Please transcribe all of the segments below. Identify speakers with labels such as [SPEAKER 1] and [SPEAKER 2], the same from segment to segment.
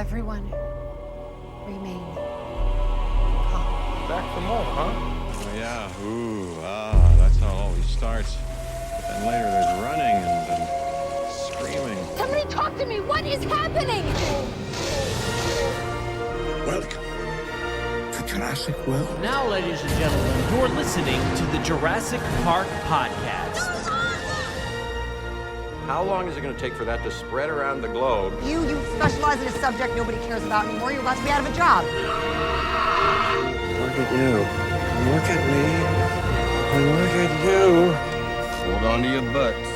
[SPEAKER 1] Everyone, remain calm.
[SPEAKER 2] Back for more, huh?
[SPEAKER 3] Oh, yeah. That's how it always starts. But then later there's running and screaming.
[SPEAKER 1] Somebody talk to me! What is happening?
[SPEAKER 4] Welcome to Jurassic World.
[SPEAKER 5] Now, ladies and gentlemen, you're listening to the Jurassic Park podcast.
[SPEAKER 2] How long is it going to take for that to spread around the globe?
[SPEAKER 6] You specialize in a subject nobody cares about anymore. You're about to be out of a job.
[SPEAKER 4] Look at you. Look at me. Look at you.
[SPEAKER 2] Hold on to your butts.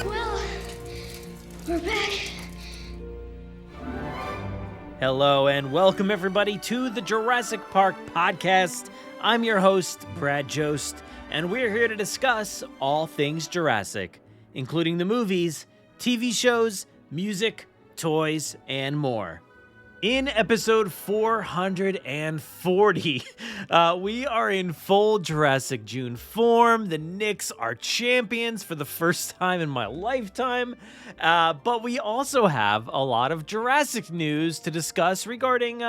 [SPEAKER 1] Well, we're back.
[SPEAKER 5] Hello and welcome everybody to the Jurassic Park podcast. I'm your host, Brad Jost, and we're here to discuss all things Jurassic, including the movies, TV shows, music, toys, and more. In episode 440, we are in full Jurassic June form. The Knicks are champions for the first time in my lifetime. But we also have a lot of Jurassic news to discuss regarding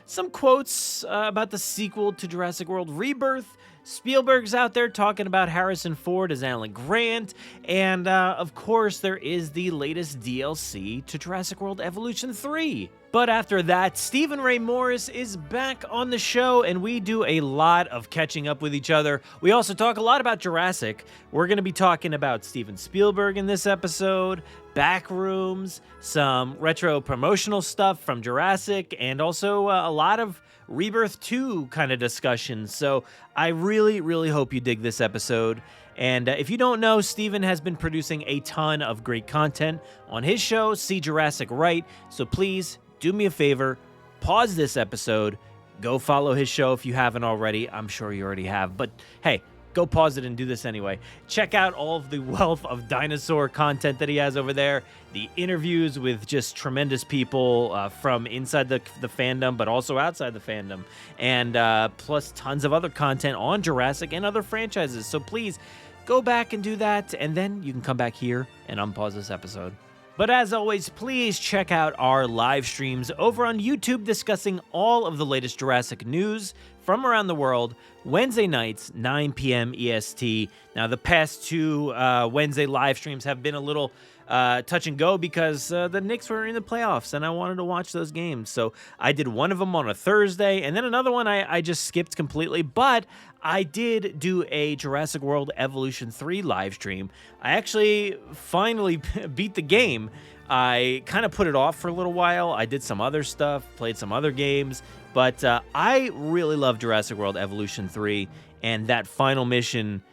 [SPEAKER 5] some quotes about the sequel to Jurassic World Rebirth. Spielberg's out there talking about Harrison Ford as Alan Grant, and of course there is the latest DLC to Jurassic World Evolution 3. But after that, Stephen Ray Morris is back on the show, and we do a lot of catching up with each other. We also talk a lot about Jurassic. We're going to be talking about Steven Spielberg in this episode, Backrooms, some retro promotional stuff from Jurassic, and also a lot of Rebirth 2 kind of discussions. So I really hope you dig this episode. And if you don't know, Steven has been producing a ton of great content on his show, See Jurassic Right. So please do me a favor, pause this episode, go follow his show if you haven't already. I'm sure you already have, but hey, go pause it and do this anyway. Check out all of the wealth of dinosaur content that he has over there, the interviews with just tremendous people from inside the fandom, but also outside the fandom, and plus tons of other content on Jurassic and other franchises. So please go back and do that, and then you can come back here and unpause this episode. But as always, please check out our live streams over on YouTube discussing all of the latest Jurassic news from around the world, Wednesday nights, 9 p.m. EST. Now, the past two Wednesday live streams have been a little touch and go because the Knicks were in the playoffs and I wanted to watch those games. So I did one of them on a Thursday, and then another one I just skipped completely. But I did do a Jurassic World Evolution 3 live stream. I actually finally beat the game. I kind of put it off for a little while. I did some other stuff, played some other games, but I really love Jurassic World Evolution 3, and that final mission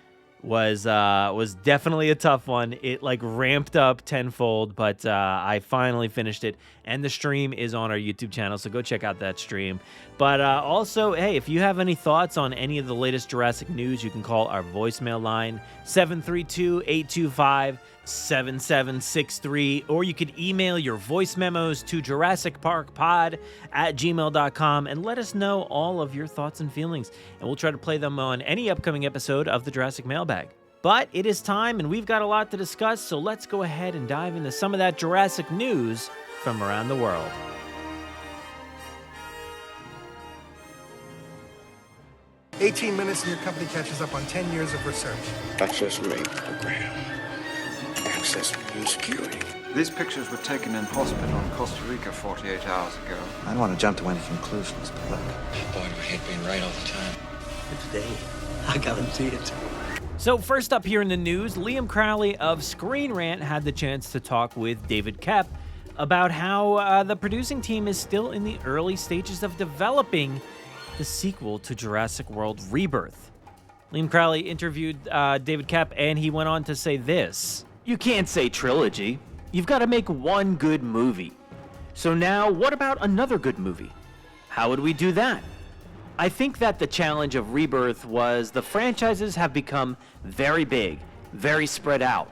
[SPEAKER 5] was definitely a tough one. It like ramped up tenfold, but I finally finished it, and the stream is on our YouTube channel, so go check out that stream. But also, hey, if you have any thoughts on any of the latest Jurassic news, you can call our voicemail line 732-825-7763, or you could email your voice memos to JurassicParkPod@gmail.com and let us know all of your thoughts and feelings, and we'll try to play them on any upcoming episode of the Jurassic Mailbag. But it is time, and we've got a lot to discuss, so let's go ahead and dive into some of that Jurassic news from around the world.
[SPEAKER 7] 18 minutes and your company catches up on 10 years of research.
[SPEAKER 4] Access rate program. Access new security.
[SPEAKER 8] These pictures were taken in hospital in Costa Rica 48 hours ago.
[SPEAKER 9] I don't want to jump to any conclusions, but look.
[SPEAKER 4] Boy, do I hate being right all the time.
[SPEAKER 9] Today, I guarantee it.
[SPEAKER 5] So first up here in the news, Liam Crowley of Screen Rant had the chance to talk with David Koepp about how the producing team is still in the early stages of developing the sequel to Jurassic World Rebirth. Liam Crowley interviewed David Koepp, and he went on to say this: "You can't say trilogy. You've got to make one good movie. So now, what about another good movie? How would we do that? I think that the challenge of Rebirth was the franchises have become very big, very spread out.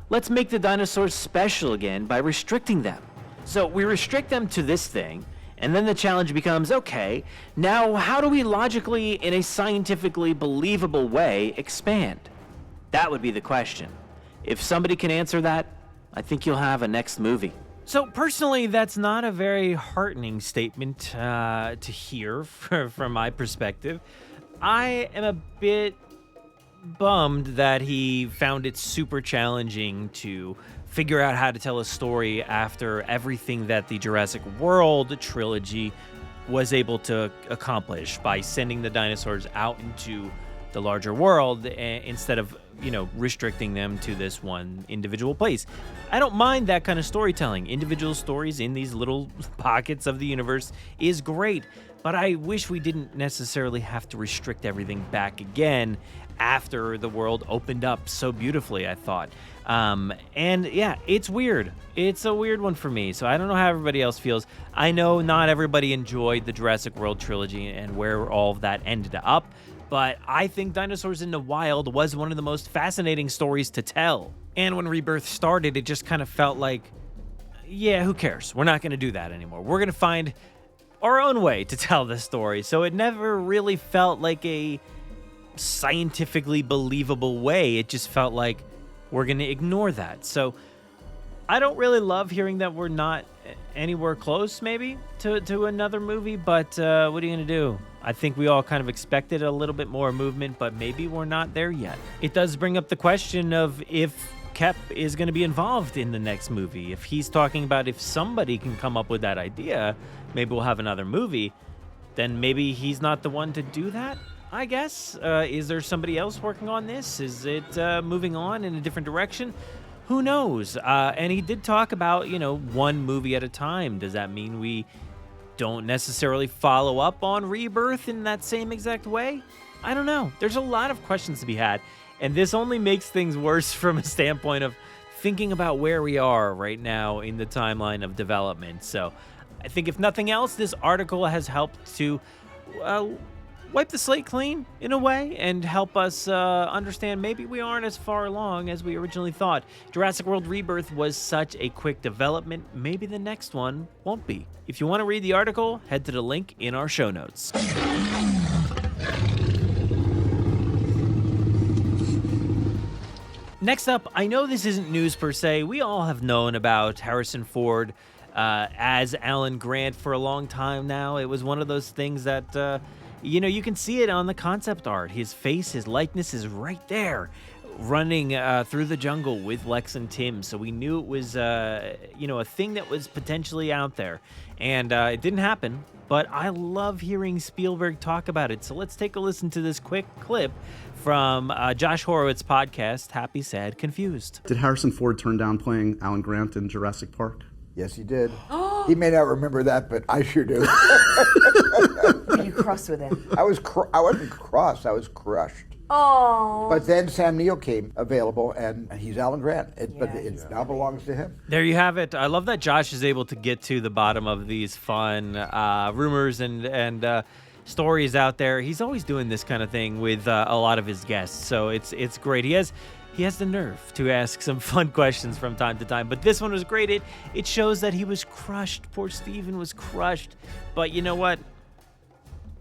[SPEAKER 5] Let's make the dinosaurs special again by restricting them. So we restrict them to this thing, and then the challenge becomes, okay, now how do we logically, in a scientifically believable way, expand? That would be the question. If somebody can answer that, I think you'll have a next movie." So personally, that's not a very heartening statement to hear from my perspective. I am a bit bummed that he found it super challenging to figure out how to tell a story after everything that the Jurassic World trilogy was able to accomplish by sending the dinosaurs out into the larger world instead of, restricting them to this one individual place. I don't mind that kind of storytelling. Individual stories in these little pockets of the universe is great, but I wish we didn't necessarily have to restrict everything back again after the world opened up so beautifully, I thought. And yeah, it's weird. It's a weird one for me, so I don't know how everybody else feels. I know not everybody enjoyed the Jurassic World trilogy and where all of that ended up, but I think Dinosaurs in the Wild was one of the most fascinating stories to tell. And when Rebirth started, it just kind of felt like, yeah, who cares? We're not going to do that anymore. We're going to find our own way to tell this story. So it never really felt like a scientifically believable way. It just felt like we're going to ignore that. So I don't really love hearing that we're not anywhere close, maybe, to another movie, but what are you going to do? I think we all kind of expected a little bit more movement, but maybe we're not there yet. It does bring up the question of if Kep is going to be involved in the next movie. If he's talking about if somebody can come up with that idea, maybe we'll have another movie, then maybe he's not the one to do that, I guess. Is there somebody else working on this? Is it moving on in a different direction? Who knows? And he did talk about, one movie at a time. Does that mean we don't necessarily follow up on Rebirth in that same exact way? I don't know. There's a lot of questions to be had, and this only makes things worse from a standpoint of thinking about where we are right now in the timeline of development. So I think if nothing else, this article has helped to wipe the slate clean in a way and help us understand maybe we aren't as far along as we originally thought. Jurassic World Rebirth was such a quick development. Maybe the next one won't be. If you want to read the article, head to the link in our show notes. Next up, I know this isn't news per se. We all have known about Harrison Ford as Alan Grant for a long time now. It was one of those things that you can see it on the concept art. His face, his likeness is right there, running through the jungle with Lex and Tim. So we knew it was, a thing that was potentially out there. And it didn't happen, but I love hearing Spielberg talk about it. So let's take a listen to this quick clip from Josh Horowitz's podcast, Happy, Sad, Confused.
[SPEAKER 10] Did Harrison Ford turn down playing Alan Grant in Jurassic Park?
[SPEAKER 11] Yes, he did. He may not remember that, but I sure do.
[SPEAKER 6] Were you cross with him?
[SPEAKER 11] I wasn't cross. I was crushed.
[SPEAKER 6] Oh.
[SPEAKER 11] But then Sam Neill came available, and he's Alan Grant. But it now belongs to him.
[SPEAKER 5] There you have it. I love that Josh is able to get to the bottom of these fun rumors and stories out there. He's always doing this kind of thing with a lot of his guests, so it's great. He has the nerve to ask some fun questions from time to time, but this one was great. It shows that he was crushed. Poor Steven was crushed. But you know what?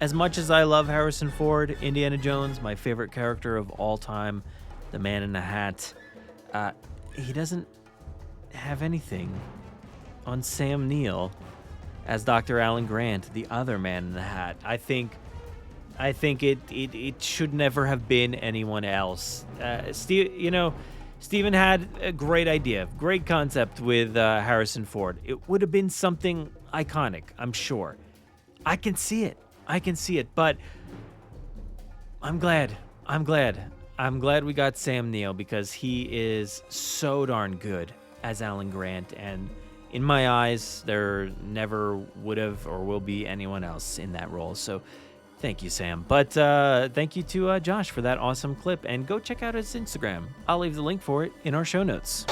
[SPEAKER 5] As much as I love Harrison Ford, Indiana Jones, my favorite character of all time, the Man in the Hat, he doesn't have anything on Sam Neill as Dr. Alan Grant, the other Man in the Hat. I think it should never have been anyone else. Steven had a great idea, great concept with Harrison Ford. It would have been something iconic, I'm sure. I can see it, but I'm glad we got Sam Neill because he is so darn good as Alan Grant, and in my eyes, there never would have or will be anyone else in that role. So thank you, Sam. But thank you to Josh for that awesome clip. And go check out his Instagram. I'll leave the link for it in our show notes.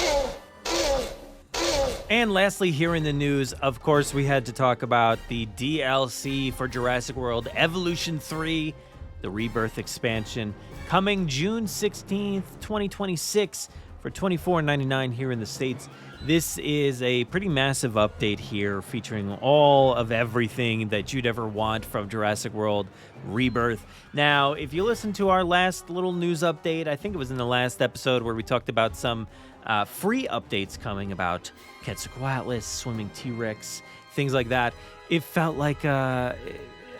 [SPEAKER 5] And lastly, here in the news, of course, we had to talk about the DLC for Jurassic World Evolution 3, the Rebirth expansion, coming June 16th, 2026 for $24.99 here in the States. This is a pretty massive update here featuring all of everything that you'd ever want from Jurassic World Rebirth. Now, if you listen to our last little news update, I think it was in the last episode where we talked about some free updates coming about Quetzalcoatlus, swimming T-Rex, things like that. It felt like, I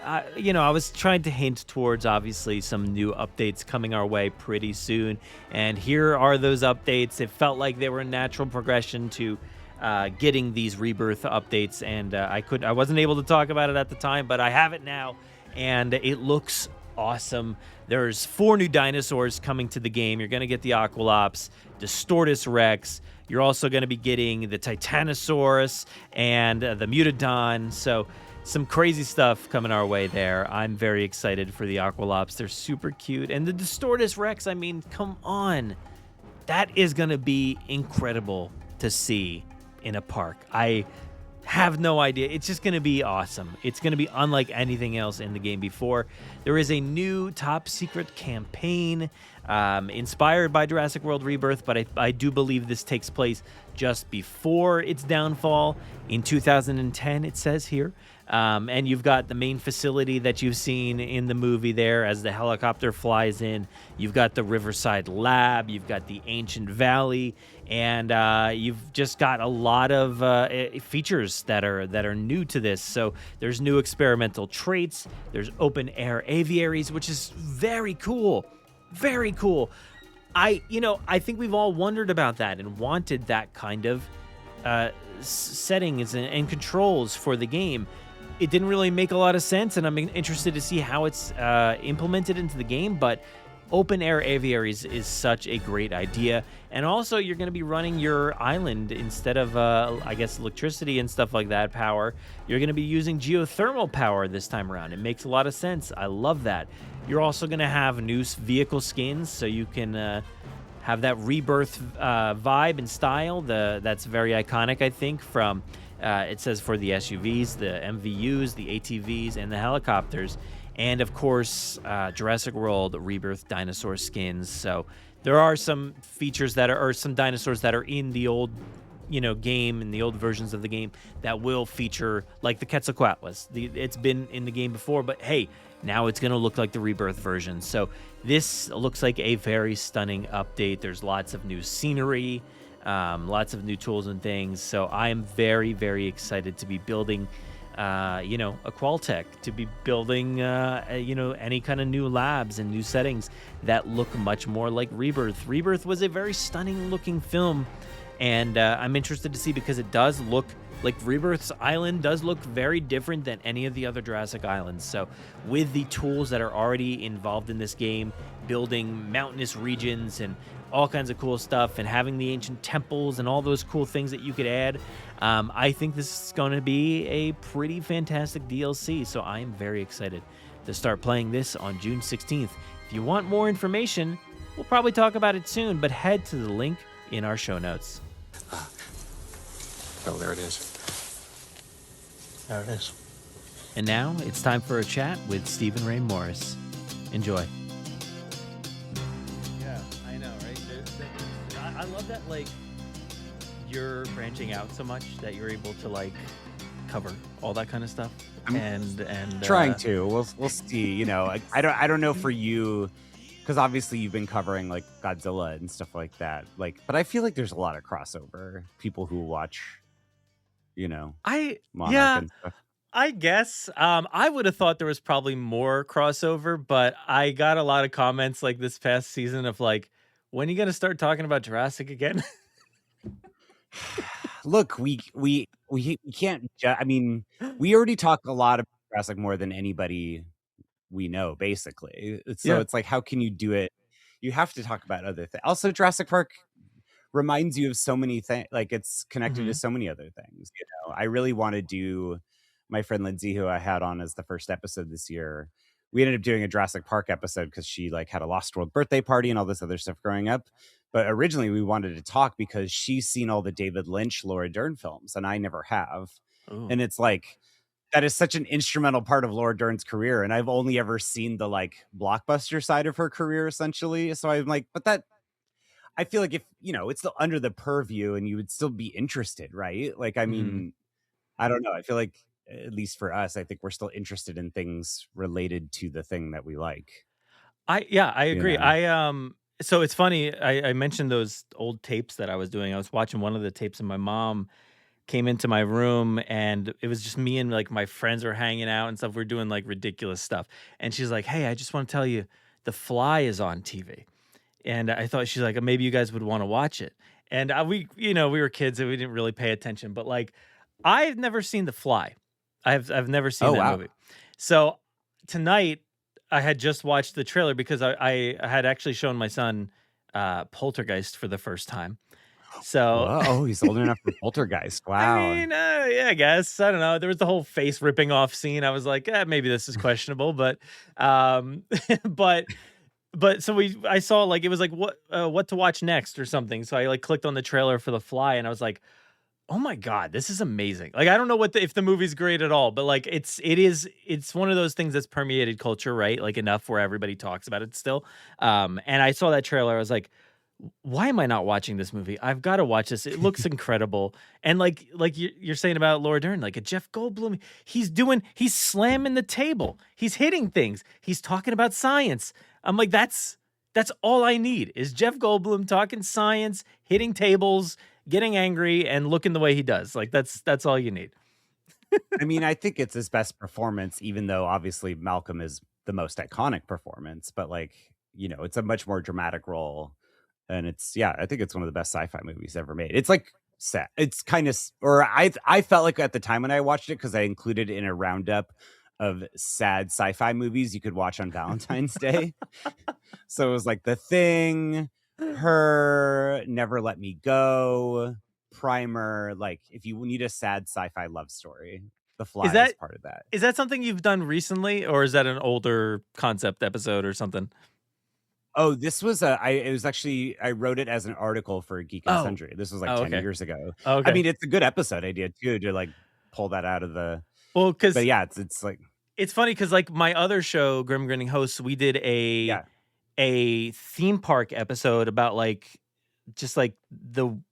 [SPEAKER 5] was trying to hint towards obviously some new updates coming our way pretty soon. And here are those updates. It felt like they were a natural progression to getting these rebirth updates. And I wasn't able to talk about it at the time, but I have it now. And it looks awesome. There's 4 new dinosaurs coming to the game. You're going to get the Aqualops, Distortus Rex. You're also going to be getting the Titanosaurus and the Mutodon. So some crazy stuff coming our way there. I'm very excited for the Aqualops. They're super cute. And the Distortus Rex, I mean, come on. That is going to be incredible to see in a park. I have no idea. It's just going to be awesome. It's going to be unlike anything else in the game before. There is a new top secret campaign inspired by Jurassic World Rebirth, but I do believe this takes place just before its downfall in 2010, it says here. And you've got the main facility that you've seen in the movie there as the helicopter flies in. You've got the Riverside Lab. You've got the Ancient Valley. And you've just got a lot of features that are new to this. So there's new experimental traits. There's open air aviaries, which is very cool. Very cool. I think we've all wondered about that and wanted that kind of settings and controls for the game. It didn't really make a lot of sense, and I'm interested to see how it's implemented into the game, but open air aviaries is such a great idea. And also, you're going to be running your island instead of, I guess, electricity and stuff like that power. You're going to be using geothermal power this time around. It makes a lot of sense. I love that. You're also going to have new vehicle skins, so you can have that rebirth vibe and style. That's very iconic, I think, from... it says for the SUVs, the MVUs, the ATVs, and the helicopters. And, of course, Jurassic World Rebirth dinosaur skins. So there are some features or some dinosaurs that are in the old, game, in the old versions of the game that will feature, like the Quetzalcoatlus. It's been in the game before, but, hey, now it's going to look like the Rebirth version. So this looks like a very stunning update. There's lots of new scenery. Lots of new tools and things. So I am very, very excited to be building, a Qualtech, to be building, any kind of new labs and new settings that look much more like Rebirth. Rebirth was a very stunning looking film, and I'm interested to see because it does look like Rebirth's island does look very different than any of the other Jurassic islands. So with the tools that are already involved in this game, building mountainous regions and all kinds of cool stuff, and having the ancient temples and all those cool things that you could add, I think this is going to be a pretty fantastic DLC. So I am very excited to start playing this on June 16th. If you want more information, we'll probably talk about it soon, but head to the link in our show notes.
[SPEAKER 8] Oh, there it is.
[SPEAKER 9] There it is.
[SPEAKER 5] And now it's time for a chat with Stephen Ray Morris. Enjoy. Yeah, I know, right? I love that, you're branching out so much that you're able to, cover all that kind of stuff. And
[SPEAKER 12] trying to. We'll see. I don't know for you, because obviously you've been covering Godzilla and stuff like that. But I feel like there's a lot of crossover. People who watch, Monarch and stuff.
[SPEAKER 5] I guess. I would have thought there was probably more crossover, but I got a lot of comments this past season of when are you gonna start talking about Jurassic again?
[SPEAKER 12] Look, we can't. We already talk a lot about Jurassic more than anybody we know, basically. So it's how can you do it? You have to talk about other things. Also, Jurassic Park reminds you of so many things. It's connected to so many other things. I really want to do. My friend Lindsay, who I had on as the first episode this year, we ended up doing a Jurassic Park episode because she had a Lost World birthday party and all this other stuff growing up. But originally we wanted to talk because she's seen all the David Lynch, Laura Dern films, and I never have. Ooh. And it's that is such an instrumental part of Laura Dern's career. And I've only ever seen the blockbuster side of her career, essentially. So I'm but that, I feel if, it's still under the purview and you would still be interested, right? I mean, I don't know. I feel at least for us, I think we're still interested in things related to the thing that we like.
[SPEAKER 5] I agree. So it's funny. I mentioned those old tapes that I was doing. I was watching one of the tapes, and my mom came into my room, and it was just me and like my friends were hanging out and stuff. We're doing like ridiculous stuff, and she's like, "Hey, I just want to tell you, The Fly is on TV." And I thought she's like, maybe you guys would want to watch it. And we were kids and we didn't really pay attention. But like, I've never seen The Fly. I've never seen
[SPEAKER 12] Oh,
[SPEAKER 5] that
[SPEAKER 12] wow.
[SPEAKER 5] movie. So tonight I had just watched the trailer because I had actually shown my son Poltergeist for the first time. So
[SPEAKER 12] Whoa, oh, he's old enough for Poltergeist.
[SPEAKER 5] I
[SPEAKER 12] Wow.
[SPEAKER 5] mean, yeah, I guess I don't know. There was the whole face ripping off scene. I was like, maybe this is questionable, but but so I saw like it was like what to watch next or something. So I like clicked on the trailer for The Fly and I was like, "Oh my god, this is amazing." Like I don't know if the movie's great at all, but like it's one of those things that's permeated culture, right? Like enough where everybody talks about it still. And I saw that trailer, I was like, why am I not watching this movie? I've got to watch this. It looks incredible. And like you're saying about Laura Dern, like a Jeff Goldblum, he's slamming the table. He's hitting things. He's talking about science. I'm like, that's all I need is Jeff Goldblum talking science, hitting tables, getting angry, and looking the way he does. Like that's all you need.
[SPEAKER 12] I mean, I think it's his best performance, even though obviously Malcolm is the most iconic performance, but like, it's a much more dramatic role. And I think it's one of the best sci-fi movies ever made. It's like sad. It's kind of, or I felt like at the time when I watched it, because I included it in a roundup of sad sci-fi movies you could watch on Valentine's Day. So it was like The Thing, Her, Never Let Me Go, Primer. Like if you need a sad sci-fi love story, The Fly is part of that.
[SPEAKER 5] Is that something you've done recently, or is that an older concept episode or something?
[SPEAKER 12] Oh, this was I wrote it as an article for Geek and Sundry. This was like 10 years ago.
[SPEAKER 5] Okay.
[SPEAKER 12] I mean, it's a good episode idea too, to like pull that out of the,
[SPEAKER 5] well, because
[SPEAKER 12] but yeah, it's like,
[SPEAKER 5] it's funny because like my other show, Grim Grinning Hosts, we did a theme park episode about like just like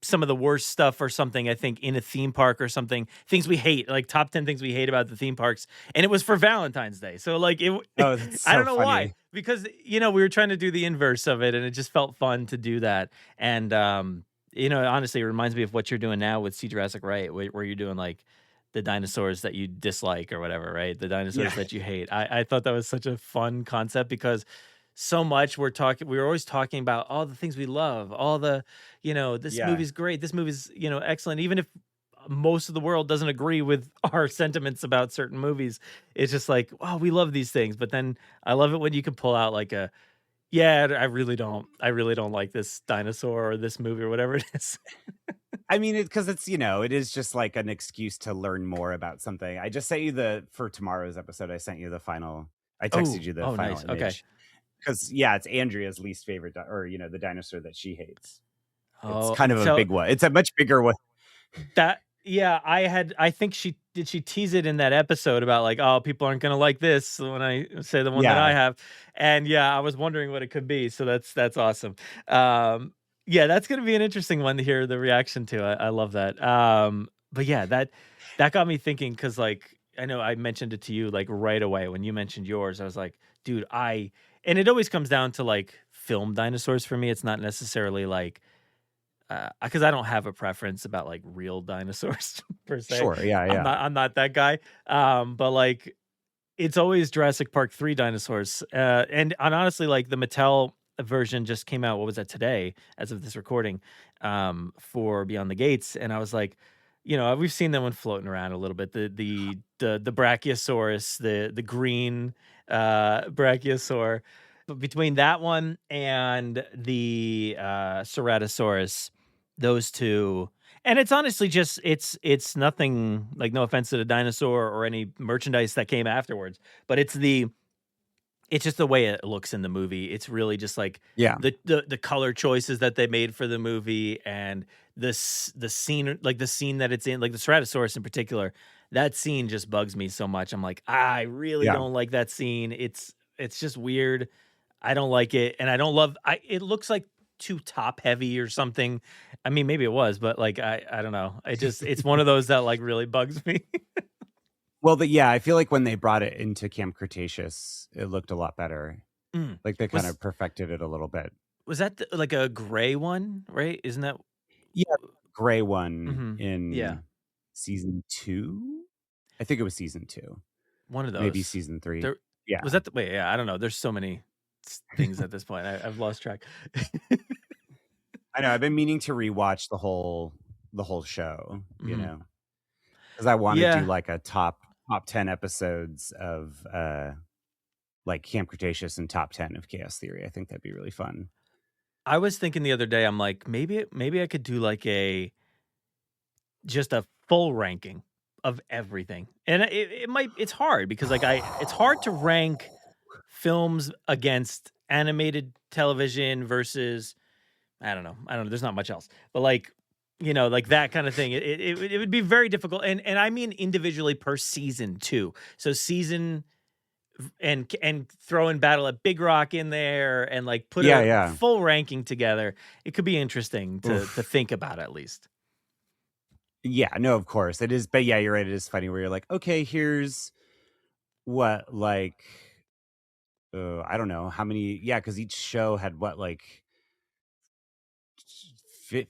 [SPEAKER 5] some of the worst stuff or something, I think, in a theme park or something, things we hate, like top 10 things we hate about the theme parks. And it was for Valentine's Day. So like
[SPEAKER 12] that's so
[SPEAKER 5] I don't know
[SPEAKER 12] funny.
[SPEAKER 5] why, because we were trying to do the inverse of it and it just felt fun to do that. And honestly, it reminds me of what you're doing now with See Jurassic Right, where you're doing like the dinosaurs that you dislike or whatever, right? The dinosaurs that you hate. I thought that was such a fun concept because so much we were always talking about all the things we love, all the, this movie's great, this movie's, excellent. Even if most of the world doesn't agree with our sentiments about certain movies, it's just like, wow, we love these things. But then I love it when you can pull out like I really don't like this dinosaur or this movie or whatever it is.
[SPEAKER 12] I mean, because it's, it is just like an excuse to learn more about something. I just sent you for tomorrow's episode, I sent you the final, I texted you the final
[SPEAKER 5] nice.
[SPEAKER 12] image.
[SPEAKER 5] Okay.
[SPEAKER 12] Because it's Andrea's least favorite, or the dinosaur that she hates.
[SPEAKER 5] Oh,
[SPEAKER 12] it's kind of a big one. It's a much bigger one.
[SPEAKER 5] I think she tease it in that episode about like, oh, people aren't gonna like this when I say the one that I have, and I was wondering what it could be. So that's awesome. That's gonna be an interesting one to hear the reaction to. I love that. But that got me thinking because like I know I mentioned it to you like right away when you mentioned yours. I was like, dude, and it always comes down to like film dinosaurs for me. It's not necessarily like because I don't have a preference about like real dinosaurs per se.
[SPEAKER 12] Sure, yeah.
[SPEAKER 5] I'm not that guy. But like it's always Jurassic Park 3 dinosaurs. And honestly, like the Mattel version just came out. What was that today? As of this recording, for Beyond the Gates, and I was like, we've seen that one floating around a little bit. The Brachiosaurus, the green Brachiosaur. But between that one and the Ceratosaurus, those two, and it's honestly just it's nothing, like no offense to the dinosaur or any merchandise that came afterwards, but it's just the way it looks in the movie. It's really just like the color choices that they made for the movie and the scene, like the scene that it's in, like the Ceratosaurus in particular. That scene just bugs me so much. I'm like, I really don't like that scene. It's just weird. I don't like it, and I don't love. It looks like too top heavy or something. I mean, maybe it was, but like I don't know. It's one of those that like really bugs me.
[SPEAKER 12] Well, I feel like when they brought it into Camp Cretaceous, it looked a lot better. Like they kind of perfected it a little bit.
[SPEAKER 5] Was that like a gray one, right? Isn't that?
[SPEAKER 12] Yeah, gray one
[SPEAKER 5] Yeah,
[SPEAKER 12] in season 2? I think it was season 2.
[SPEAKER 5] one of
[SPEAKER 12] Maybe
[SPEAKER 5] those.
[SPEAKER 12] season 3.
[SPEAKER 5] There
[SPEAKER 12] Yeah.
[SPEAKER 5] was that. Wait, yeah, I don't know. There's so many things at this point. I've lost track.
[SPEAKER 12] I know, I've been meaning to rewatch the whole show, you know, because I want to do
[SPEAKER 5] Yeah,
[SPEAKER 12] like a top 10 episodes of like Camp Cretaceous and top 10 of Chaos Theory. I think that'd be really fun.
[SPEAKER 5] I was thinking the other day. I'm like, maybe I could do like just a full ranking of everything, and it's hard because like it's hard to rank films against animated television versus I don't know. There's not much else, but like, like that kind of thing. It would be very difficult, and I mean individually per season too. So season and throw in Battle at Big Rock in there, and like put a full ranking together. It could be interesting to think about at least.
[SPEAKER 12] Yeah, no, of course it is, but yeah, you're right. It is funny where you're like, okay, here's what like, I don't know how many. Yeah, because each show had what like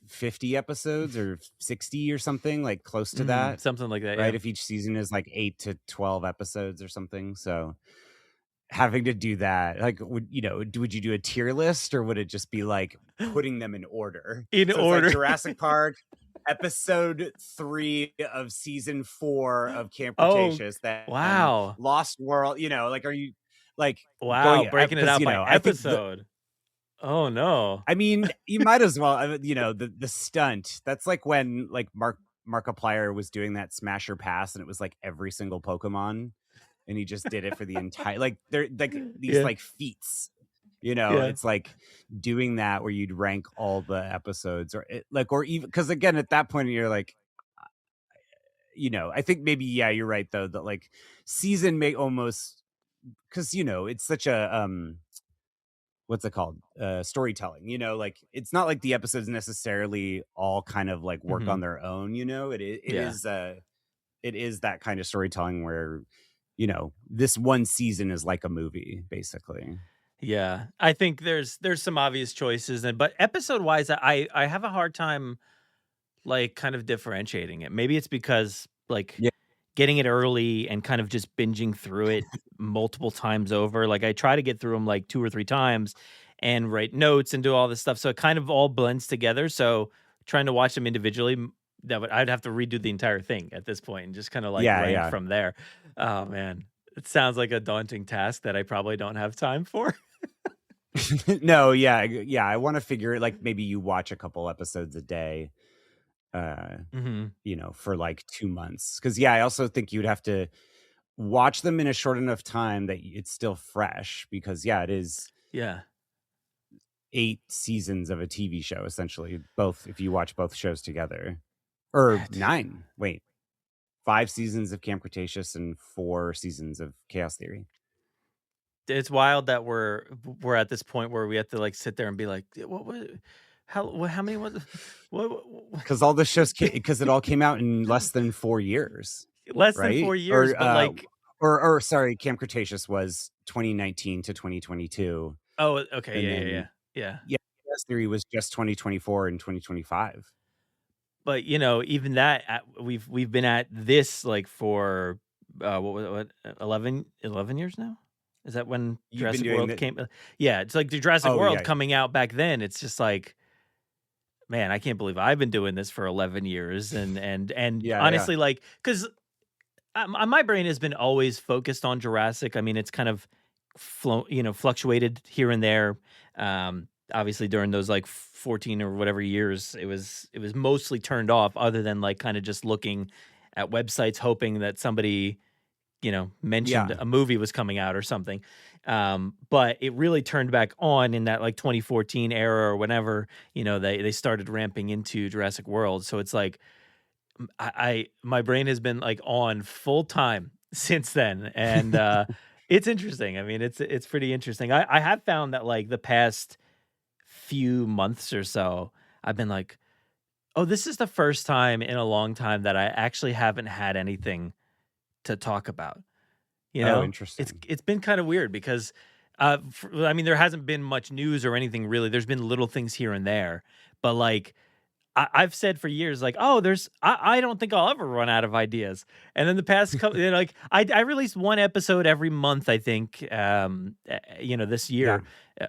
[SPEAKER 12] 50 episodes or 60 or something, like close to that,
[SPEAKER 5] something like that,
[SPEAKER 12] right?
[SPEAKER 5] yeah.
[SPEAKER 12] If each season is like 8 to 12 episodes or something, so having to do that, like, would you do a tier list, or would it just be like putting them in order?
[SPEAKER 5] In
[SPEAKER 12] So
[SPEAKER 5] order.
[SPEAKER 12] it's like Jurassic Park, episode 3 of season 4 of Camp Cretaceous,
[SPEAKER 5] wow.
[SPEAKER 12] Lost World. Like, are you like
[SPEAKER 5] wow breaking it out by
[SPEAKER 12] I think
[SPEAKER 5] episode? Oh no!
[SPEAKER 12] I mean, you might as well. The stunt. That's like when like Markiplier was doing that smasher pass, and it was like every single Pokemon, and he just did it for the entire. Like they're like these like feats. It's like doing that where you'd rank all the episodes, or even because again at that point you're like, I think maybe you're right though that like season may almost because it's such a what's it called? Storytelling, like it's not like the episodes necessarily all kind of like work on their own, it is that kind of storytelling where, this one season is like a movie, basically.
[SPEAKER 5] Yeah. I think there's some obvious choices, but episode wise, I have a hard time like kind of differentiating it. Maybe it's because like getting it early and kind of just binging through it multiple times over. Like I try to get through them like 2 or 3 times and write notes and do all this stuff. So it kind of all blends together. So trying to watch them individually, I'd have to redo the entire thing at this point and just kind of like rank from there. Oh man, it sounds like a daunting task that I probably don't have time for.
[SPEAKER 12] No, I want to figure it like maybe you watch a couple episodes a day. For like 2 months. Because I also think you'd have to watch them in a short enough time that it's still fresh. Because it is 8 seasons of a TV show essentially. Both if you watch both shows together, or 9. Wait, 5 seasons of Camp Cretaceous and 4 seasons of Chaos Theory.
[SPEAKER 5] It's wild that we're at this point where we have to like sit there and be like, what how many was what?
[SPEAKER 12] Because all the shows, because it all came out in less than 4 years.
[SPEAKER 5] Less than 4 years, but like,
[SPEAKER 12] or sorry, Camp Cretaceous was 2019 to 2022.
[SPEAKER 5] Oh, okay, yeah.
[SPEAKER 12] Chaos Theory was just 2024 and 2025.
[SPEAKER 5] But even that, we've been at this like for what 11 years now. Is that when Jurassic World came? Yeah, it's like the Jurassic World coming out back then. It's just like, man, I can't believe I've been doing this for 11 years. And honestly, like, because my brain has been always focused on Jurassic. I mean, it's kind of fluctuated here and there. Obviously, during those like 14 or whatever years, it was mostly turned off, other than like kind of just looking at websites, hoping that somebody mentioned a movie was coming out or something. But it really turned back on in that like 2014 era or whenever, they started ramping into Jurassic World. So it's like, my brain has been like on full time since then. And, it's interesting. I mean, it's pretty interesting. I have found that like the past few months or so, I've been like, oh, this is the first time in a long time that I actually haven't had anything to talk about.
[SPEAKER 12] Interesting.
[SPEAKER 5] It's been kind of weird because I mean, there hasn't been much news or anything really. There's been little things here and there, but like I've said for years, like, oh, I don't think I'll ever run out of ideas. And then the past couple, like, I released one episode every month, I think, this year,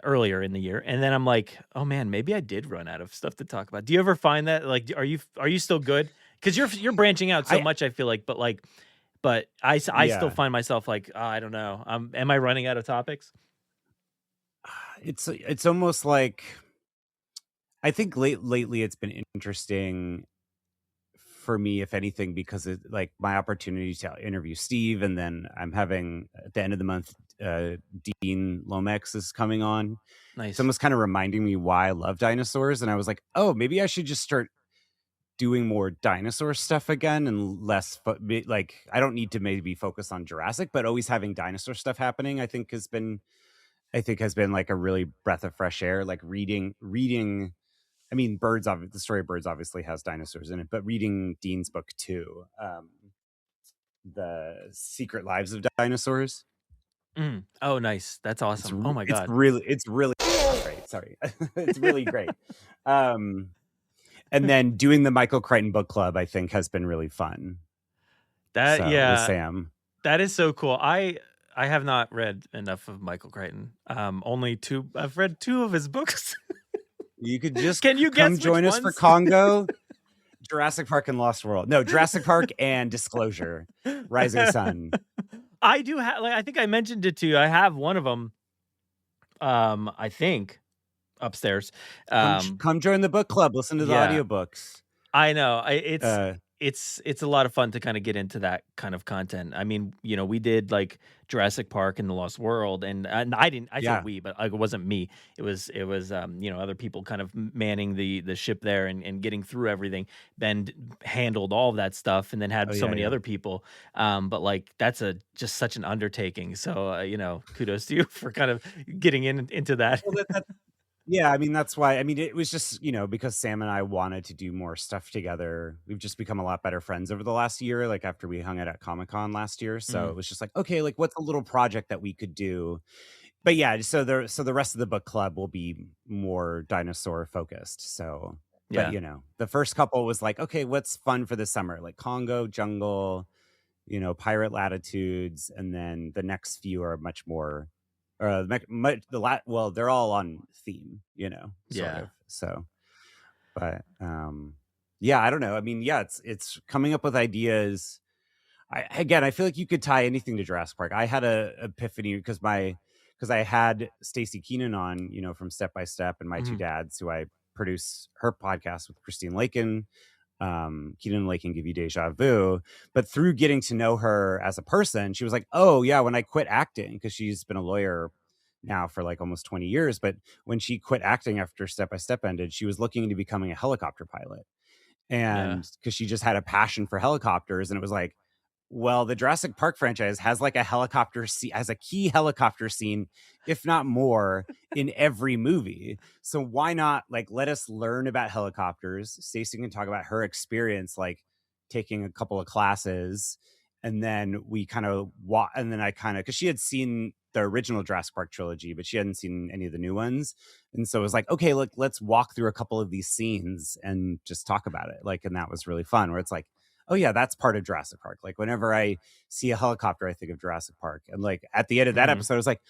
[SPEAKER 5] earlier in the year, and then I'm like, oh man, maybe I did run out of stuff to talk about. Do you ever find that? Like, are you still good? Because you're branching out so much, I feel like, but I still find myself like, oh, I don't know, am I running out of topics?
[SPEAKER 12] It's almost like, I think lately it's been interesting for me, if anything, because it, like, my opportunity to interview Steve, and then I'm having at the end of the month, Dean Lomax is coming on.
[SPEAKER 5] Nice.
[SPEAKER 12] It's almost kind of reminding me why I love dinosaurs, and I was like, oh, maybe I should just start doing more dinosaur stuff again and less like, I don't need to maybe focus on Jurassic, but always having dinosaur stuff happening, I think has been like a really breath of fresh air. Like reading. I mean, the story of Birds obviously has dinosaurs in it, but reading Dean's book too, The Secret Lives of Dinosaurs.
[SPEAKER 5] Oh, nice. That's awesome. Oh my God.
[SPEAKER 12] It's really great. Sorry. It's really great. And then doing the Michael Crichton book club, I think, has been really fun.
[SPEAKER 5] With
[SPEAKER 12] Sam.
[SPEAKER 5] That is so cool. I have not read enough of Michael Crichton. Only two. I've read 2 of his books.
[SPEAKER 12] You could just
[SPEAKER 5] come
[SPEAKER 12] join us for Congo, Jurassic Park and Lost World. No, Jurassic Park and Disclosure, Rising Sun.
[SPEAKER 5] I do have, like, I think I mentioned it to you. I have one of them. I think upstairs.
[SPEAKER 12] Come join the book club. Listen to the audiobooks.
[SPEAKER 5] I know. It's a lot of fun to kind of get into that kind of content. I mean, we did like Jurassic Park and the Lost World, and I said we, but like, it wasn't me. It was other people kind of manning the ship there and getting through everything. Ben handled all of that stuff, and then had so many other people. But like, that's just such an undertaking. So kudos to you for kind of getting into that.
[SPEAKER 12] Well, yeah, I mean, that's why. I mean, it was just, because Sam and I wanted to do more stuff together. We've just become a lot better friends over the last year, like after we hung out at Comic-Con last year. So it was just like, okay, like, what's a little project that we could do? But yeah, so the rest of the book club will be more dinosaur focused. So, but the first couple was like, okay, what's fun for the summer? Like Congo, jungle, pirate latitudes. And then the next few are much more, they're all on theme, sort of. So, but I don't know. I mean, it's coming up with ideas. I feel like you could tie anything to Jurassic Park. I had a epiphany because I had Stacey Keenan on, from Step by Step, and My Two Dads, who I produce her podcast with Christine Lakin. Keenan and Lakin Give You Deja Vu. But through getting to know her as a person, she was like, oh yeah, when I quit acting, because she's been a lawyer now for like almost 20 years, but when she quit acting after Step by Step ended, she was looking into becoming a helicopter pilot. And because she just had a passion for helicopters, and it was like, well, the Jurassic Park franchise has like a key helicopter scene, if not more, in every movie. So why not like let us learn about helicopters? Stacey can talk about her experience, like taking a couple of classes, and then we kind of because she had seen the original Jurassic Park trilogy, but she hadn't seen any of the new ones. And so it was like, okay, look, let's walk through a couple of these scenes and just talk about it. Like, and that was really fun, where it's like, oh yeah, that's part of Jurassic Park. Like whenever I see a helicopter, I think of Jurassic Park. And like at the end of that episode, I was like,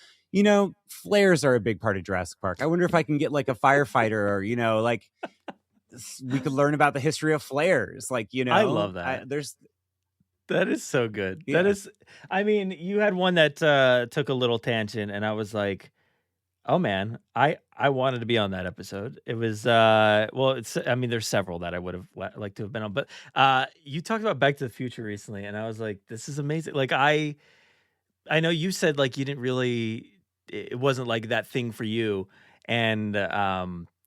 [SPEAKER 12] flares are a big part of Jurassic Park. I wonder if I can get like a firefighter, or like we could learn about the history of flares. Like,
[SPEAKER 5] I love that. That is so good. Yeah. That is, I mean, you had one that took a little tangent, and I was like, oh man, I wanted to be on that episode. It was there's several that I would have liked to have been on, but you talked about Back to the Future recently, and I was like, this is amazing. Like I know you said like you didn't really, it wasn't like that thing for you, and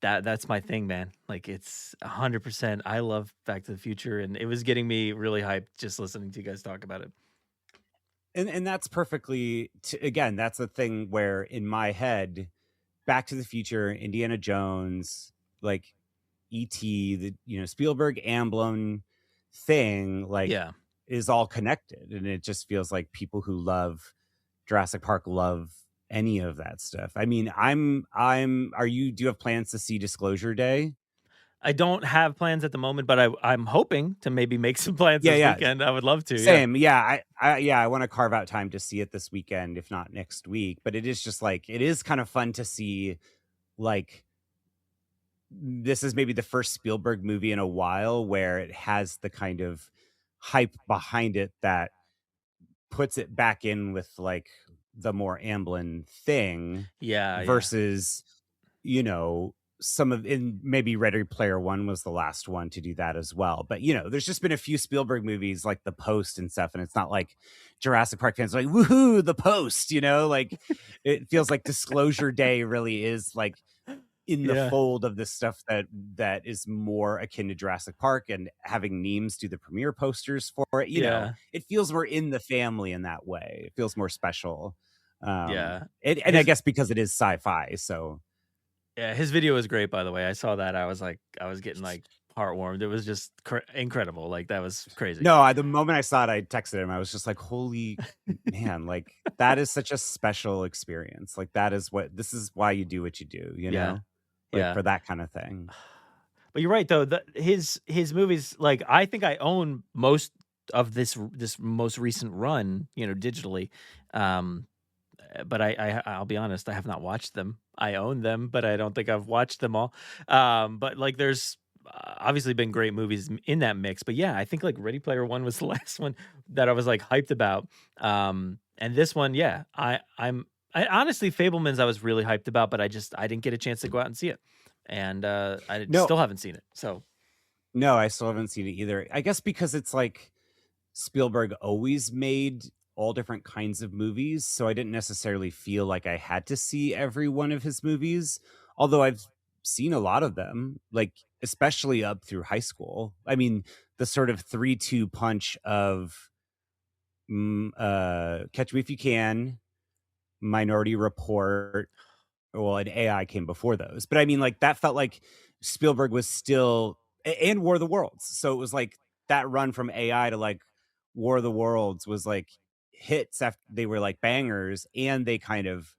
[SPEAKER 5] that's my thing, man. Like it's 100%. I love Back to the Future, and it was getting me really hyped just listening to you guys talk about it.
[SPEAKER 12] And that's perfectly, again, that's the thing where in my head, Back to the Future, Indiana Jones, like E.T., the Spielberg Amblin thing, like is all connected. And it just feels like people who love Jurassic Park love any of that stuff. I mean, do you have plans to see Disclosure Day?
[SPEAKER 5] I don't have plans at the moment, but I'm hoping to maybe make some plans
[SPEAKER 12] Yeah,
[SPEAKER 5] this
[SPEAKER 12] yeah.
[SPEAKER 5] weekend. I would love to. Yeah.
[SPEAKER 12] Same. Yeah. I want to carve out time to see it this weekend, if not next week. But it is just like, it is kind of fun to see, like, this is maybe the first Spielberg movie in a while where it has the kind of hype behind it that puts it back in with like the more Amblin thing
[SPEAKER 5] Yeah. Yeah.
[SPEAKER 12] versus, you know, some of in maybe Ready Player One was the last one to do that as well. But you know, there's just been a few Spielberg movies like The Post and stuff, and it's not like Jurassic Park fans are like, woohoo, The Post, you know, like it feels like Disclosure Day really is like in the
[SPEAKER 5] Yeah.
[SPEAKER 12] fold of this stuff that is more akin to Jurassic Park, and having Neems do the premiere posters for it, you know,
[SPEAKER 5] Yeah.
[SPEAKER 12] it feels more in the family in that way. It feels more special.
[SPEAKER 5] Yeah.
[SPEAKER 12] And I guess because it is sci-fi, so
[SPEAKER 5] Yeah, his video was great, by the way. I saw that. I was getting like heartwarmed. It was just incredible. Like that was crazy.
[SPEAKER 12] no, the moment I saw it, I texted him. I was just like, holy man, like that is such a special experience. Like this is why you do what you do, you
[SPEAKER 5] Yeah.
[SPEAKER 12] know? Like
[SPEAKER 5] Yeah.
[SPEAKER 12] for that kind of thing.
[SPEAKER 5] But you're right though. His movies, like I think I own most of this most recent run, you know, digitally. But I'll be honest, I have not watched them. I own them, but I don't think I've watched them all. But like, there's obviously been great movies in that mix. But yeah, I think like Ready Player One was the last one that I was like hyped about. And this one, yeah, I honestly Fablemans I was really hyped about, but I didn't get a chance to go out and see it, and I
[SPEAKER 12] No,
[SPEAKER 5] still haven't seen it. So
[SPEAKER 12] no, I still haven't seen it either. I guess because it's like Spielberg always made all different kinds of movies, so I didn't necessarily feel like I had to see every one of his movies, although I've seen a lot of them, like especially up through high school. I mean, the sort of 3-2 punch of Catch Me If You Can, Minority Report, well, and AI came before those. But I mean, like that felt like Spielberg was still and War of the Worlds. So it was like that run from AI to like War of the Worlds was like hits after they were like bangers, and they kind of,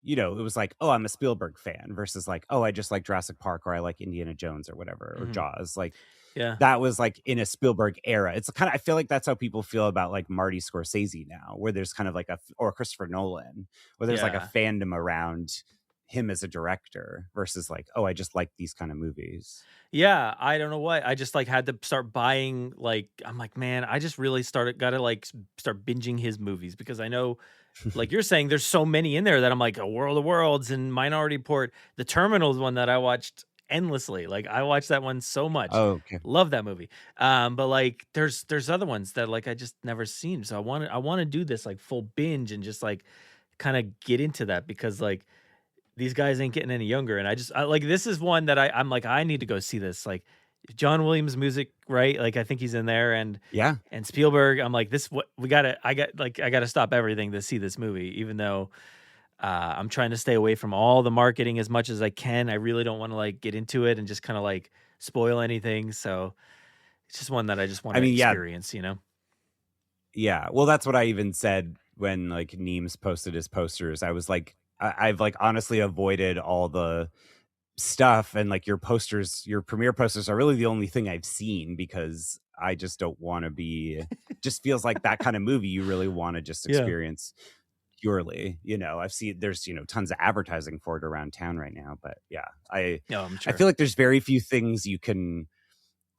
[SPEAKER 12] you know, it was like, oh, I'm a Spielberg fan versus like, oh, I just like Jurassic Park or I like Indiana Jones or whatever or Jaws. Like
[SPEAKER 5] yeah,
[SPEAKER 12] that was like in a Spielberg era. It's kind of, I feel like that's how people feel about like Marty Scorsese now, where there's kind of like or Christopher Nolan, where there's like a fandom around him as a director versus like, oh, I just like these kind of movies.
[SPEAKER 5] Yeah, I don't know what. I just like had to start buying like I'm like, man, I just really gotta like start binging his movies because I know like you're saying there's so many in there that I'm like a World of Worlds and Minority Report. The Terminal is one that I watched endlessly. Like I watched that one so much.
[SPEAKER 12] Oh, okay.
[SPEAKER 5] Love that movie. But like there's other ones that like I just never seen. So I want to do this like full binge and just like kind of get into that because like these guys ain't getting any younger. And I like, this is one that I'm like, I need to go see this. Like John Williams music, right? Like, I think he's in there and Spielberg. I'm like, what I gotta stop everything to see this movie, even though I'm trying to stay away from all the marketing as much as I can. I really don't want to like get into it and just kind of like spoil anything. So it's just one that I just want to experience, you know?
[SPEAKER 12] Yeah. Well, that's what I even said when like Neems posted his posters. I was like, I've like honestly avoided all the stuff, and like your premiere posters are really the only thing I've seen because I just don't want to be just feels like that kind of movie you really want to just experience purely, you know. I've seen there's, you know, tons of advertising for it around town right now, but I'm sure. I feel like there's very few things you can,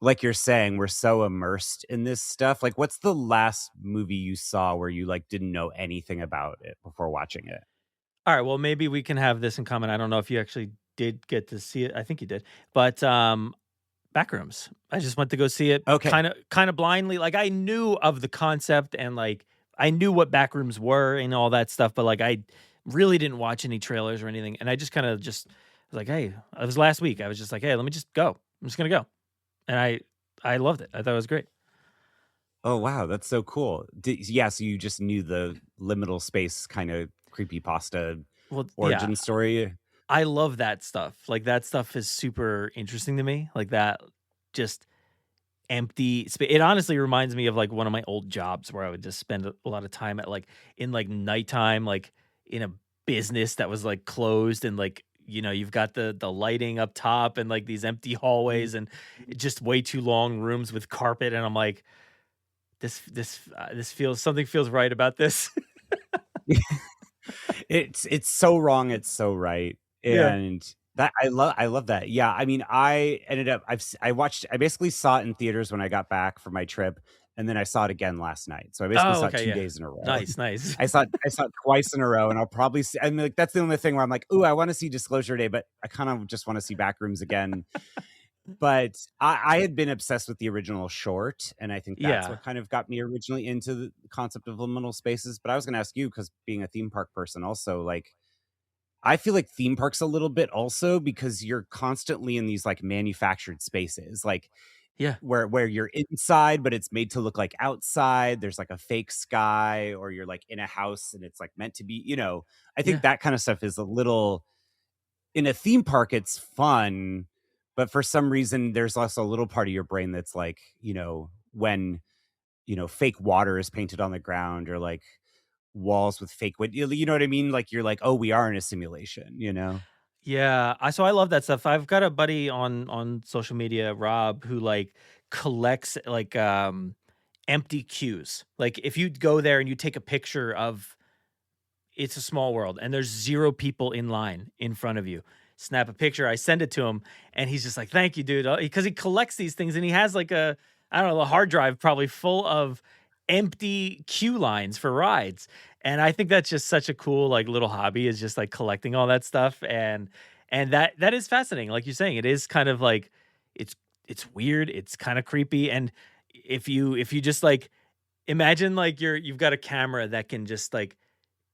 [SPEAKER 12] like you're saying, we're so immersed in this stuff. Like what's the last movie you saw where you like didn't know anything about it before watching it?
[SPEAKER 5] All right, well, maybe we can have this in common. I don't know if you actually did get to see it. I think you did. But Backrooms. I just went to go see it kind of blindly. Like I knew of the concept and like I knew what Backrooms were and all that stuff, but like I really didn't watch any trailers or anything. And I just kind of just was like, hey, it was last week. I was just like, hey, let me just go. I'm just going to go. And I loved it. I thought it was great.
[SPEAKER 12] Oh, wow. That's so cool. So you just knew the liminal space kind of creepypasta origin story.
[SPEAKER 5] I love that stuff. Like that stuff is super interesting to me. Like that just empty space. It honestly reminds me of like one of my old jobs where I would just spend a lot of time at like in like nighttime, like in a business that was like closed, and like, you've got the lighting up top and like these empty hallways and just way too long rooms with carpet, and I'm like, this feels, something feels right about this.
[SPEAKER 12] It's so wrong, it's so right.
[SPEAKER 5] Yeah.
[SPEAKER 12] And that I love that. Yeah, I mean, I ended up I basically saw it in theaters when I got back from my trip, and then I saw it again last night. So I basically
[SPEAKER 5] Oh,
[SPEAKER 12] saw it
[SPEAKER 5] okay,
[SPEAKER 12] 2
[SPEAKER 5] yeah.
[SPEAKER 12] days in a row.
[SPEAKER 5] Nice.
[SPEAKER 12] I saw it twice in a row, and I'll probably see, I mean, like, that's the only thing where I'm like, "Ooh, I wanna see Disclosure Day," but I kind of just wanna see Backrooms again. But I had been obsessed with the original short, and I think that's
[SPEAKER 5] Yeah.
[SPEAKER 12] what kind of got me originally into the concept of liminal spaces. But I was gonna ask you, because being a theme park person also, like, I feel like theme parks a little bit also because you're constantly in these, like, manufactured spaces, like,
[SPEAKER 5] Yeah.
[SPEAKER 12] where you're inside, but it's made to look like outside. There's, like, a fake sky, or you're, like, in a house and it's, like, meant to be, I think
[SPEAKER 5] Yeah.
[SPEAKER 12] that kind of stuff is a little, in a theme park, it's fun, but for some reason, there's also a little part of your brain that's like, when, fake water is painted on the ground, or like walls with fake wood. You know what I mean? Like, you're like, oh, we are in a simulation.
[SPEAKER 5] Yeah, I love that stuff. I've got a buddy on social media, Rob, who like collects like empty queues. Like if you go there and you take a picture of It's a Small World and there's 0 people in line in front of you. Snap a picture, I send it to him, and he's just like, "Thank you, dude," because he collects these things, and he has like a, I don't know, a hard drive probably full of empty queue lines for rides. And I think that's just such a cool like little hobby, is just like collecting all that stuff, and that is fascinating. Like you're saying, it is kind of like it's it's weird, it's kind of creepy, and if you just like imagine like you've got a camera that can just like,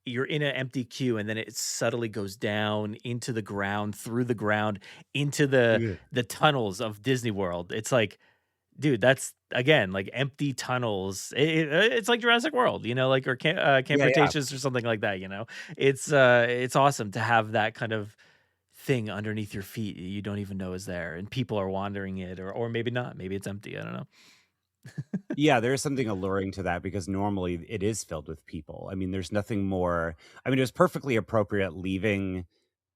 [SPEAKER 5] you're in an empty queue and then it subtly goes down into the ground, through the ground, into
[SPEAKER 12] Yeah.
[SPEAKER 5] the tunnels of Disney World. It's like, dude, that's again like empty tunnels. It's like Jurassic World, like, or Camp
[SPEAKER 12] Yeah, yeah.
[SPEAKER 5] Cretaceous or something like that. It's awesome to have that kind of thing underneath your feet you don't even know is there, and people are wandering it, or maybe not. Maybe it's empty. I don't know.
[SPEAKER 12] Yeah, there is something alluring to that because normally it is filled with people. I mean, there's nothing more. I mean, it was perfectly appropriate leaving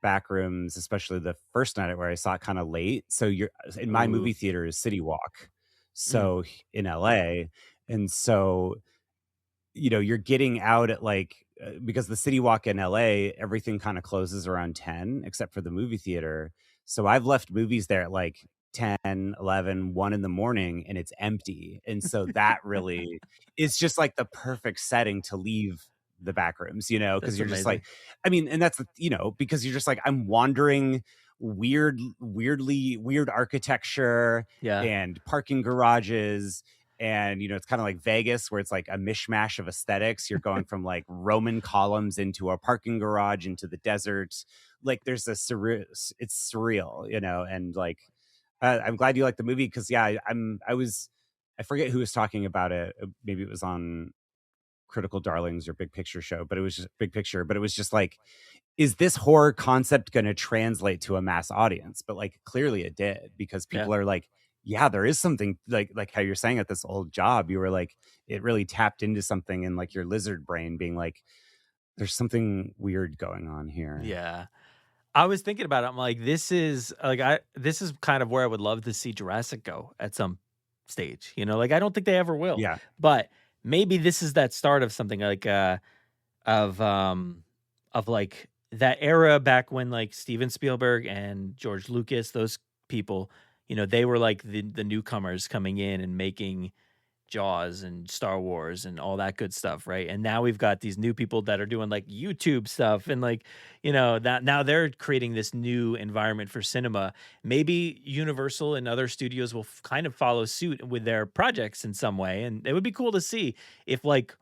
[SPEAKER 12] Backrooms, especially the first night where I saw it kind of late. So you're in my
[SPEAKER 5] Ooh.
[SPEAKER 12] movie theater is City Walk,
[SPEAKER 5] Mm.
[SPEAKER 12] so in LA, and so you're getting out at like because the City Walk in LA, everything kind of closes around 10 except for the movie theater. So I've left movies there at like 10, 11, 1 in the morning and it's empty. And so that really is just like the perfect setting to leave the back rooms, because
[SPEAKER 5] That's
[SPEAKER 12] you're just
[SPEAKER 5] amazing.
[SPEAKER 12] like, I mean, and that's, because you're just like, I'm wandering weird architecture
[SPEAKER 5] Yeah.
[SPEAKER 12] and parking garages, and it's kind of like Vegas where it's like a mishmash of aesthetics. You're going from like Roman columns into a parking garage into the desert. Like there's it's surreal, and like I'm glad you like the movie because yeah, I forget who was talking about it. Maybe it was on Critical Darlings or Big Picture Show, but it was just Big Picture. But it was just like, is this horror concept going to translate to a mass audience? But like clearly it did, because
[SPEAKER 5] Yeah.
[SPEAKER 12] people are like, yeah, there is something like how you're saying at this old job, you were like, it really tapped into something in like your lizard brain being like, there's something weird going on here.
[SPEAKER 5] Yeah. I was thinking about it. I'm like, this is kind of where I would love to see Jurassic go at some stage. Like I don't think they ever will.
[SPEAKER 12] Yeah.
[SPEAKER 5] But maybe this is that start of something like of like that era back when like Steven Spielberg and George Lucas, those people, they were like the newcomers coming in and making Jaws and Star Wars and all that good stuff, right? And now we've got these new people that are doing like YouTube stuff, and like, that now they're creating this new environment for cinema. Maybe Universal and other studios will kind of follow suit with their projects in some way, and it would be cool to see if like,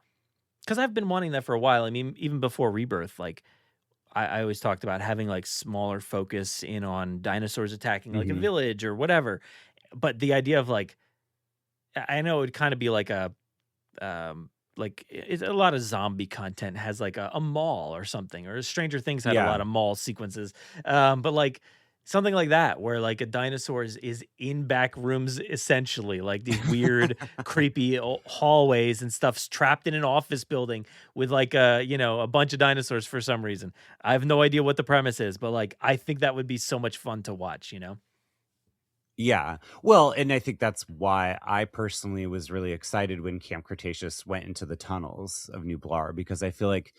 [SPEAKER 5] because I've been wanting that for a while. I mean, even before Rebirth, like I always talked about having like smaller focus in on dinosaurs attacking like a
[SPEAKER 12] Mhm.
[SPEAKER 5] village or whatever. But the idea of like, I know it would kind of be like it's a lot of zombie content has like a mall or something, or Stranger Things had a
[SPEAKER 12] Yeah.
[SPEAKER 5] lot of mall sequences. But like Something like that, where like a dinosaur is in back rooms, essentially, like these weird, creepy hallways and stuff's trapped in an office building with like a bunch of dinosaurs for some reason. I have no idea what the premise is, but like I think that would be so much fun to watch.
[SPEAKER 12] Yeah. Well, and I think that's why I personally was really excited when Camp Cretaceous went into the tunnels of New Blar, because I feel like,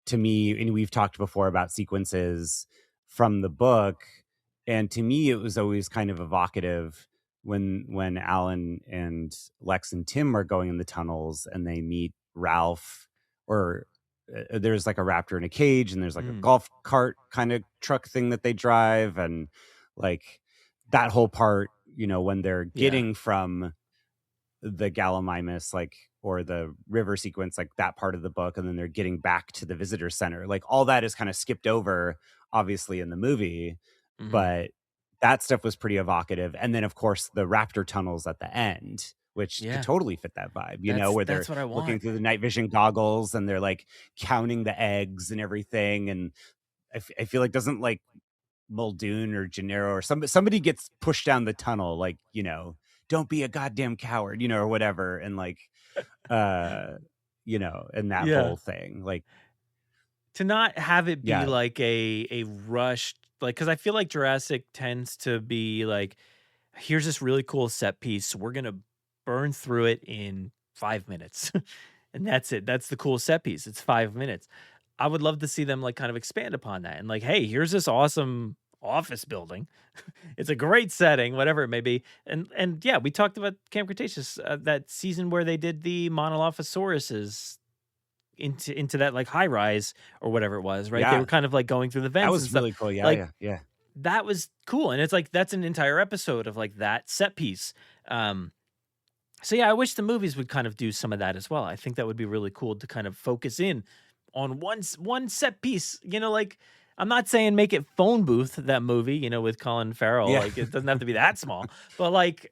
[SPEAKER 12] to me, and we've talked before about sequences from the book, and to me it was always kind of evocative when Alan and Lex and Tim are going in the tunnels and they meet Ralph, or there's like a raptor in a cage, and there's like a golf cart kind of truck thing that they drive, and like that whole part, when they're getting from the Gallimimus, like, or the river sequence, like that part of the book, and then they're getting back to the visitor center, like all that is kind of skipped over obviously in the movie, but that stuff was pretty evocative. And then of course the raptor tunnels at the end, which could totally fit that vibe, where they're
[SPEAKER 5] That's what I
[SPEAKER 12] looking
[SPEAKER 5] want.
[SPEAKER 12] through the night vision goggles and they're like counting the eggs and everything. And I feel like, doesn't like Muldoon or Gennaro or somebody gets pushed down the tunnel, like, don't be a goddamn coward, or whatever, and like and that whole thing, like,
[SPEAKER 5] To not have it be like a rushed, like, because I feel like Jurassic tends to be like, here's this really cool set piece, we're gonna burn through it in 5 minutes. And that's it. That's the cool set piece. It's 5 minutes. I would love to see them like kind of expand upon that and like, hey, here's this awesome office building. It's a great setting, whatever it may be. And yeah, we talked about Camp Cretaceous, that season where they did the Monolophisauruses into that like high rise or whatever it was, right? They were kind of like going through the vents.
[SPEAKER 12] That
[SPEAKER 5] and
[SPEAKER 12] was
[SPEAKER 5] stuff.
[SPEAKER 12] really cool. Yeah,
[SPEAKER 5] like,
[SPEAKER 12] yeah.
[SPEAKER 5] That was cool. And it's like, that's an entire episode of like that set piece. So yeah, I wish the movies would kind of do some of that as well. I think that would be really cool to kind of focus in on one set piece. Like, I'm not saying make it Phone Booth, that movie, with Colin Farrell.
[SPEAKER 12] Yeah.
[SPEAKER 5] Like, it doesn't have to be that small, but like,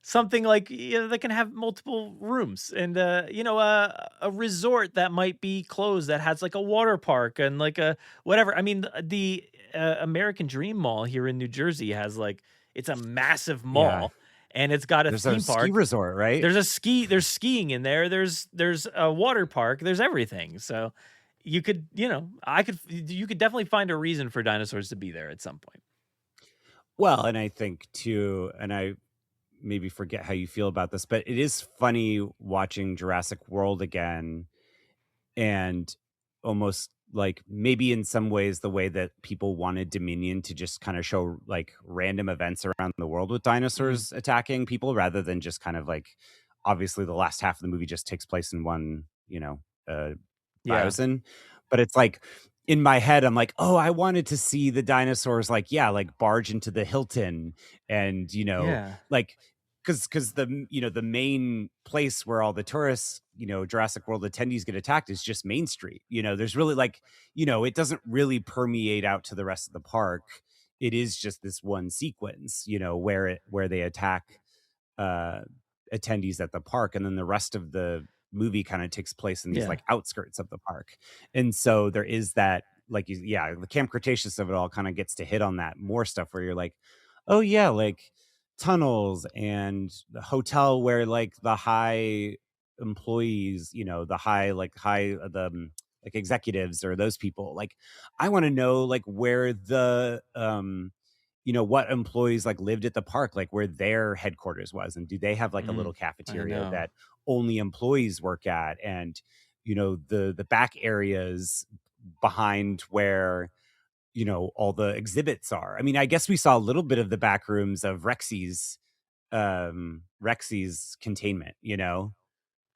[SPEAKER 5] something like, that can have multiple rooms and, a resort that might be closed that has like a water park and like a whatever. I mean, the American Dream Mall here in New Jersey has like, it's a massive mall. And it's got a theme park,
[SPEAKER 12] ski resort, right?
[SPEAKER 5] There's skiing in there. There's a water park. There's everything. So you could, you could definitely find a reason for dinosaurs to be there at some point.
[SPEAKER 12] Well, and I think too, and I maybe forget how you feel about this, but it is funny watching Jurassic World again, and almost like maybe in some ways the way that people wanted Dominion to just kind of show like random events around the world with dinosaurs attacking people, rather than just kind of like, obviously the last half of the movie just takes place in one, biosin. But it's like, in my head, I'm like, oh, I wanted to see the dinosaurs like barge into the Hilton, and like, because the main place where all the tourists, Jurassic World attendees get attacked is just Main Street. There's really like, it doesn't really permeate out to the rest of the park. It is just this one sequence, where they attack attendees at the park, and then the rest of the movie kind of takes place in these like outskirts of the park. And so there is that, like, the Camp Cretaceous of it all kind of gets to hit on that more stuff where you're like, oh yeah, like tunnels and the hotel where like the high employees, the executives or those people, like, I want to know like where the what employees like lived at the park, like where their headquarters was, and do they have like a little cafeteria that only employees work at, and the back areas behind where all the exhibits are. I mean, I guess we saw a little bit of the back rooms of Rexy's containment,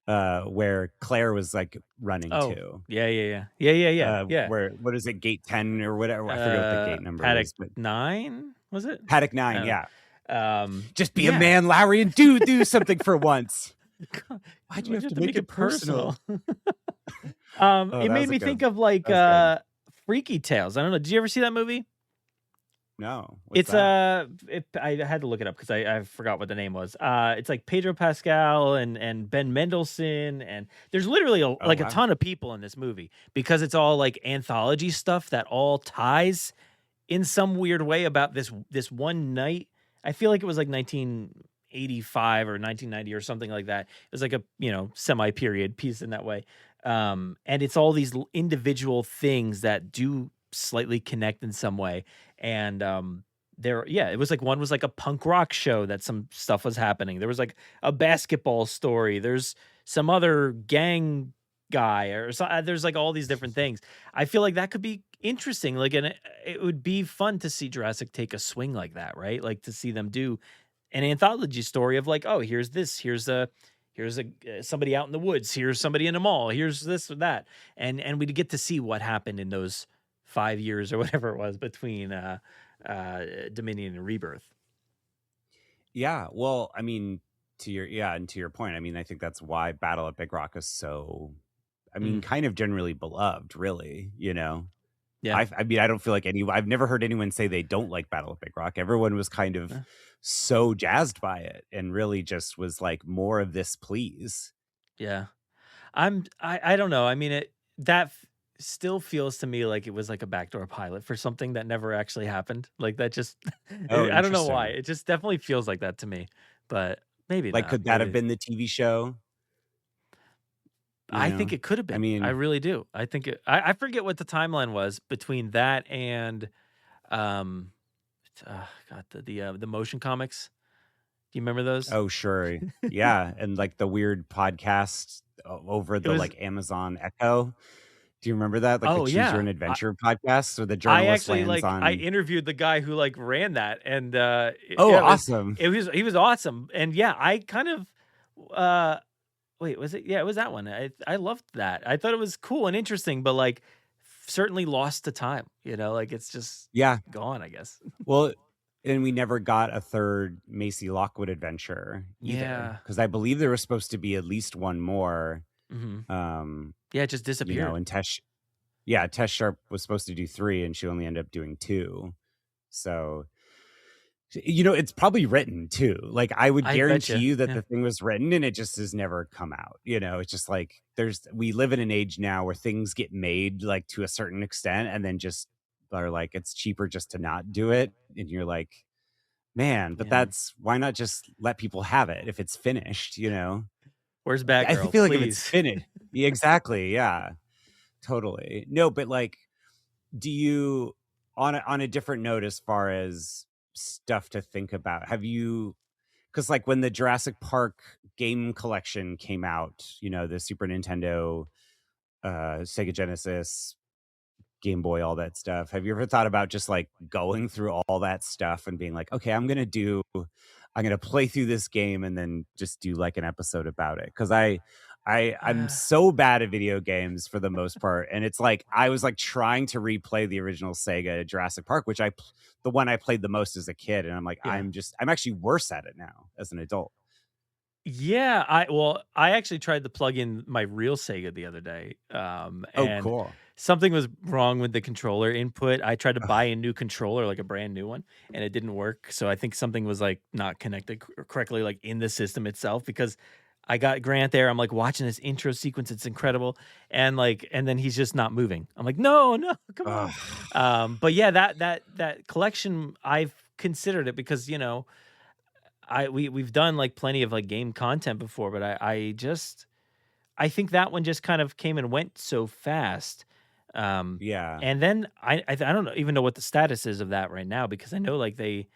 [SPEAKER 12] where Claire was like running to.
[SPEAKER 5] Yeah.
[SPEAKER 12] Where, what is it, gate 10 or whatever? I forget what the gate number
[SPEAKER 5] Paddock
[SPEAKER 12] is. But
[SPEAKER 5] 9, was it?
[SPEAKER 12] Paddock 9, yeah. Just be a
[SPEAKER 5] yeah.
[SPEAKER 12] man, Lowry, and do something for once.
[SPEAKER 5] Why'd you have to make it personal?
[SPEAKER 12] Oh,
[SPEAKER 5] it made me think of like Freaky Tales. I don't know. Did you ever see that movie?
[SPEAKER 12] No.
[SPEAKER 5] It's I had to look it up because I forgot what the name was. It's like Pedro Pascal and Ben Mendelsohn, and there's literally a ton of people in this movie because it's all like anthology stuff that all ties in some weird way about this one night. I feel like it was like 1985 or 1990 or something like that. It was like a, semi-period piece in that way. And it's all these individual things that do slightly connect in some way. And it was like one was like a punk rock show that some stuff was happening. There was like a basketball story. There's some other gang guy or so, there's like all these different things. I feel like that could be interesting. Like, and it would be fun to see Jurassic take a swing like that, right? Like to see them do an anthology story of like, oh, here's this, here's a somebody out in the woods, here's somebody in a mall, here's this or that, and we'd get to see what happened in those 5 years or whatever it was between Dominion and Rebirth.
[SPEAKER 12] Yeah, well, I mean, to your point, I mean, I think that's why Battle at Big Rock is so, I mean, kind of generally beloved, really,
[SPEAKER 5] Yeah.
[SPEAKER 12] I mean, I don't feel like I've never heard anyone say they don't like Battle at Big Rock. Everyone was kind of so jazzed by it and really just was like, more of this, please.
[SPEAKER 5] Yeah. I don't know. I mean, still feels to me like it was like a backdoor pilot for something that never actually happened. Like that just,
[SPEAKER 12] Oh,
[SPEAKER 5] I don't know why.
[SPEAKER 12] interesting.
[SPEAKER 5] It just definitely feels like that to me, but maybe
[SPEAKER 12] Like,
[SPEAKER 5] not.
[SPEAKER 12] could that have
[SPEAKER 5] Maybe.
[SPEAKER 12] been the TV show?
[SPEAKER 5] I think it could have been.
[SPEAKER 12] I mean,
[SPEAKER 5] I really do. I think I forget what the timeline was between that and, God, the motion comics. Do you remember those?
[SPEAKER 12] oh, sure. Yeah. And like the weird podcast over the
[SPEAKER 5] was-
[SPEAKER 12] like Amazon Echo. Do you remember that? Like
[SPEAKER 5] Oh,
[SPEAKER 12] the Choose
[SPEAKER 5] yeah.
[SPEAKER 12] Your Own Adventure podcast where the
[SPEAKER 5] I
[SPEAKER 12] journalist
[SPEAKER 5] actually
[SPEAKER 12] lands on.
[SPEAKER 5] I interviewed the guy who like ran that, and
[SPEAKER 12] Oh,
[SPEAKER 5] yeah,
[SPEAKER 12] awesome.
[SPEAKER 5] he was awesome, and yeah, I kind of wait, was it? Yeah, it was that one. I loved that. I thought it was cool and interesting, but like certainly lost to time. Like it's just
[SPEAKER 12] Yeah.
[SPEAKER 5] gone, I guess.
[SPEAKER 12] Well, and we never got a third Macy Lockwood adventure either.
[SPEAKER 5] Yeah.
[SPEAKER 12] Because I believe there was supposed to be at least one more.
[SPEAKER 5] Mm-hmm. Yeah, it just disappeared.
[SPEAKER 12] And Tess Sharp was supposed to do 3 and she only ended up doing 2. So, it's probably written too. Like I would guarantee you that the thing was written and it just has never come out. It's just like we live in an age now where things get made like to a certain extent and then just are like, it's cheaper just to not do it. And you're like, man, but why not just let people have it if it's finished,
[SPEAKER 5] Where's Batgirl?
[SPEAKER 12] I feel like if
[SPEAKER 5] Please.
[SPEAKER 12] it's finished. Yeah, exactly. Yeah, totally. No, but like, do you, on a different note, as far as stuff to think about, have you, because like when the Jurassic Park game collection came out, the Super Nintendo, Sega Genesis, Game Boy, all that stuff, have you ever thought about just like going through all that stuff and being like, okay, I'm gonna play through this game and then just do like an episode about it? Because I'm so bad at video games for the most part, and it's like I was like trying to replay the original Sega Jurassic Park, which the one I played the most as a kid, and I'm like, I'm actually worse at it now as an adult.
[SPEAKER 5] Yeah, I actually tried to plug in my real Sega the other day. And
[SPEAKER 12] cool.
[SPEAKER 5] Something was wrong with the controller input. I tried to buy a new controller, like a brand new one, and it didn't work. So I think something was like not connected correctly, like in the system itself, because I got Grant there. I'm like watching this intro sequence. It's incredible. And then he's just not moving. I'm like, no, come on. But yeah, that collection, I've considered it because, we've done like plenty of like game content before, but I think that one just kind of came and went so fast.
[SPEAKER 12] Yeah.
[SPEAKER 5] And then I don't even know what the status is of that right now, because I know like they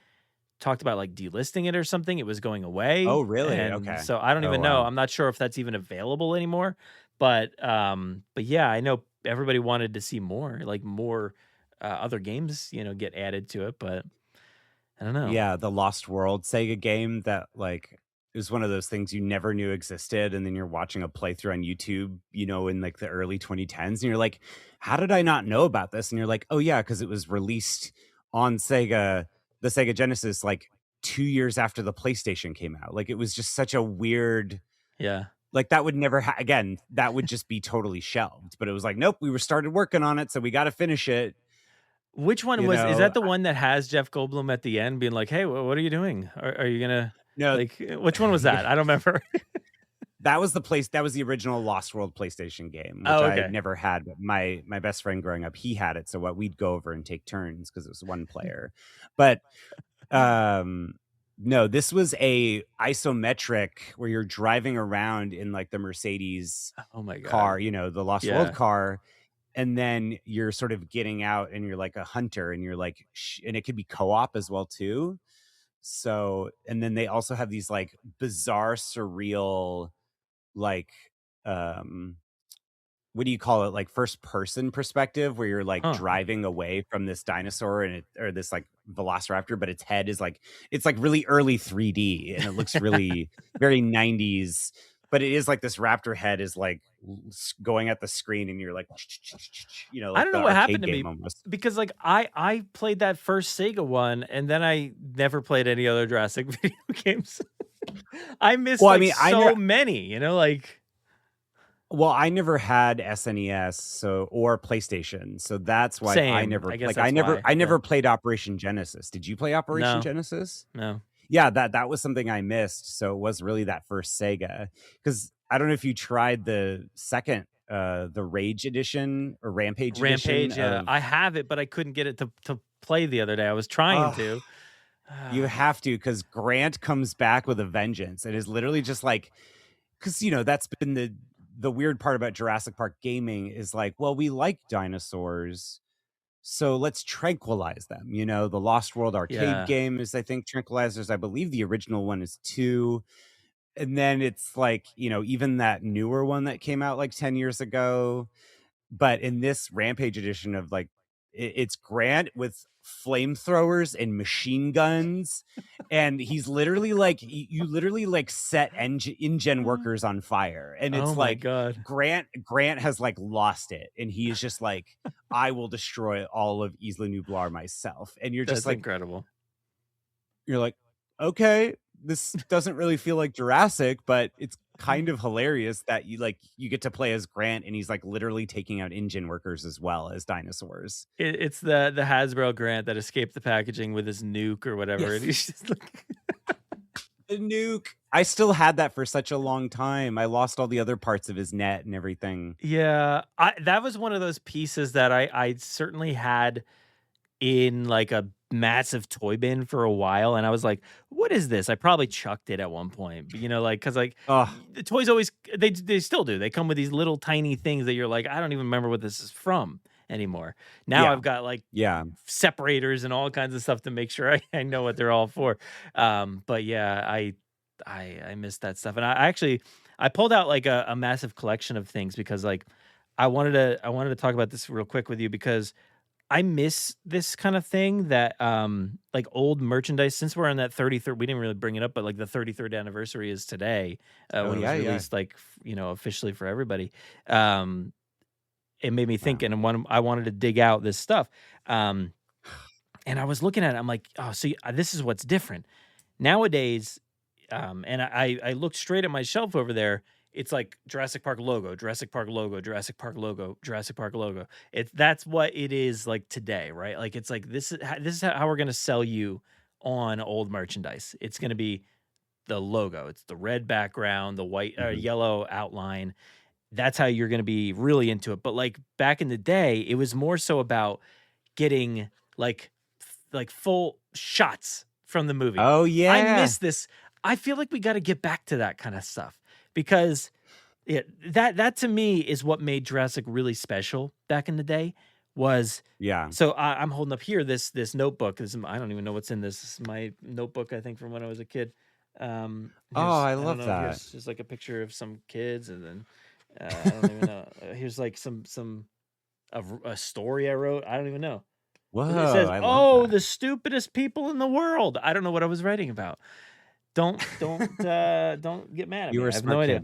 [SPEAKER 5] talked about like delisting it or something. It was going away.
[SPEAKER 12] Oh, really?
[SPEAKER 5] And
[SPEAKER 12] Okay.
[SPEAKER 5] so I don't even know. I'm not sure if that's even available anymore. But yeah, I know everybody wanted to see more other games, get added to it, but I don't know.
[SPEAKER 12] Yeah, the Lost World Sega game that like is one of those things you never knew existed, and then you're watching a playthrough on YouTube, in like the early 2010s, and you're like, how did I not know about this? And you're like, oh yeah, because it was released on the Sega Genesis like 2 years after the PlayStation came out. Like it was just such a weird, like that would never again, that would just be totally shelved. But it was like, nope, we started working on it, so we got to finish it.
[SPEAKER 5] Which one is that the one that has Jeff Goldblum at the end being like, hey, what are you doing? Are you gonna?
[SPEAKER 12] No,
[SPEAKER 5] like which one was that? I don't remember.
[SPEAKER 12] That was the original Lost World PlayStation game, which I never had, but my best friend growing up, he had it. So what we'd go over and take turns because it was one player. But no, this was a isometric where you're driving around in like the Mercedes car, the Lost World car. And then you're sort of getting out and you're like a hunter and you're like, and it could be co-op as well too. So, and then they also have these like bizarre, surreal, like, what do you call it? Like first person perspective where you're like driving away from this dinosaur or this like velociraptor, but its head is like, it's like really early 3D and it looks really very 90s, but it is like this raptor head is like going at the screen and you're like, like
[SPEAKER 5] I don't know what happened to me because like I played that first Sega one and then I never played any other Jurassic video games. I missed so many, like.
[SPEAKER 12] Well, I never had SNES or PlayStation, so that's why I never played Operation Genesis. Did you play Operation Genesis?
[SPEAKER 5] No.
[SPEAKER 12] Yeah, that was something I missed. So it was really that first Sega. Because I don't know if you tried the second, the Rage edition or Rampage edition.
[SPEAKER 5] Rampage, yeah. I have it, but I couldn't get it to play the other day. I was trying to.
[SPEAKER 12] You have to, because Grant comes back with a vengeance. It is literally just like, because, that's been the weird part about Jurassic Park gaming is like, well, we like dinosaurs, so let's tranquilize them. The Lost World arcade game is, I think, tranquilizers. I believe the original one is 2. And then it's like, even that newer one that came out like 10 years ago. But in this Rampage edition of like, it's Grant with flamethrowers and machine guns. And he's literally like, you literally like set InGen workers on fire. And it's
[SPEAKER 5] God.
[SPEAKER 12] Grant has like lost it. And he is just like, I will destroy all of Isla Nublar myself. And you're just like,
[SPEAKER 5] incredible.
[SPEAKER 12] You're like, okay, this doesn't really feel like Jurassic, but it's kind of hilarious that you get to play as Grant and he's like literally taking out InGen workers as well as dinosaurs.
[SPEAKER 5] It's the Hasbro Grant that escaped the packaging with his nuke or whatever.
[SPEAKER 12] Yes.
[SPEAKER 5] And he's just like
[SPEAKER 12] the nuke. I still had that for such a long time. I lost all the other parts of his net and everything.
[SPEAKER 5] Yeah, that was one of those pieces that I certainly had in like a massive toy bin for a while, and I was like, what is this? I probably chucked it at one point, but because the toys always they still do, they come with these little tiny things that you're like, I don't even remember what this is from anymore. Now I've got like separators and all kinds of stuff to make sure I know what they're all for. But yeah, I missed that stuff, and I pulled out like a massive collection of things because like I wanted to talk about this real quick with you because I miss this kind of thing that like old merchandise. Since we're on that 33rd, we didn't really bring it up, but like the 33rd anniversary is today when it was released, like officially for everybody. It made me think, and I wanted to dig out this stuff. And I was looking at it, I'm like, oh, see, this is what's different nowadays. And I looked straight at my shelf over there. It's like Jurassic Park logo, Jurassic Park logo, Jurassic Park logo, Jurassic Park logo. That's what it is like today, right? Like it's like this is how we're gonna sell you on old merchandise. It's gonna be the logo. It's the red background, the white yellow outline. That's how you're gonna be really into it. But like back in the day, it was more so about getting like full shots from the movie.
[SPEAKER 12] Oh yeah,
[SPEAKER 5] I miss this. I feel like we got to get back to that kind of stuff. Because that to me is what made Jurassic really special back in the day was So I'm holding up here this notebook. I don't even know what's in this. This is my notebook, I think, from when I was a kid.
[SPEAKER 12] I love that.
[SPEAKER 5] Here's just like a picture of some kids, and then I don't even know. Here's like a story I wrote. I don't even know.
[SPEAKER 12] Whoa!
[SPEAKER 5] It says, the stupidest people in the world. I don't know what I was writing about. Don't get mad at me.
[SPEAKER 12] You were
[SPEAKER 5] I have no idea.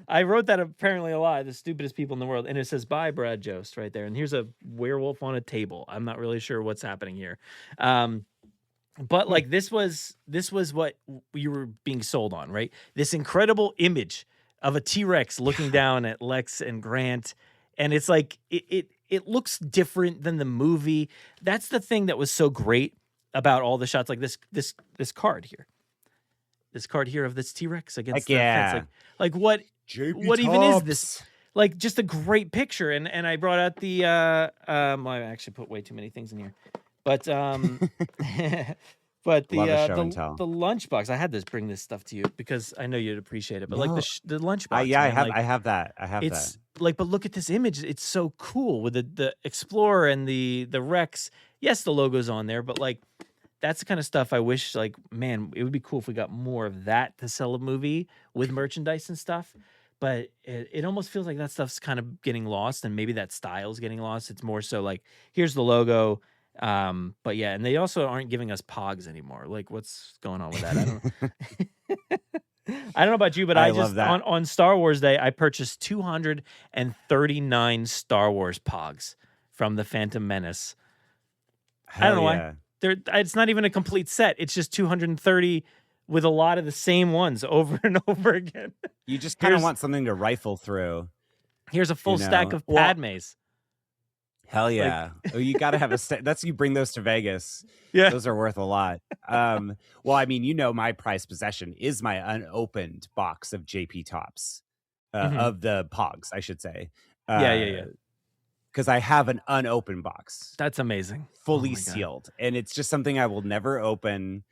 [SPEAKER 5] I wrote that apparently a lot. The stupidest people in the world, and it says "Bye, Brad Jost" right there. And here's a werewolf on a table. I'm not really sure what's happening here, but like this was what you were being sold on, right? This incredible image of a T-Rex looking down at Lex and Grant, and it's like it looks different than the movie. That's the thing that was so great about all the shots, like this card here. this card here of this T-Rex against
[SPEAKER 12] Heck
[SPEAKER 5] the
[SPEAKER 12] yeah.
[SPEAKER 5] fence. Like what
[SPEAKER 12] JP
[SPEAKER 5] what even is this?
[SPEAKER 12] Tops.
[SPEAKER 5] Like just a great picture. And I brought out the well, I actually put way too many things in here. But but
[SPEAKER 12] Love a
[SPEAKER 5] the
[SPEAKER 12] show and tell.
[SPEAKER 5] the lunchbox. I had to bring this stuff to you because I know you'd appreciate it. But like
[SPEAKER 12] No.
[SPEAKER 5] the lunchbox.
[SPEAKER 12] Yeah,
[SPEAKER 5] man, like,
[SPEAKER 12] I have that. I have
[SPEAKER 5] it's
[SPEAKER 12] that.
[SPEAKER 5] like, but look at this image. It's so cool with the Explorer and the Rex. Yes, the logo's on there, but like that's the kind of stuff I wish, like, man, it would be cool if we got more of that to sell a movie with merchandise and stuff. But it almost feels like that stuff's kind of getting lost, and maybe that style's getting lost. It's more so like, here's the logo. But yeah, and they also aren't giving us Pogs anymore. Like, what's going on with that? I don't I don't know about you, but I
[SPEAKER 12] love
[SPEAKER 5] just
[SPEAKER 12] that.
[SPEAKER 5] on Star Wars Day, I purchased 239 Star Wars Pogs from the Phantom Menace. I don't know why. It's not even a complete set. It's just 230 with a lot of the same ones over and over again.
[SPEAKER 12] You just kind of want something to rifle through.
[SPEAKER 5] Here's a full stack of Padmes.
[SPEAKER 12] Hell yeah. You got to have that's you bring those to Vegas.
[SPEAKER 5] Yeah.
[SPEAKER 12] Those are worth a lot. Well, I mean, my prized possession is my unopened box of JP Tops, of the Pogs, I should say.
[SPEAKER 5] Yeah.
[SPEAKER 12] Because I have an unopened box.
[SPEAKER 5] That's amazing.
[SPEAKER 12] Fully sealed. And it's just something I will never open.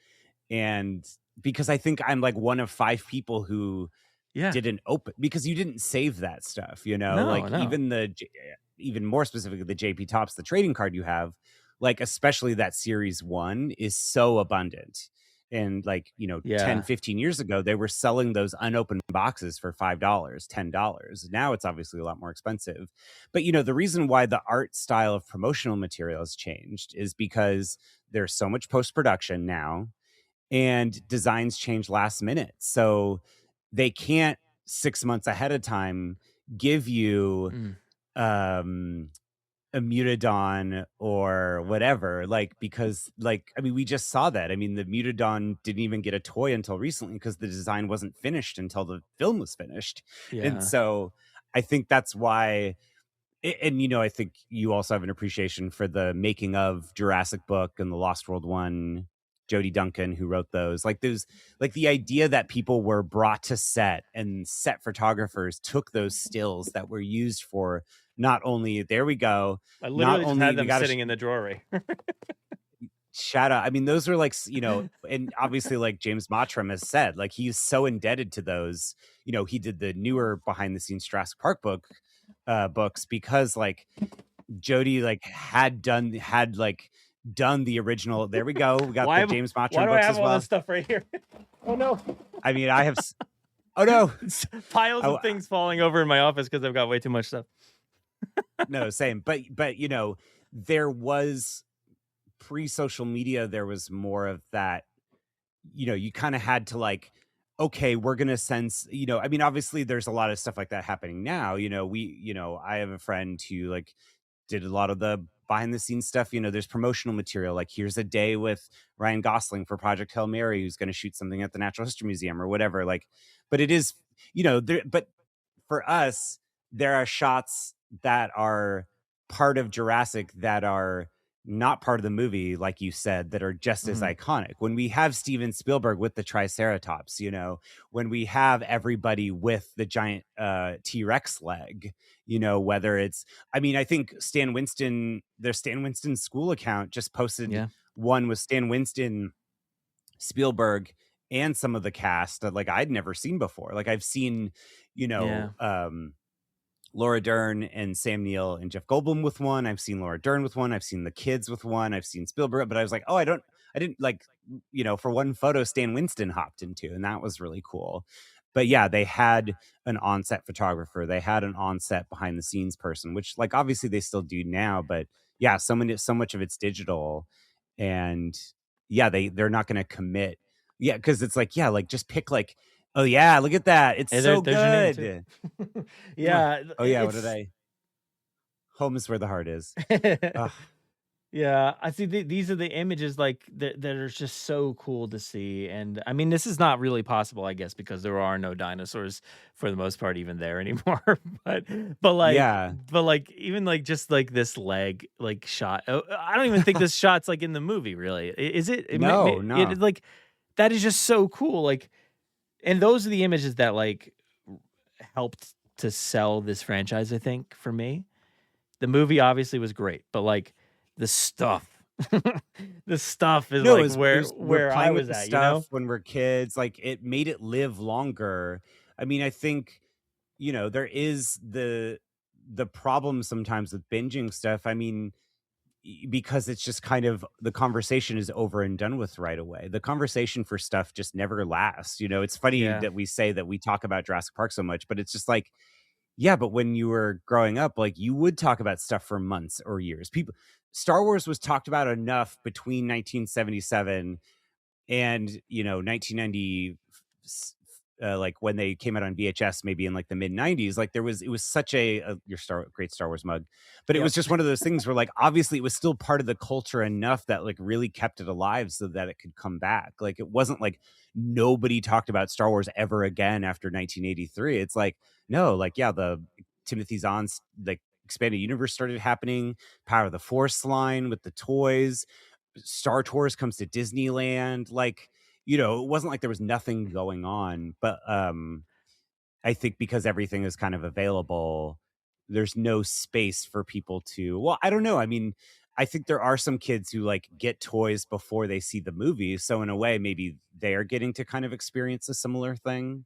[SPEAKER 12] And because I think I'm like one of 5 people who didn't open, because you didn't save that stuff,
[SPEAKER 5] No.
[SPEAKER 12] Even more specifically, the JP Tops, the trading card you have, like, especially that series 1 is so abundant. And 10, 15 years ago, they were selling those unopened boxes for $5, $10. Now it's obviously a lot more expensive. But, the reason why the art style of promotional material has changed is because there's so much post-production now, and designs change last minute. So they can't 6 months ahead of time give you a Mutadon or whatever, because we just saw that. I mean, the Mutadon didn't even get a toy until recently because the design wasn't finished until the film was finished. And so I think that's why, and I think you also have an appreciation for the making of Jurassic book and the Lost World one, Jodie Duncan, who wrote those. The idea that people were brought to set and set photographers took those stills that were used for not only, there we go.
[SPEAKER 5] I literally just had them sitting in the drawer.
[SPEAKER 12] Shout out. I mean, those were and obviously James Mottram has said, he's so indebted to those. He did the newer behind the scenes Jurassic Park books because Jodie had done the original. There we go. We got the James Mottram books as well.
[SPEAKER 5] All this stuff right here? Oh no!
[SPEAKER 12] I mean, I have. Oh no!
[SPEAKER 5] Piles of things falling over in my office because I've got way too much stuff.
[SPEAKER 12] No, same. But there was pre-social media. There was more of that. You kind of had to okay, we're gonna sense. I mean, obviously, there's a lot of stuff like that happening now. I have a friend who did a lot of the behind the scenes stuff. There's promotional material. Here's a day with Ryan Gosling for Project Hail Mary, who's going to shoot something at the Natural History Museum or whatever. But it is, but for us, there are shots that are part of Jurassic that are not part of the movie, like you said, that are just as iconic. When we have Steven Spielberg with the Triceratops, when we have everybody with the giant T-Rex leg, whether it's, I mean, I think Stan Winston, their Stan Winston school account just posted one with Stan Winston, Spielberg, and some of the cast that I'd never seen before. I've seen, Laura Dern and Sam Neill and Jeff Goldblum with one. I've seen Laura Dern with one. I've seen the kids with one. I've seen Spielberg, but I was I didn't for one photo Stan Winston hopped into, and that was really cool. But yeah, they had an on-set photographer. They had an on-set behind the scenes person, which obviously they still do now, but yeah, so much of it's digital, and yeah, they're not going to commit. Yeah. Cause it's just pick oh yeah, look at that. It's so good.
[SPEAKER 5] Yeah.
[SPEAKER 12] Oh yeah. What did I? Home is where the heart is.
[SPEAKER 5] Yeah, I see. These are the images that are just so cool to see, and I mean, this is not really possible, I guess, because there are no dinosaurs for the most part even there anymore. but even just this leg shot. I don't even think this shot's in the movie. Really, is it?
[SPEAKER 12] No.
[SPEAKER 5] That is just so cool. And those are the images that like helped to sell this franchise, I think, for me. The movie obviously was great, but like the stuff, the stuff is
[SPEAKER 12] No,
[SPEAKER 5] like
[SPEAKER 12] is we're
[SPEAKER 5] where I
[SPEAKER 12] playing with
[SPEAKER 5] was
[SPEAKER 12] the
[SPEAKER 5] at, you
[SPEAKER 12] stuff
[SPEAKER 5] know?
[SPEAKER 12] when we're kids, like, it made it live longer. I mean, I think, there is the problem sometimes with binging stuff. I mean, because it's just kind of the conversation is over and done with right away. The conversation for stuff just never lasts. It's funny
[SPEAKER 5] Yeah.
[SPEAKER 12] that we say that we talk about Jurassic Park so much, but it's just like, yeah, but when you were growing up, like you would talk about stuff for months or years. Star Wars was talked about enough between 1977 and 1990, like when they came out on VHS, maybe in like the mid 90s. Like it was such a your great Star Wars mug, but it
[SPEAKER 5] Yep.
[SPEAKER 12] was just one of those things where like obviously it was still part of the culture enough that like really kept it alive so that it could come back. Like it wasn't like nobody talked about Star Wars ever again after 1983. It's like no, like yeah, the Timothy Zahn's like expanded universe started happening, Power of the Force line with the toys, Star Tours comes to Disneyland. Like, it wasn't like there was nothing going on. But I think because everything is kind of available, there's no space for people to, well, I don't know. I mean, I think there are some kids who like get toys before they see the movie. So in a way, maybe they're getting to kind of experience a similar thing,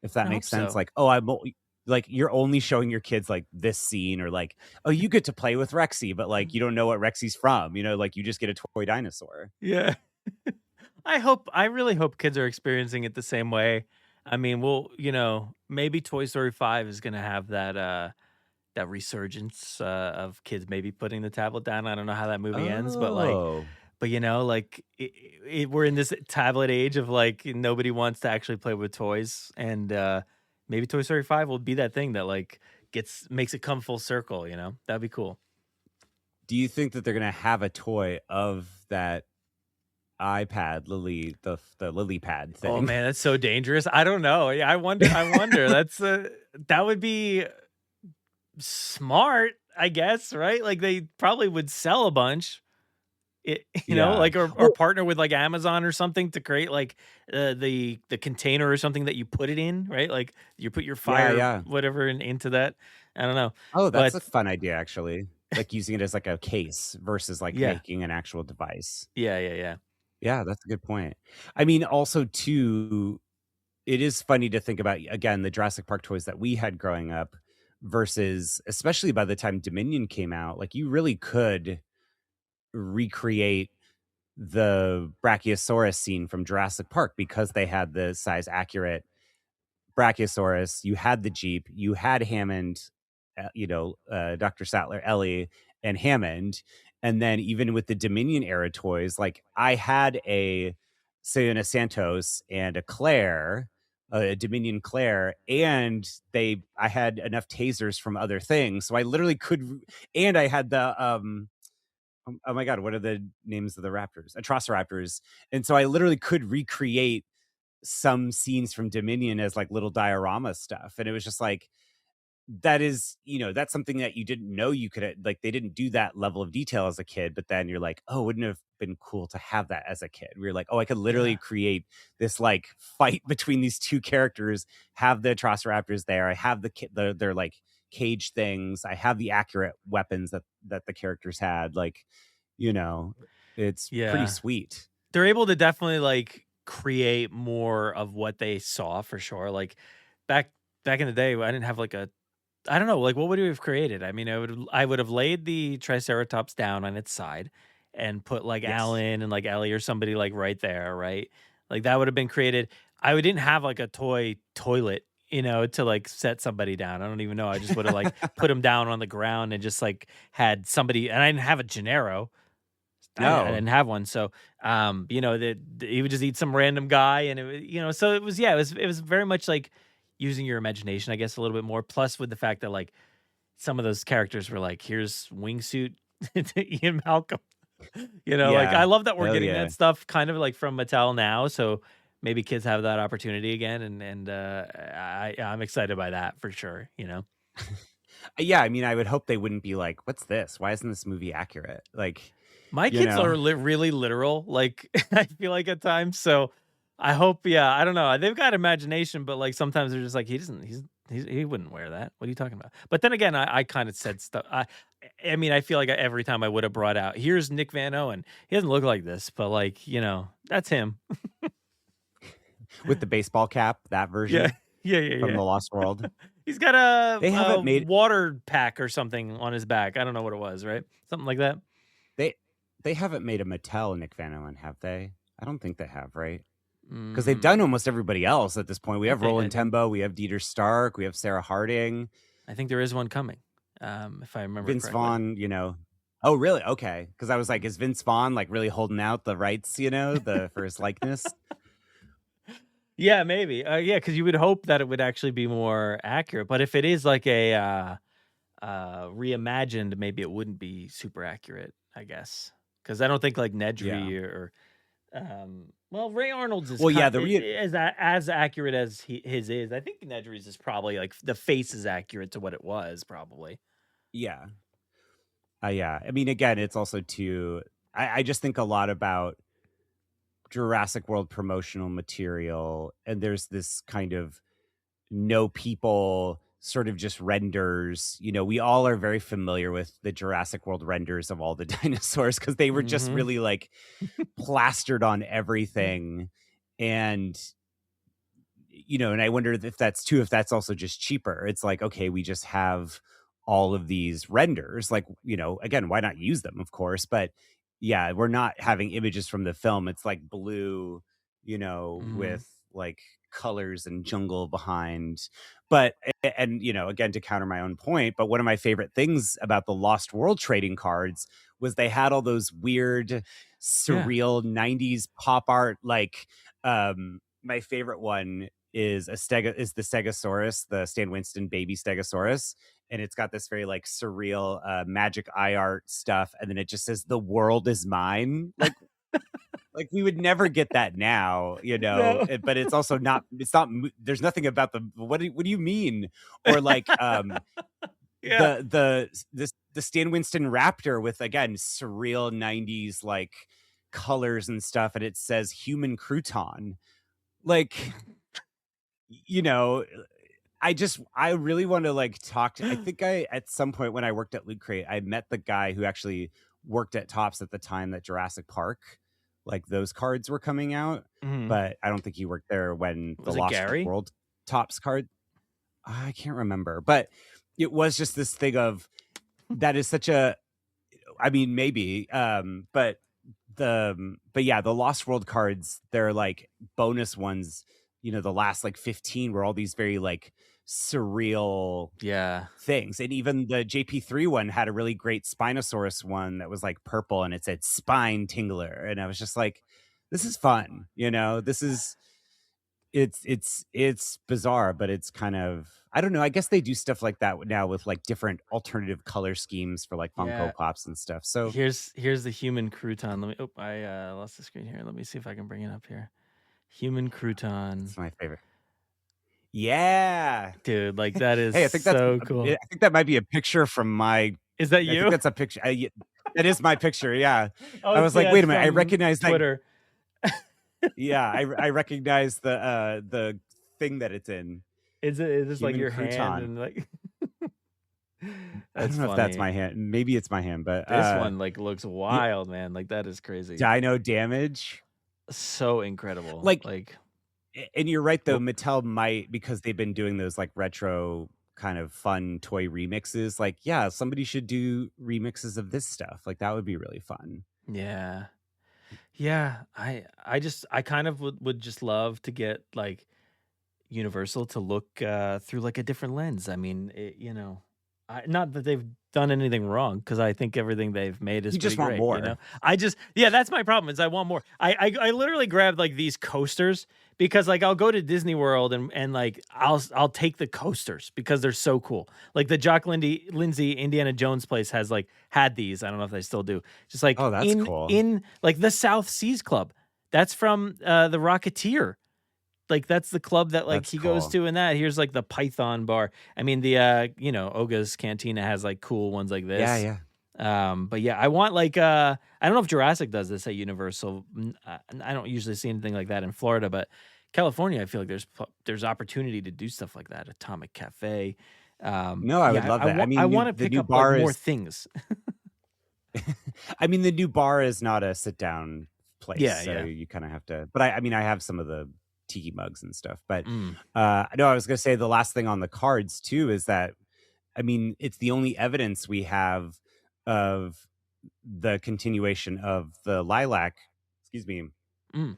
[SPEAKER 12] if that
[SPEAKER 5] I hope
[SPEAKER 12] makes sense.
[SPEAKER 5] so.
[SPEAKER 12] Like, oh, like you're only showing your kids like this scene, or like, oh, you get to play with Rexy, but like you don't know what Rexy's from, like you just get a toy dinosaur.
[SPEAKER 5] Yeah. I really hope kids are experiencing it the same way. I mean, maybe Toy Story 5 is gonna have that resurgence of kids maybe putting the tablet down. I don't know how that movie ends, but like,
[SPEAKER 12] Oh,
[SPEAKER 5] like we're in this tablet age of like nobody wants to actually play with toys, and maybe Toy Story 5 will be that thing that like makes it come full circle. That'd be cool.
[SPEAKER 12] do you think that they're gonna have a toy of that iPad Lily, the lily pad
[SPEAKER 5] Oh
[SPEAKER 12] thing?
[SPEAKER 5] man, that's so dangerous. I don't know. Yeah, I wonder. I wonder. That would be smart, I guess, right? Like they probably would sell a bunch.
[SPEAKER 12] Yeah.
[SPEAKER 5] Like or partner with like Amazon or something to create like the container or something that you put it in, right? Like you put your
[SPEAKER 12] Yeah,
[SPEAKER 5] fire
[SPEAKER 12] yeah.
[SPEAKER 5] whatever into that. I don't know,
[SPEAKER 12] Oh, that's
[SPEAKER 5] but
[SPEAKER 12] a fun idea, actually. Like using it as like a case versus like
[SPEAKER 5] yeah,
[SPEAKER 12] making an actual device.
[SPEAKER 5] yeah.
[SPEAKER 12] Yeah, that's a good point. I mean, also too, it is funny to think about again the Jurassic Park toys that we had growing up versus especially by the time Dominion came out, like you really could recreate the Brachiosaurus scene from Jurassic Park because they had the size accurate Brachiosaurus, you had the Jeep, you had Hammond, Dr. Sattler, Ellie, and Hammond. And then even with the Dominion era toys, like I had a Sayona Santos and a Claire, a Dominion Claire, and I had enough tasers from other things. So I literally could, and I had oh my God, what are the names of the raptors? Atrociraptors. And so I literally could recreate some scenes from Dominion as like little diorama stuff. And it was just like, that is, that's something that you didn't know you could, like, they didn't do that level of detail as a kid, but then you're like, oh, wouldn't it have been cool to have that as a kid? We were like, oh, I could literally
[SPEAKER 5] Yeah.
[SPEAKER 12] create this like fight between these two characters, have the Atrociraptors there. I have their like cage things. I have the accurate weapons that the characters had. Like, you know, it's pretty
[SPEAKER 5] Yeah.
[SPEAKER 12] sweet.
[SPEAKER 5] They're able to definitely like create more of what they saw for sure. Like back back in the day, I didn't have like I don't know, like what would we have created? I mean, I would have laid the Triceratops down on its side and put like
[SPEAKER 12] Yes.
[SPEAKER 5] Alan and like Ellie or somebody like right there, right? Like that would have been created. Didn't have like a toy toilet, to like set somebody down. I don't even know. I just would have like put him down on the ground and just like had somebody, and I didn't have a Gennaro. I
[SPEAKER 12] No.
[SPEAKER 5] didn't have one, so that he would just eat some random guy, and so it was, yeah, it was very much like using your imagination, I guess, a little bit more. Plus, with the fact that like some of those characters were like, here's wingsuit to Ian Malcolm, like
[SPEAKER 12] Yeah.
[SPEAKER 5] I love that we're
[SPEAKER 12] Oh
[SPEAKER 5] getting
[SPEAKER 12] yeah.
[SPEAKER 5] that stuff kind of like from Mattel now, so maybe kids have that opportunity again, and I'm excited by that for sure.
[SPEAKER 12] Yeah, I mean, I would hope they wouldn't be like, "What's this? Why isn't this movie accurate?" Like,
[SPEAKER 5] My
[SPEAKER 12] you
[SPEAKER 5] kids
[SPEAKER 12] know?
[SPEAKER 5] are really literal, like, I feel like at times, so I hope. Yeah, I don't know. They've got imagination, but like sometimes they're just like he doesn't. He wouldn't wear that. What are you talking about? But then again, I kind of said stuff. I mean, I feel like every time I would have brought out, here's Nick Van Owen. He doesn't look like this, but like that's him.
[SPEAKER 12] With the baseball cap, that version.
[SPEAKER 5] Yeah.
[SPEAKER 12] From the Lost World.
[SPEAKER 5] He's got
[SPEAKER 12] They haven't made
[SPEAKER 5] water pack or something on his back. I don't know what it was, right? Something like that.
[SPEAKER 12] They haven't made a Mattel Nick Van Owen, have they? I don't think they have, right? Because they've done almost everybody else at this point. We have Roland Tembo, we have Dieter Stark, we have Sarah Harding.
[SPEAKER 5] I think there is one coming, if I remember
[SPEAKER 12] Vince
[SPEAKER 5] correctly.
[SPEAKER 12] Vaughn, Oh, really? Okay. Because I was like, is Vince Vaughn like really holding out the rights, for his likeness?
[SPEAKER 5] Yeah, maybe. Yeah, because you would hope that it would actually be more accurate. But if it is like a reimagined, maybe it wouldn't be super accurate, I guess. Because I don't think like Nedry or Ray Arnold's is is as accurate as his is. I think Nedry's is probably like the face is accurate to what it was, probably.
[SPEAKER 12] Yeah. Yeah. I mean, again, it's also I just think a lot about Jurassic World promotional material, and there's this kind of no people sort of just renders. We all are very familiar with the Jurassic World renders of all the dinosaurs because they were just really like plastered on everything. And and I wonder if that's also just cheaper. It's like, okay, we just have all of these renders, like, again, why not use them, of course, but yeah, we're not having images from the film. It's like blue, with like colors and jungle behind. But, and, again, to counter my own point, but one of my favorite things about the Lost World trading cards was they had all those weird, surreal 90s pop art. Like, my favorite one is the Stegosaurus, the Stan Winston baby Stegosaurus. And it's got this very like surreal magic eye art stuff. And then it just says, "The world is mine." Like we would never get that now,
[SPEAKER 5] No.
[SPEAKER 12] but it's also not, there's nothing about what do you mean? Or like, the Stan Winston Raptor with, again, surreal 90s, like colors and stuff. And it says human crouton. Like, I really want to like talk to, I think at some point when I worked at Loot Crate, I met the guy who actually worked at Topps at the time that Jurassic Park, like those cards were coming out, but I don't think he worked there when the Lost World Topps card. I can't remember, but it was just this thing of that is such a, I mean, maybe, but yeah, the Lost World cards, they're like bonus ones. The last like 15 were all these very like surreal things. And even the JP3 one had a really great Spinosaurus one that was like purple and it said Spine Tingler. And I was just like, this is fun. This is, it's bizarre, but it's kind of, I don't know. I guess they do stuff like that now with like different alternative color schemes for like Funko Pops and stuff. So
[SPEAKER 5] here's the human crouton. I lost the screen here. Let me see if I can bring it up here. Human crouton.
[SPEAKER 12] It's my favorite. Yeah,
[SPEAKER 5] dude, like that is
[SPEAKER 12] hey, I think
[SPEAKER 5] so
[SPEAKER 12] that's
[SPEAKER 5] cool.
[SPEAKER 12] I think that might be a picture from my.
[SPEAKER 5] Is that you?
[SPEAKER 12] I think that's a picture. That is my picture. Yeah. I was like, wait a minute. I recognize
[SPEAKER 5] Twitter.
[SPEAKER 12] Yeah, I recognize the thing that it's in.
[SPEAKER 5] Is this like your
[SPEAKER 12] crouton.
[SPEAKER 5] hand and like?
[SPEAKER 12] I don't know if that's my hand. Maybe it's my hand, but
[SPEAKER 5] this one like looks wild, man. Like that is crazy.
[SPEAKER 12] Dino Damage.
[SPEAKER 5] So incredible.
[SPEAKER 12] Like, and you're right though, Mattel might, because they've been doing those like retro kind of fun toy remixes. Like, yeah, somebody should do remixes of this stuff. Like that would be really fun.
[SPEAKER 5] Yeah. I kind of would just love to get like Universal to look through like a different lens. I mean, not that they've done anything wrong, because I think everything they've made is
[SPEAKER 12] just
[SPEAKER 5] pretty
[SPEAKER 12] want
[SPEAKER 5] great,
[SPEAKER 12] more.
[SPEAKER 5] That's my problem, is I want more. I literally grabbed like these coasters because like I'll go to Disney World and like I'll take the coasters because they're so cool. Like the Jock Lindsay Indiana Jones place had these. I don't know if they still do. Just like,
[SPEAKER 12] oh, that's cool.
[SPEAKER 5] In like the South Seas Club. That's from the Rocketeer. Like that's the club that like he goes to, and that here's like the Python bar. I mean the Oga's Cantina has like cool ones like this.
[SPEAKER 12] Yeah.
[SPEAKER 5] But yeah, I want like I don't know if Jurassic does this at Universal. I don't usually see anything like that in Florida, but California, I feel like there's opportunity to do stuff like that. Atomic Cafe.
[SPEAKER 12] No, I would
[SPEAKER 5] Yeah,
[SPEAKER 12] love that. I
[SPEAKER 5] I
[SPEAKER 12] mean,
[SPEAKER 5] want to
[SPEAKER 12] the
[SPEAKER 5] pick
[SPEAKER 12] new
[SPEAKER 5] up like
[SPEAKER 12] bar
[SPEAKER 5] more
[SPEAKER 12] is.
[SPEAKER 5] things.
[SPEAKER 12] I mean, the new bar is not a sit down place,
[SPEAKER 5] Yeah,
[SPEAKER 12] so
[SPEAKER 5] yeah.
[SPEAKER 12] you kind of have to. But I mean, I have some of the tiki mugs and stuff. But
[SPEAKER 5] Mm.
[SPEAKER 12] no, I was gonna say the last thing on the cards too is that I mean, it's the only evidence we have of the continuation of the lilac. Excuse me.
[SPEAKER 5] Mm.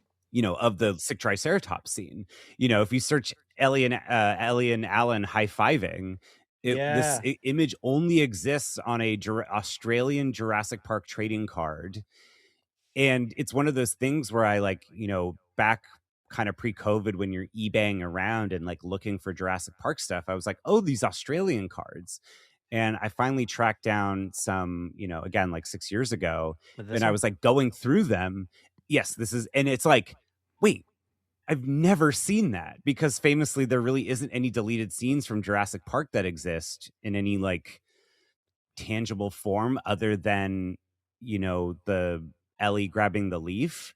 [SPEAKER 12] Of the sick triceratops scene. If you search Ellie and Alan high-fiving, this
[SPEAKER 5] Yeah.
[SPEAKER 12] image only exists on a Australian Jurassic Park trading card. And it's one of those things where I like, back kind of pre-COVID when you're eBaying around and like looking for Jurassic Park stuff, I was like, oh, these Australian cards. And I finally tracked down some, again, like 6 years ago.
[SPEAKER 5] With this
[SPEAKER 12] And I
[SPEAKER 5] one?
[SPEAKER 12] was like going through them. Yes, and it's like, wait, I've never seen that because famously there really isn't any deleted scenes from Jurassic Park that exist in any like tangible form other than, the Ellie grabbing the leaf,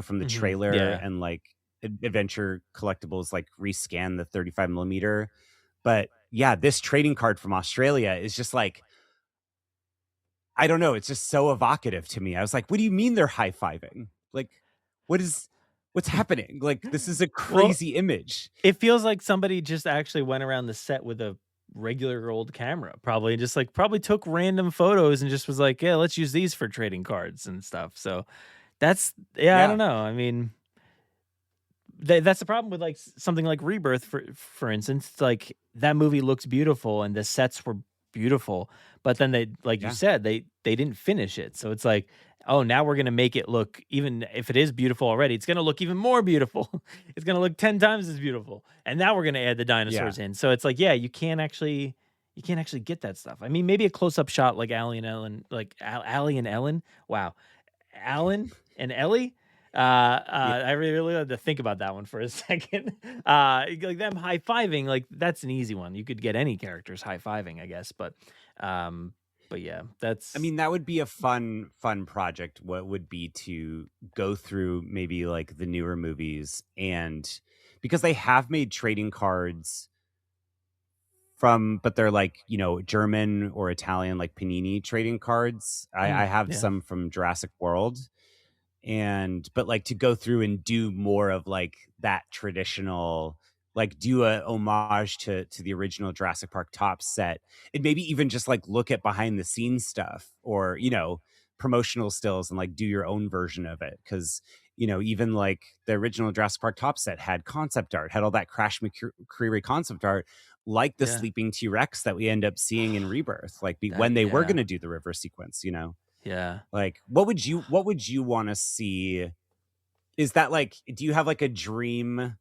[SPEAKER 12] from the trailer
[SPEAKER 5] Yeah.
[SPEAKER 12] and like Adventure Collectibles like rescan the 35 millimeter. But yeah, this trading card from Australia is just like, I don't know. It's just so evocative to me. I was like, what do you mean they're high-fiving? Like, what's happening? Like, this is a
[SPEAKER 5] Well,
[SPEAKER 12] crazy image.
[SPEAKER 5] it feels like somebody just actually went around the set with a regular old camera, probably just like probably took random photos and just was like, yeah, let's use these for trading cards and stuff. So that's I
[SPEAKER 12] Yeah.
[SPEAKER 5] don't know. I mean, that's the problem with like something like Rebirth, for instance. It's like that movie looks beautiful and the sets were beautiful, but then they, like you
[SPEAKER 12] Yeah.
[SPEAKER 5] said, they didn't finish it. So it's like, oh, now we're gonna make it look, even if it is beautiful already, it's gonna look even more beautiful. It's gonna look 10 times as beautiful, and now we're gonna add the dinosaurs in. So it's like, yeah, you can't actually get that stuff. I mean, maybe a close up shot like Allie and Ellen, like Allie and Ellen. Wow, Alan and Ellie. I really had to think about that one for a second. Like them high fiving, like that's an easy one. You could get any characters high fiving, I guess. But yeah, that's.
[SPEAKER 12] I mean, that would be a fun project. What would be to go through maybe like the newer movies, and because they have made trading cards but they're like, German or Italian, like Panini trading cards. I have
[SPEAKER 5] Yeah.
[SPEAKER 12] some from Jurassic World. But like to go through and do more of like that traditional, like do a homage to the original Jurassic Park top set, and maybe even just like look at behind the scenes stuff or promotional stills and like do your own version of it. Because even like the original Jurassic Park top set had concept art, had all that Crash McCreary concept art, like the
[SPEAKER 5] Yeah.
[SPEAKER 12] sleeping T-Rex that we end up seeing in Rebirth, like
[SPEAKER 5] That-
[SPEAKER 12] when they were
[SPEAKER 5] yeah.
[SPEAKER 12] going to do the river sequence.
[SPEAKER 5] Yeah.
[SPEAKER 12] Like, what would you want to see? Is that like, do you have like a dream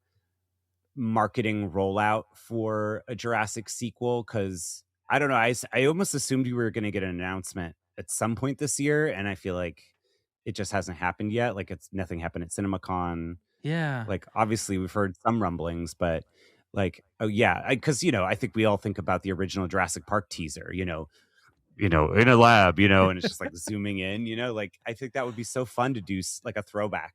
[SPEAKER 12] marketing rollout for a Jurassic sequel? Because I don't know. I almost assumed we were going to get an announcement at some point this year, and I feel like it just hasn't happened yet. Like, nothing happened at CinemaCon.
[SPEAKER 5] Yeah.
[SPEAKER 12] Like, obviously, we've heard some rumblings, but like, oh yeah, because I think we all think about the original Jurassic Park teaser. In a lab, and it's just like zooming in, like I think that would be so fun to do like a throwback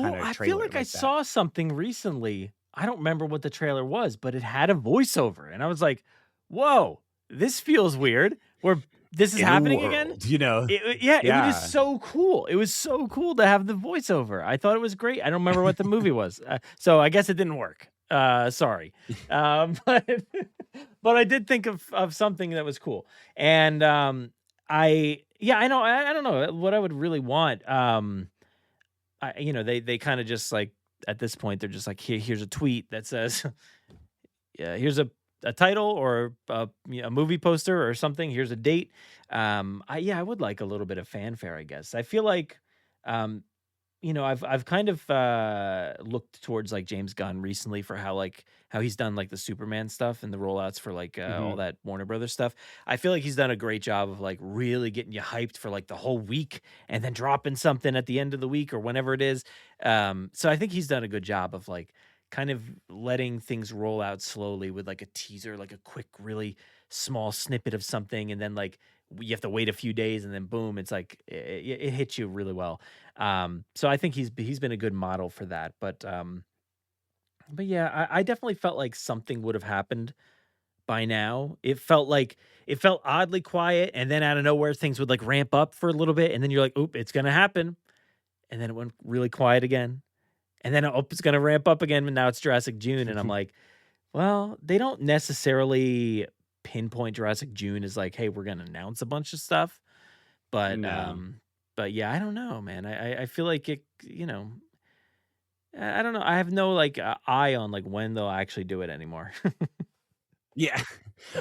[SPEAKER 12] kind
[SPEAKER 5] Well,
[SPEAKER 12] of
[SPEAKER 5] I
[SPEAKER 12] trailer
[SPEAKER 5] feel like I
[SPEAKER 12] that.
[SPEAKER 5] saw something recently. I don't remember what the trailer was, but it had a voiceover, and I was like, "Whoa, this feels weird." Where this is
[SPEAKER 12] In a
[SPEAKER 5] happening again?
[SPEAKER 12] world,
[SPEAKER 5] It was so cool. It was so cool to have the voiceover. I thought it was great. I don't remember what the movie was, so I guess it didn't work. Sorry, but I did think of something that was cool, and I know I don't know what I would really want. They kind of just like at this point they're just like, here's a tweet that says, yeah, here's a title or a movie poster or something. Here's a date. I would like a little bit of fanfare, I guess. I feel like, I've kind of looked towards like James Gunn recently for how he's done like the Superman stuff and the rollouts for like all that Warner Brothers stuff. I feel like he's done a great job of like really getting you hyped for like the whole week and then dropping something at the end of the week or whenever it is. So I think he's done a good job of like kind of letting things roll out slowly with like a teaser, like a quick, really small snippet of something, and then like you have to wait a few days, and then boom, it's like it hits you really well. So I think he's been a good model for that. But yeah, I definitely felt like something would have happened by now. It felt oddly quiet, and then out of nowhere, things would like ramp up for a little bit, and then you're like, "Oop, it's gonna happen," and then it went really quiet again, and then oh, it's gonna ramp up again, and now it's Jurassic June, and I'm like, well, they don't necessarily pinpoint Jurassic June as like, "Hey, we're gonna announce a bunch of stuff," but
[SPEAKER 12] No.
[SPEAKER 5] yeah, I don't know, man. I feel like it, I don't know. I have no like eye on like when they'll actually do it anymore.
[SPEAKER 12] Yeah.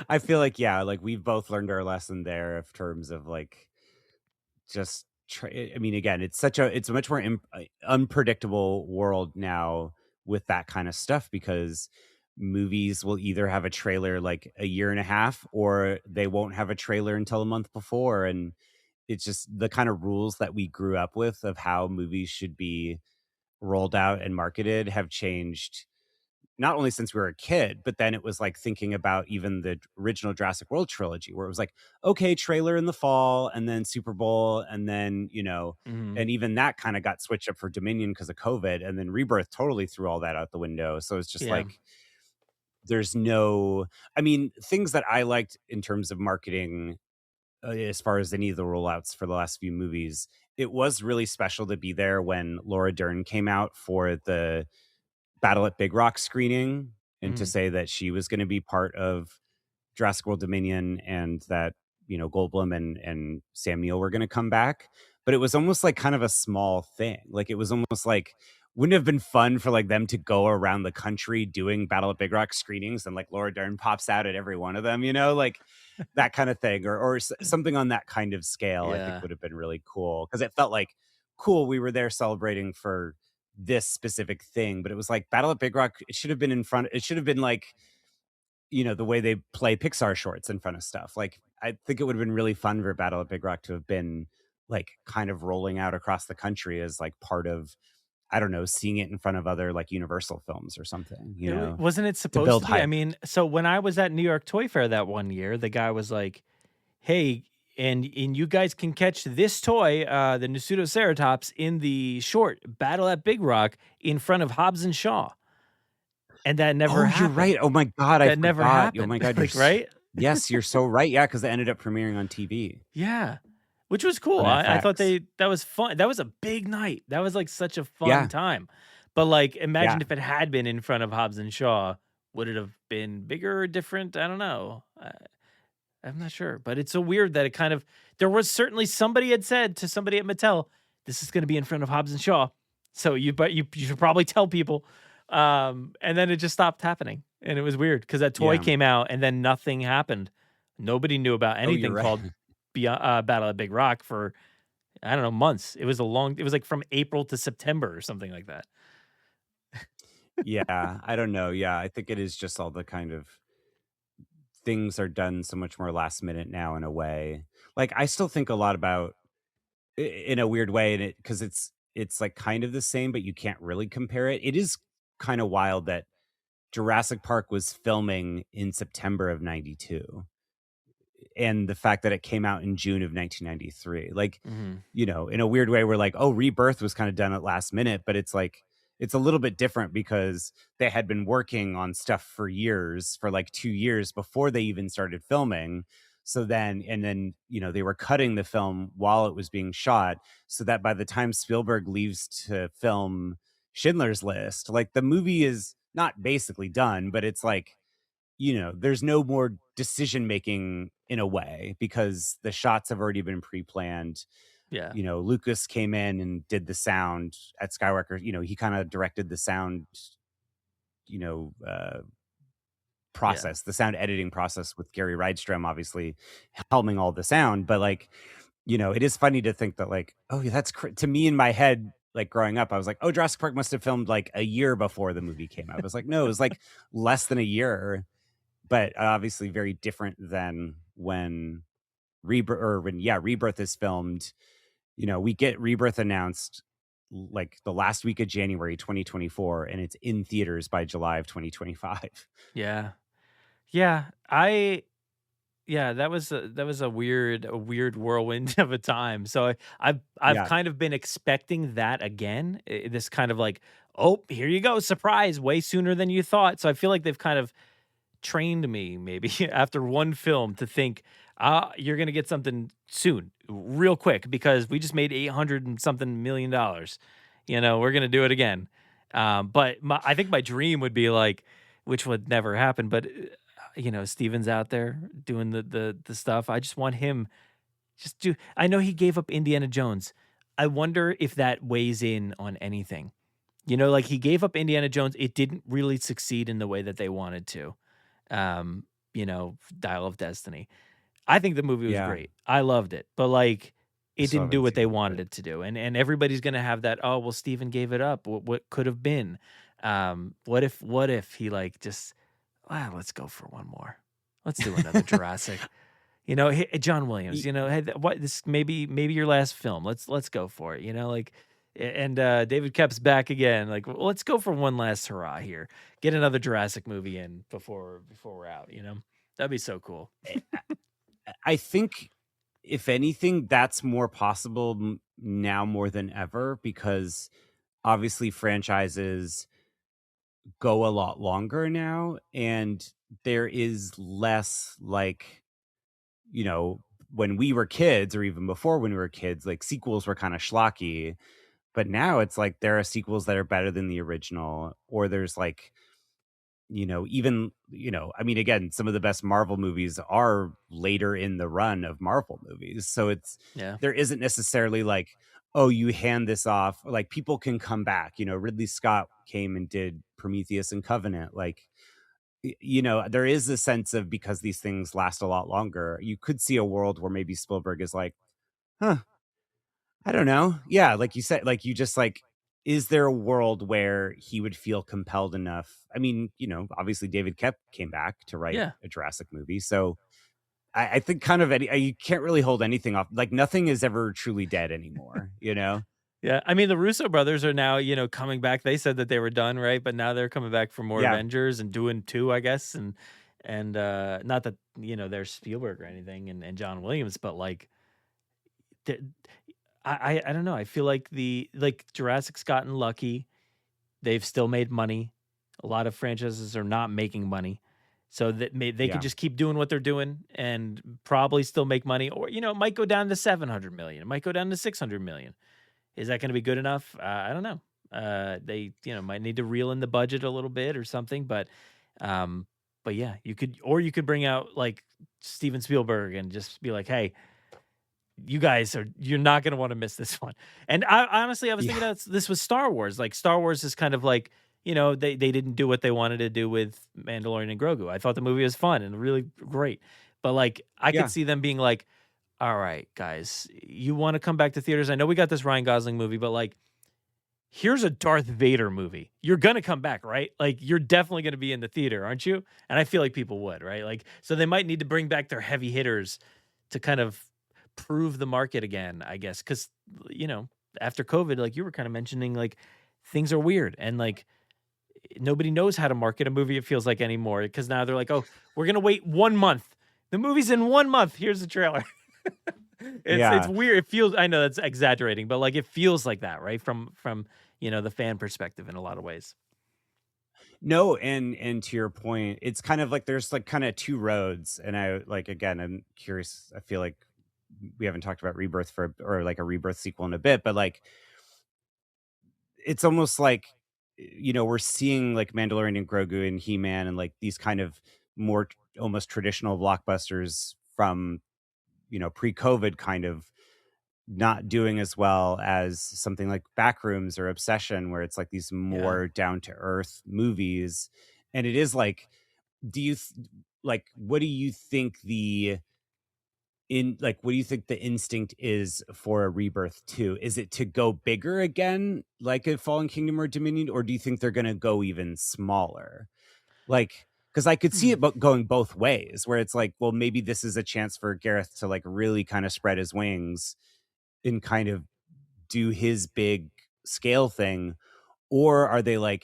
[SPEAKER 12] I feel like, yeah, like we've both learned our lesson there of terms of like just I mean, again, it's a much more unpredictable world now with that kind of stuff because movies will either have a trailer like a year and a half or they won't have a trailer until a month before. And it's just the kind of rules that we grew up with of how movies should be rolled out and marketed have changed not only since we were a kid, but then it was like thinking about even the original Jurassic World trilogy, where it was like, okay, trailer in the fall, and then Super Bowl, and then,
[SPEAKER 5] Mhm.
[SPEAKER 12] and even that kind of got switched up for Dominion because of COVID, and then Rebirth totally threw all that out the window. So it's just
[SPEAKER 5] Yeah.
[SPEAKER 12] like, there's no, I mean, things that I liked in terms of marketing, as far as any of the rollouts for the last few movies, it was really special to be there when Laura Dern came out for the Battle at Big Rock screening and to
[SPEAKER 5] Mhm.
[SPEAKER 12] say that she was going to be part of Jurassic World Dominion and that, Goldblum and Sam Neill were going to come back. But it was almost like kind of a small thing. Like it was almost like, wouldn't it have been fun for like them to go around the country doing Battle at Big Rock screenings and like Laura Dern pops out at every one of them, like that kind of thing or something on that kind of scale, I think
[SPEAKER 5] Yeah.
[SPEAKER 12] would have been really cool because it felt like cool. We were there celebrating for this specific thing, but it was like Battle at Big Rock. It should have been in front. It should have been like, the way they play Pixar shorts in front of stuff. Like, I think it would have been really fun for Battle at Big Rock to have been like kind of rolling out across the country as like part of, I don't know, seeing it in front of other like Universal films or something,
[SPEAKER 5] Wasn't it
[SPEAKER 12] to
[SPEAKER 5] supposed
[SPEAKER 12] build
[SPEAKER 5] to be? I
[SPEAKER 12] hype.
[SPEAKER 5] mean, so when I was at New York Toy Fair that one year, the guy was like, "Hey, and you guys can catch this toy, the Nasutoceratops, in the short Battle at Big Rock in front of Hobbs and Shaw," and that never
[SPEAKER 12] Oh, you're
[SPEAKER 5] happened.
[SPEAKER 12] right. Oh my God, I
[SPEAKER 5] That never
[SPEAKER 12] forgot. Oh
[SPEAKER 5] happened.
[SPEAKER 12] my God,
[SPEAKER 5] Like, right?
[SPEAKER 12] yes, you're so right. Yeah, because it ended up premiering on TV
[SPEAKER 5] Yeah, which was cool.
[SPEAKER 12] on
[SPEAKER 5] I thought
[SPEAKER 12] FX.
[SPEAKER 5] that was fun. That was a big night. That was like such a fun
[SPEAKER 12] Yeah,
[SPEAKER 5] time. But like,
[SPEAKER 12] yeah.
[SPEAKER 5] imagine if it had been in front of Hobbs and Shaw, would it have been bigger or different? I don't know. I'm not sure, but it's so weird that it kind of there was certainly somebody had said to somebody at Mattel, "This is going to be in front of Hobbs and Shaw," so you should probably tell people. And then it just stopped happening, and it was weird because that toy
[SPEAKER 12] Yeah.
[SPEAKER 5] came out and then nothing happened. Nobody knew about
[SPEAKER 12] Oh, you're
[SPEAKER 5] anything
[SPEAKER 12] right.
[SPEAKER 5] called Battle at Big Rock for I don't know months. It was like from April to September or something like that.
[SPEAKER 12] Yeah, I don't know. Yeah, I think it is just all the kind of things are done so much more last minute now in a way. Like I still think a lot about in a weird way and because it's like kind of the same but you can't really compare it. It is kind of wild that Jurassic Park was filming in September of 92 and the fact that it came out in June of 1993. Like,
[SPEAKER 5] Mhm.
[SPEAKER 12] in a weird way, we're like, oh, Rebirth was kind of done at last minute, but it's like, it's a little bit different because they had been working on stuff for years, for like 2 years before they even started filming. So then, and then, they were cutting the film while it was being shot so that by the time Spielberg leaves to film Schindler's List, like the movie is not basically done, but it's like, there's no more decision making in a way because the shots have already been pre-planned.
[SPEAKER 5] Yeah.
[SPEAKER 12] Lucas came in and did the sound at Skywalker. He kind of directed the sound, you know, uh,
[SPEAKER 5] Yeah.
[SPEAKER 12] process, the sound editing process with Gary Rydstrom, obviously helming all the sound. But like, it is funny to think that like, oh, yeah, to me in my head, like growing up, I was like, oh, Jurassic Park must have filmed like a year before the movie came out. I was like, no, it was like less than a year, but obviously very different than when Rebirth is filmed. We get Rebirth announced like the last week of January 2024 and it's in theaters by July of 2025.
[SPEAKER 5] Yeah. Yeah. Yeah, that was a weird whirlwind of a time. So I've
[SPEAKER 12] Yeah.
[SPEAKER 5] kind of been expecting that again. This kind of like, oh, here you go, surprise, way sooner than you thought. So I feel like they've kind of trained me maybe after one film to think, you're gonna get something soon, real quick, because we just made 800 and something $1 million. We're gonna do it again. But I think my dream would be like, which would never happen, but Steven's out there doing the stuff. I just want him just do. I know he gave up Indiana Jones. I wonder if that weighs in on anything. Like he gave up Indiana Jones. It didn't really succeed in the way that they wanted to. Dial of Destiny. I think the movie was
[SPEAKER 12] Yeah.
[SPEAKER 5] great. I loved it, but like
[SPEAKER 12] I
[SPEAKER 5] it
[SPEAKER 12] still
[SPEAKER 5] didn't do
[SPEAKER 12] haven't
[SPEAKER 5] what
[SPEAKER 12] seen
[SPEAKER 5] they
[SPEAKER 12] it,
[SPEAKER 5] wanted
[SPEAKER 12] but
[SPEAKER 5] it to do. And everybody's gonna have that, oh well, Steven gave it up. What could have been? What if he like just let's go for one more. Let's do another Jurassic. Hey, John Williams,
[SPEAKER 12] Y
[SPEAKER 5] hey, what this maybe your last film. Let's go for it. And David Kep's back again. Like, well, let's go for one last hurrah here. Get another Jurassic movie in before we're out. That'd be so cool.
[SPEAKER 12] I think if anything, that's more possible now more than ever because obviously franchises go a lot longer now and there is less like, you know, when we were kids or even before when we were kids, like sequels were kind of schlocky. But now it's like there are sequels that are better than the original, or there's like, even, I mean, again, some of the best Marvel movies are later in the run of Marvel movies. So
[SPEAKER 5] Yeah.
[SPEAKER 12] there isn't necessarily like, oh, you hand this off, like people can come back. Ridley Scott came and did Prometheus and Covenant. Like, there is a sense of because these things last a lot longer, you could see a world where maybe Spielberg is like, huh, I don't know. Yeah, like you said, like you just like, is there a world where he would feel compelled enough? I mean, obviously David Kep came back to write
[SPEAKER 5] Yeah.
[SPEAKER 12] a Jurassic movie, so I think kind of you can't really hold anything off. Like nothing is ever truly dead anymore.
[SPEAKER 5] Yeah. I mean, the Russo brothers are now, coming back. They said that they were done, right? But now they're coming back for more
[SPEAKER 12] Yeah,
[SPEAKER 5] Avengers and doing two, I guess. And not that, they're Spielberg or anything and John Williams, but like th- I don't know. I feel like Jurassic's gotten lucky. They've still made money. A lot of franchises are not making money. So that they could
[SPEAKER 12] yeah,
[SPEAKER 5] just keep doing what they're doing and probably still make money. Or, it might go down to 700 million. It might go down to 600 million. Is that going to be good enough? I don't know. They, might need to reel in the budget a little bit or something. But yeah, you could bring out like Steven Spielberg and just be like, hey, you're not going to want to miss this one. And I honestly, I was thinking
[SPEAKER 12] yeah,
[SPEAKER 5] this was Star Wars. Like Star Wars is kind of like, they didn't do what they wanted to do with Mandalorian and Grogu. I thought the movie was fun and really great. But like, I could
[SPEAKER 12] yeah,
[SPEAKER 5] see them being like, all right, guys, you want to come back to theaters? I know we got this Ryan Gosling movie, but like, here's a Darth Vader movie. You're going to come back, right? Like, you're definitely going to be in the theater, aren't you? And I feel like people would, right? Like, so they might need to bring back their heavy hitters to kind of prove the market again, I guess. Cause, after COVID, like you were kind of mentioning, like things are weird and like nobody knows how to market a movie, it feels like anymore. Cause now they're like, oh, we're going to wait 1 month. The movie's in 1 month. Here's the trailer. It's
[SPEAKER 12] yeah.
[SPEAKER 5] weird. It feels, I know that's exaggerating, but like it feels like that, right? From the fan perspective in a lot of ways.
[SPEAKER 12] No, and to your point, it's kind of like there's like kind of two roads, and I like again, I'm curious. I feel like we haven't talked about Rebirth or like a Rebirth sequel in a bit, but like it's almost like we're seeing like Mandalorian and Grogu and He-Man and like these kind of more almost traditional blockbusters from pre-COVID kind of not doing as well as something like Backrooms or Obsession, where it's like these
[SPEAKER 5] Yeah.
[SPEAKER 12] more down to earth movies. And it is like, what do you think what do you think the instinct is for a Rebirth 2? Is it to go bigger again, like a Fallen Kingdom or Dominion, or do you think they're going to go even smaller? Like, because I could see
[SPEAKER 5] Hmm.
[SPEAKER 12] it going both ways, where it's like, well, maybe this is a chance for Gareth to like really kind of spread his wings and kind of do his big scale thing, or are they like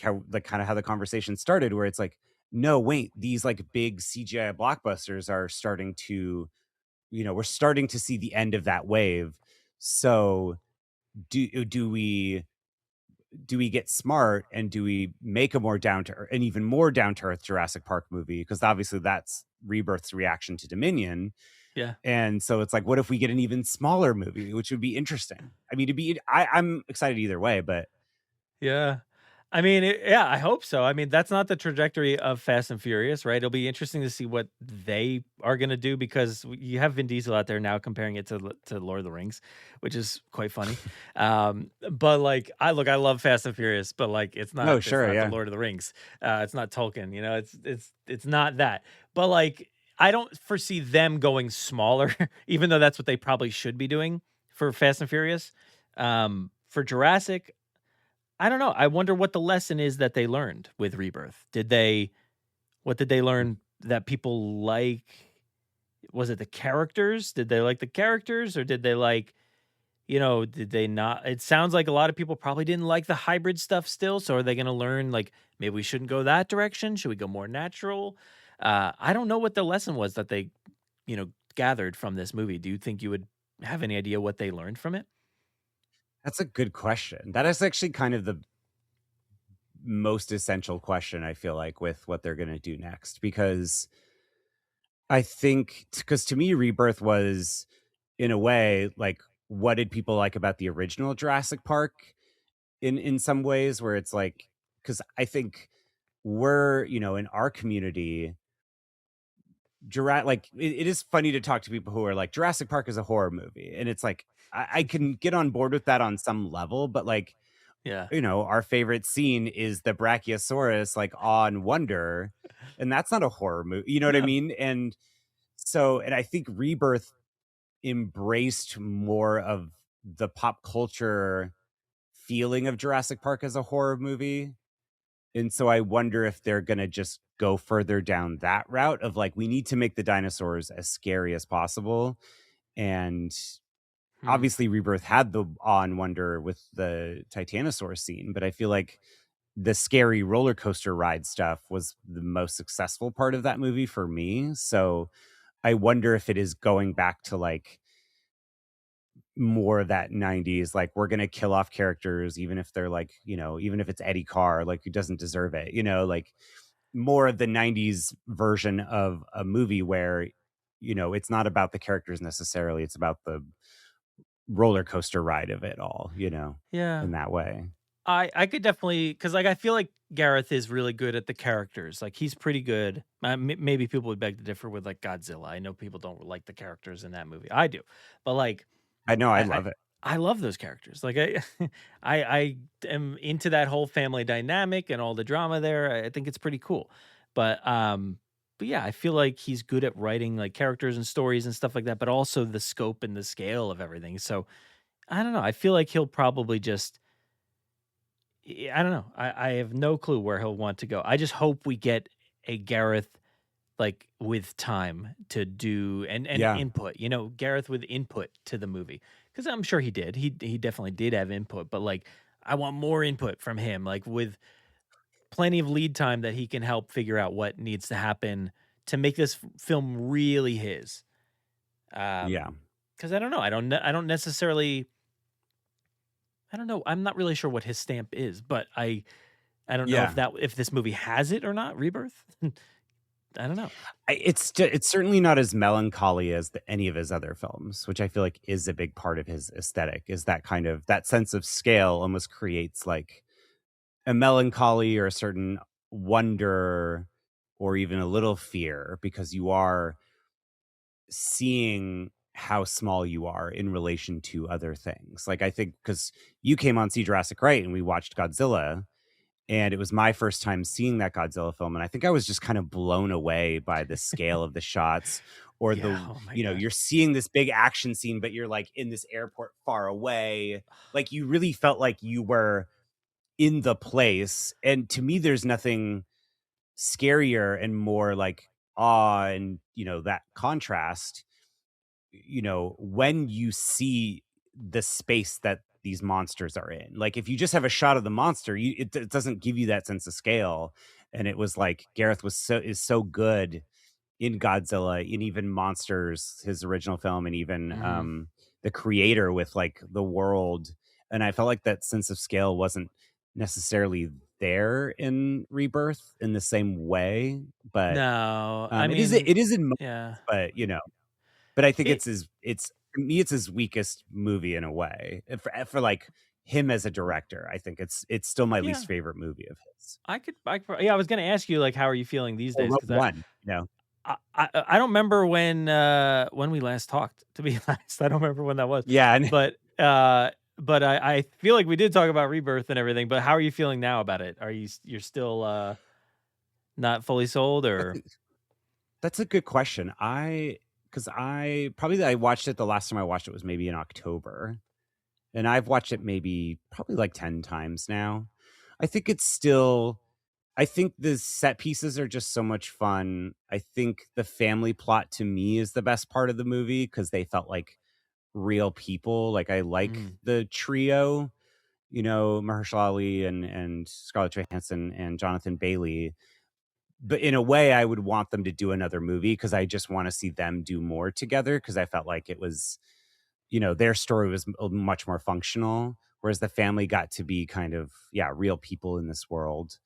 [SPEAKER 12] how like kind of how the conversation started, where it's like, no, wait, these like big CGI blockbusters are starting to, we're starting to see the end of that wave. So do we get smart and do we make a more down to earth, an even more down to earth Jurassic Park movie? Because obviously that's Rebirth's reaction to Dominion.
[SPEAKER 5] Yeah.
[SPEAKER 12] And so it's like, what if we get an even smaller movie, which would be interesting? I mean, I'm excited either way, but
[SPEAKER 5] Yeah. I mean, yeah, I hope so. I mean, that's not the trajectory of Fast and Furious, right? It'll be interesting to see what they are going to do because you have Vin Diesel out there now comparing it to Lord of the Rings, which is quite funny. But like, I love Fast and Furious, but like,
[SPEAKER 12] no,
[SPEAKER 5] it's
[SPEAKER 12] sure,
[SPEAKER 5] not the
[SPEAKER 12] yeah.
[SPEAKER 5] Lord of the Rings. It's not Tolkien, it's not that. But like, I don't foresee them going smaller, even though that's what they probably should be doing for Fast and Furious. For Jurassic, I don't know. I wonder what the lesson is that they learned with Rebirth. What did they learn that people like? Was it the characters? Did they like the characters or did they like, did they not? It sounds like a lot of people probably didn't like the hybrid stuff still. So are they going to learn like maybe we shouldn't go that direction? Should we go more natural? I don't know what the lesson was that they, gathered from this movie. Do you think you would have any idea what they learned from it?
[SPEAKER 12] That's a good question. That is actually kind of the most essential question, I feel like, with what they're going to do next, because I think, because to me, Rebirth was, in a way, like, what did people like about the original Jurassic Park in some ways, where it's like, because I think we're, in our community, it is funny to talk to people who are like, Jurassic Park is a horror movie. And it's like, I can get on board with that on some level, but like,
[SPEAKER 5] Yeah.
[SPEAKER 12] our favorite scene is the Brachiosaurus, like on Wonder, and that's not a horror movie. You know what I
[SPEAKER 5] No.
[SPEAKER 12] mean? And I think Rebirth embraced more of the pop culture feeling of Jurassic Park as a horror movie. And so I wonder if they're going to just go further down that route of like, we need to make the dinosaurs as scary as possible. And obviously Rebirth had the awe and wonder with the Titanosaur scene, but I feel like the scary roller coaster ride stuff was the most successful part of that movie for me. So I wonder if it is going back to like more of that 90s, like we're going to kill off characters, even if they're like, even if it's Eddie Carr, like who doesn't deserve it, like more of the 90s version of a movie where, it's not about the characters necessarily. It's about the roller coaster ride of it all,
[SPEAKER 5] Yeah.
[SPEAKER 12] in that way.
[SPEAKER 5] I could definitely because like I feel like Gareth is really good at the characters. Like he's pretty good. Maybe people would beg to differ with like Godzilla. I know people don't like the characters in that movie. I do, but like
[SPEAKER 12] I know, I love it.
[SPEAKER 5] I love those characters. Like I am into that whole family dynamic and all the drama there. I think it's pretty cool. But yeah, I feel like he's good at writing like characters and stories and stuff like that, but also the scope and the scale of everything. So I don't know. I feel like he'll probably just I don't know. I have no clue where he'll want to go. I just hope we get a Gareth like with time to do and
[SPEAKER 12] Yeah.
[SPEAKER 5] input. Gareth with input to the movie because I'm sure he did. He definitely did have input, but like I want more input from him, like with plenty of lead time that he can help figure out what needs to happen to make this film really his.
[SPEAKER 12] Yeah.
[SPEAKER 5] Because I don't know. I don't necessarily. I don't know. I'm not really sure what his stamp is, but I don't know
[SPEAKER 12] Yeah.
[SPEAKER 5] if this movie has it or not. Rebirth. I don't know.
[SPEAKER 12] It's certainly not as melancholy as any of his other films, which I feel like is a big part of his aesthetic. Is that kind of that sense of scale almost creates like a melancholy or a certain wonder or even a little fear because you are seeing how small you are in relation to other things. Like I think because you came on See Jurassic Right and we watched Godzilla, and it was my first time seeing that Godzilla film, and I think I was just kind of blown away by the scale of the shots or
[SPEAKER 5] Yeah, oh my God.
[SPEAKER 12] you're seeing this big action scene, but you're like in this airport far away. Like you really felt like you were in the place. And to me, there's nothing scarier and more like awe and, that contrast, when you see the space that these monsters are in. Like if you just have a shot of the monster, it doesn't give you that sense of scale. and it was like Gareth is so good in Godzilla, in even Monsters, his original film, and even the creator with like the world. And I felt like that sense of scale wasn't necessarily there in Rebirth in the same way, but
[SPEAKER 5] No, I
[SPEAKER 12] it is
[SPEAKER 5] mean,
[SPEAKER 12] it is in moments,
[SPEAKER 5] yeah.
[SPEAKER 12] but but I think
[SPEAKER 5] It,
[SPEAKER 12] it's to me it's his weakest movie in a way. For like him as a director, I think it's still my
[SPEAKER 5] yeah,
[SPEAKER 12] least favorite movie of his.
[SPEAKER 5] yeah, I was gonna ask you like, how are you feeling these
[SPEAKER 12] Or
[SPEAKER 5] days?
[SPEAKER 12] Rogue
[SPEAKER 5] Because
[SPEAKER 12] One,
[SPEAKER 5] I don't remember when we last talked. To be honest, I don't remember when that was.
[SPEAKER 12] Yeah,
[SPEAKER 5] But I feel like we did talk about Rebirth and everything. But how are you feeling now about it? You're still not fully sold, or?
[SPEAKER 12] that's a good question. Because I watched it, the last time I watched it was maybe in October, and I've watched it maybe probably like 10 times now. I think it's still. I think the set pieces are just so much fun. I think the family plot to me is the best part of the movie because they felt like real people. Like I like the trio, Mahershala Ali and Scarlett Johansson and Jonathan Bailey. But in a way, I would want them to do another movie because I just want to see them do more together because I felt like it was, their story was much more functional, whereas the family got to be kind of, real people in this world.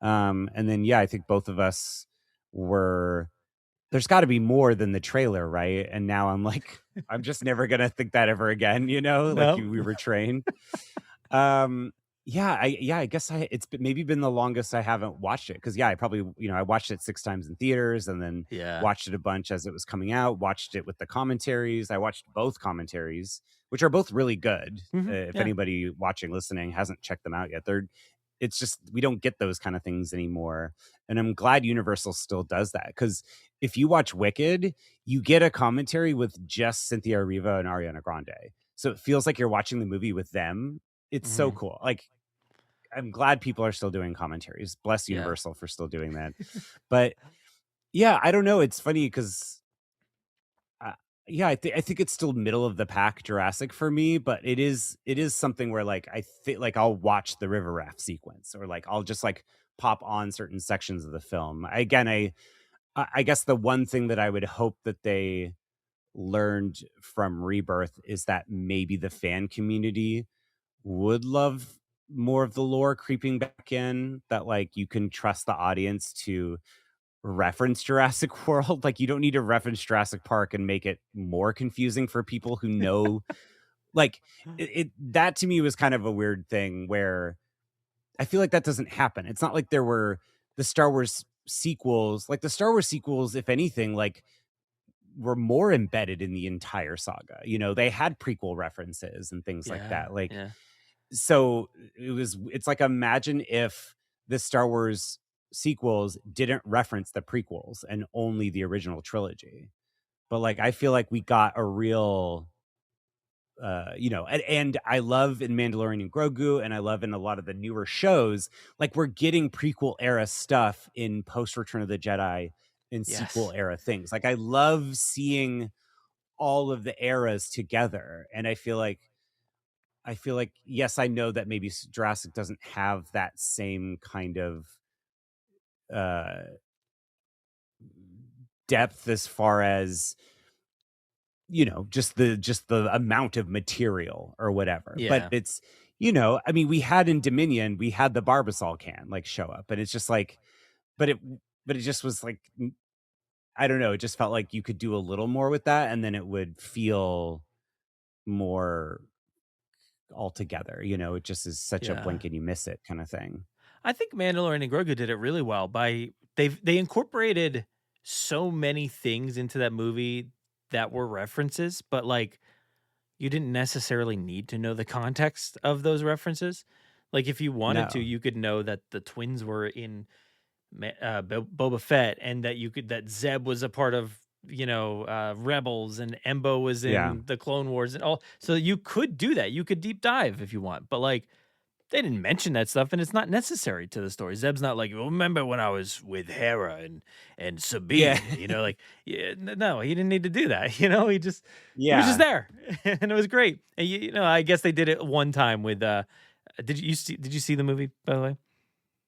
[SPEAKER 12] And then, I think both of us were, there's got to be more than the trailer, right? And now I'm like, I'm just never going to think that ever again, like
[SPEAKER 5] No.
[SPEAKER 12] we were trained. I guess it's maybe been the longest I haven't watched it because I probably I watched it 6 times in theaters and then watched it a bunch as it was coming out. Watched it with the commentaries. I watched both commentaries, which are both really good. If anybody listening hasn't checked them out yet, it's just we don't get those kind of things anymore, and I'm glad Universal still does that because if you watch Wicked, you get a commentary with just Cynthia Erivo and Ariana Grande, so it feels like you're watching the movie with them. It's so cool. Like, I'm glad people are still doing commentaries. Bless Universal for still doing that. But I don't know. It's funny because, I think it's still middle of the pack Jurassic for me. But it is something where like I think like I'll watch the river raft sequence or like I'll just like pop on certain sections of the film. I guess the one thing that I would hope that they learned from Rebirth is that maybe the fan community would love more of the lore creeping back in, that like you can trust the audience to reference Jurassic World. Like you don't need to reference Jurassic Park and make it more confusing for people who know. Like that to me was kind of a weird thing where I feel like that doesn't happen. It's not like there were the Star Wars sequels. Like the Star Wars sequels, if anything, like were more embedded in the entire saga. They had prequel references and things like that. Like so it's like, imagine if the Star Wars sequels didn't reference the prequels and only the original trilogy. But like, I feel like we got a real, and I love in Mandalorian and Grogu, and I love in a lot of the newer shows, like we're getting prequel era stuff in post Return of the Jedi and sequel era things. Like I love seeing all of the eras together. And I feel like, yes, I know that maybe Jurassic doesn't have that same kind of depth as far as just the amount of material or whatever. But it's I mean, we had in Dominion, we had the Barbasol can like show up, and it's just like, but it just was like, I don't know, it just felt like you could do a little more with that, and then it would feel more altogether. It just is such a blink and you miss it kind of thing.
[SPEAKER 5] I think Mandalorian and Grogu did it really well by they incorporated so many things into that movie that were references, but like you didn't necessarily need to know the context of those references. Like if you wanted to, you could know that the twins were in Boba Fett, and that Zeb was a part of Rebels, and Embo was in the Clone Wars and all. So you could do that. You could deep dive if you want, but like they didn't mention that stuff, and it's not necessary to the story. Zeb's not like, remember when I was with Hera and Sabine, like, no, he didn't need to do that. He was just there, and it was great. And I guess they did it one time with. Did you see the movie, by the way?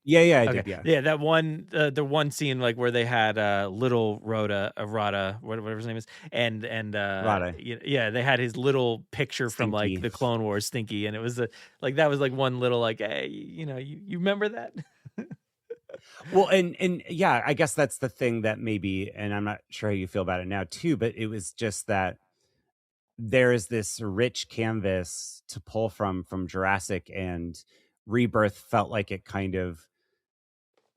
[SPEAKER 12] Yeah, I
[SPEAKER 5] Okay.
[SPEAKER 12] did. Yeah.
[SPEAKER 5] Yeah, that one, the one scene like where they had little Rhoda, whatever his name is, and
[SPEAKER 12] Rada.
[SPEAKER 5] yeah, they had his little picture from like
[SPEAKER 12] Stinky.
[SPEAKER 5] the Clone Wars, Stinky, and it was like that was like one little like, hey, you remember that?
[SPEAKER 12] Well, and yeah, I guess that's the thing that maybe, and I'm not sure how you feel about it now too, but it was just that there is this rich canvas to pull from Jurassic, and Rebirth felt like it kind of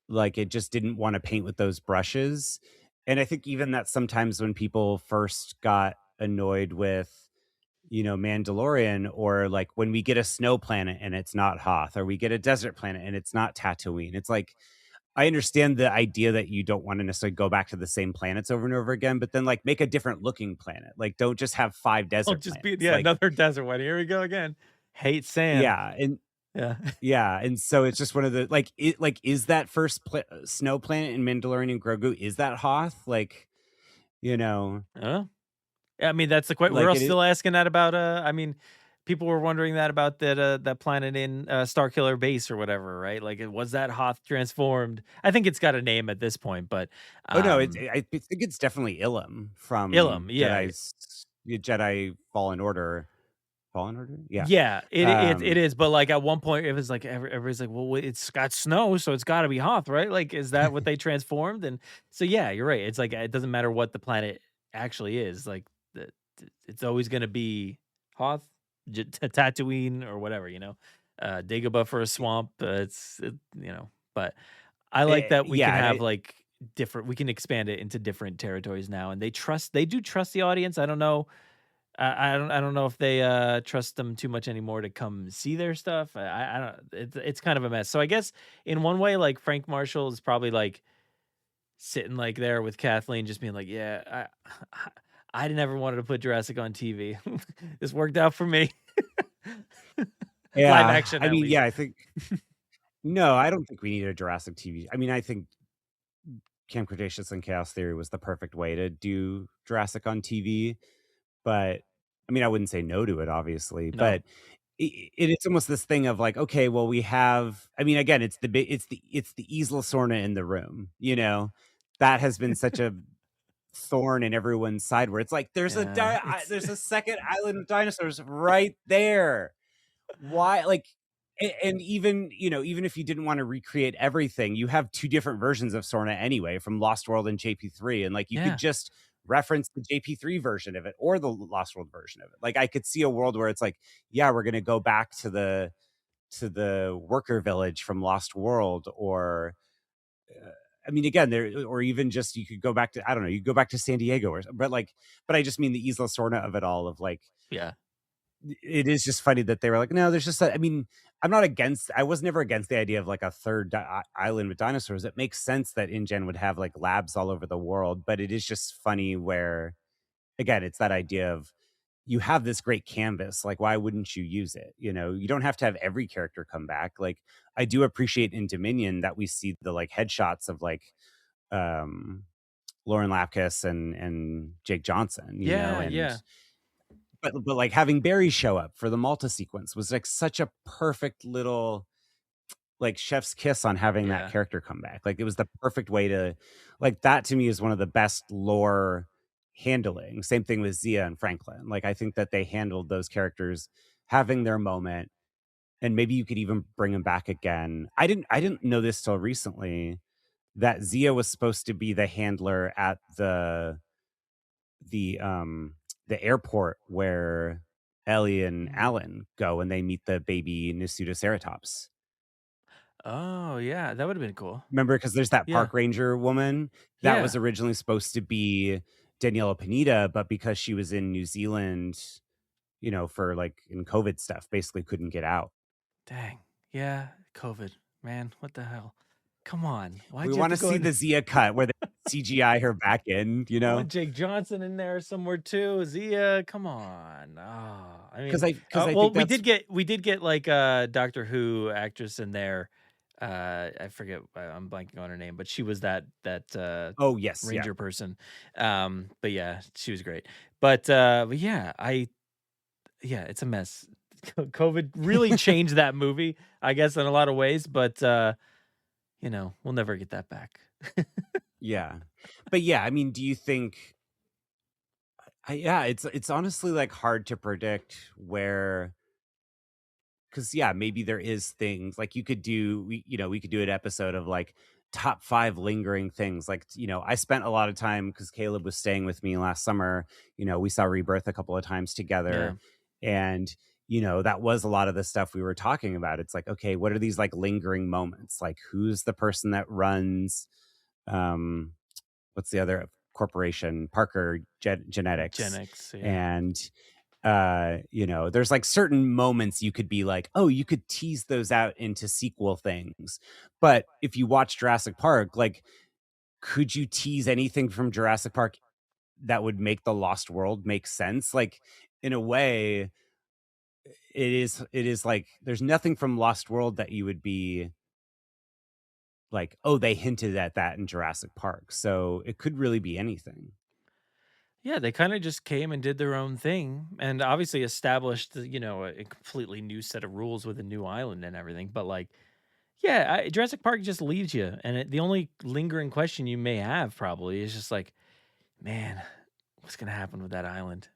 [SPEAKER 12] like it just didn't want to paint with those brushes. And I think even that sometimes when people first got annoyed with, Mandalorian, or like when we get a snow planet and it's not Hoth, or we get a desert planet and it's not Tatooine, it's like I understand the idea that you don't want to necessarily go back to the same planets over and over again, but then like make a different looking planet. Like don't just have 5
[SPEAKER 5] I'll
[SPEAKER 12] desert
[SPEAKER 5] just be
[SPEAKER 12] planets. Like
[SPEAKER 5] another desert one. Here we go again. Hate sand.
[SPEAKER 12] yeah, and
[SPEAKER 5] Yeah.
[SPEAKER 12] yeah, and so it's just one of the like is that first snow planet in Mandalorian and Grogu, is that Hoth? Like, you know,
[SPEAKER 5] I don't know. I mean, that's the question. We're
[SPEAKER 12] like
[SPEAKER 5] all
[SPEAKER 12] it is.
[SPEAKER 5] still asking that about. I mean, people were wondering that about that planet in Starkiller Base or whatever, right? Like, was that Hoth transformed? I think it's got a name at this point, but
[SPEAKER 12] Oh no,
[SPEAKER 5] um,
[SPEAKER 12] I think it's definitely Ilum from
[SPEAKER 5] Ilum, yeah,
[SPEAKER 12] Jedi Fallen Order. Fallen Order? Yeah.
[SPEAKER 5] yeah, it
[SPEAKER 12] Um
[SPEAKER 5] is. But like at one point, it was like everybody's like, well, it's got snow, so it's got to be Hoth, right? Like, is that what they transformed? And so yeah, you're right. It's like it doesn't matter what the planet actually is. Like, it's always going to be Hoth, Tatooine, or whatever. Dagobah for a swamp. But I like that we can
[SPEAKER 12] yeah,
[SPEAKER 5] have like different. We can expand it into different territories now, and they do trust the audience. I don't know. I don't know if they trust them too much anymore to come see their stuff. I don't. It's kind of a mess. So I guess in one way, like Frank Marshall is probably like sitting like there with Kathleen, just being like, "Yeah, I never wanted to put Jurassic on TV. This worked out for me." Live
[SPEAKER 12] yeah.
[SPEAKER 5] action,
[SPEAKER 12] I
[SPEAKER 5] at
[SPEAKER 12] mean,
[SPEAKER 5] least.
[SPEAKER 12] yeah, I think no, I don't think we need a Jurassic TV. I mean, I think Camp Cretaceous and Chaos Theory was the perfect way to do Jurassic on TV. But I mean, I wouldn't say no to it, obviously.
[SPEAKER 5] No.
[SPEAKER 12] But it's almost this thing of like, okay, well, we have. I mean, again, it's the Isla Sorna in the room. That has been such a thorn in everyone's side, where it's like there's there's a second island of dinosaurs right there. Why, like, and even even if you didn't want to recreate everything, you have 2 different versions of Sorna anyway, from Lost World and JP3, and like you could just reference the JP3 version of it or the Lost World version of it. Like I could see a world where it's like, yeah, we're gonna go back to the worker village from Lost World, or I mean, again, there, or even just you could go back to, I don't know, you could go back to San Diego, but I just mean the Isla Sorna of it all, of like,
[SPEAKER 5] Yeah.
[SPEAKER 12] it is just funny that they were like, no, there's just, I mean, I was never against the idea of like a third island with dinosaurs. It makes sense that InGen would have like labs all over the world, but it is just funny where, again, it's that idea of you have this great canvas. Like, why wouldn't you use it? You don't have to have every character come back. Like, I do appreciate in Dominion that we see the like headshots of like, Lauren Lapkus and Jake Johnson,
[SPEAKER 5] Yeah.
[SPEAKER 12] but like having Barry show up for the Malta sequence was like such a perfect little like chef's kiss on having that character come back. Like it was the perfect way to, like, that to me is one of the best lore handling. Same thing with Zia and Franklin. Like I think that they handled those characters having their moment, and maybe you could even bring them back again. I didn't know this till recently, that Zia was supposed to be the handler at the airport where Ellie and Alan go and they meet the baby Nasutoceratops.
[SPEAKER 5] Oh yeah, that would have been cool.
[SPEAKER 12] Remember, because there's that
[SPEAKER 5] Yeah.
[SPEAKER 12] park ranger woman that
[SPEAKER 5] Yeah.
[SPEAKER 12] was originally supposed to be Daniela Pineda, but because she was in New Zealand, for like in COVID stuff, basically couldn't get out.
[SPEAKER 5] Dang. Yeah. COVID. Man, what the hell? Come on. Why'd
[SPEAKER 12] We
[SPEAKER 5] you
[SPEAKER 12] want
[SPEAKER 5] have
[SPEAKER 12] to
[SPEAKER 5] to go
[SPEAKER 12] see the Zia cut where they CGI her back in,
[SPEAKER 5] I want Jake Johnson in there somewhere too. Zia, come on. Oh, I mean,
[SPEAKER 12] 'Cause I
[SPEAKER 5] well,
[SPEAKER 12] think
[SPEAKER 5] we did get like Doctor Who actress in there. I forget. I'm blanking on her name, but she was that
[SPEAKER 12] oh yes,
[SPEAKER 5] ranger person. But yeah, she was great. But yeah, it's a mess. COVID really changed that movie, I guess, in a lot of ways. But we'll never get that back.
[SPEAKER 12] Yeah. But yeah, I mean, do you think yeah, it's honestly like hard to predict where because yeah, maybe there is things like we could do an episode of like top 5 lingering things. Like, I spent a lot of time because Caleb was staying with me last summer. We saw Rebirth a couple of times
[SPEAKER 5] Yeah.
[SPEAKER 12] together. And, that was a lot of the stuff we were talking about. It's like, okay, what are these like lingering moments? Like who's the person that runs um what's the other corporation? Parker Genetics.
[SPEAKER 5] Genetics, yeah.
[SPEAKER 12] And there's like certain moments you could be like, oh, you could tease those out into sequel things. But if you watch Jurassic Park, like, could you tease anything from Jurassic Park that would make the Lost World make sense? Like, in a way, it is like there's nothing from Lost World that you would be like, oh, they hinted at that in Jurassic Park. So it could really be anything.
[SPEAKER 5] Yeah, they kind of just came and did their own thing and obviously established, a completely new set of rules with a new island and everything. But like, yeah, Jurassic Park just leaves you. And the only lingering question you may have probably is just like, man, what's going to happen with that island?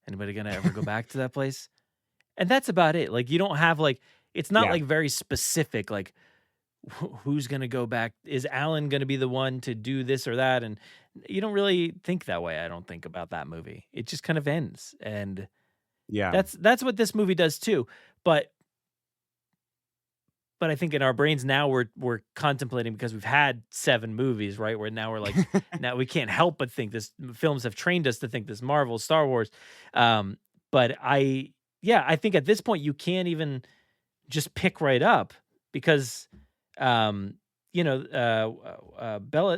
[SPEAKER 5] Anybody going to ever go back to that place? And that's about it. Like, you don't have like, it's not
[SPEAKER 12] Yeah.
[SPEAKER 5] like very specific, like, who's going to go back? Is Alan going to be the one to do this or that? And you don't really think that way. I don't think about that movie. It just kind of ends. And
[SPEAKER 12] Yeah.
[SPEAKER 5] that's what this movie does too. But I think in our brains now we're contemplating because we've had 7 movies, right? Where now we're like, now we can't help but think this films have trained us to think this Marvel, Star Wars. But I think at this point you can't even just pick right up because, Bella, Isabella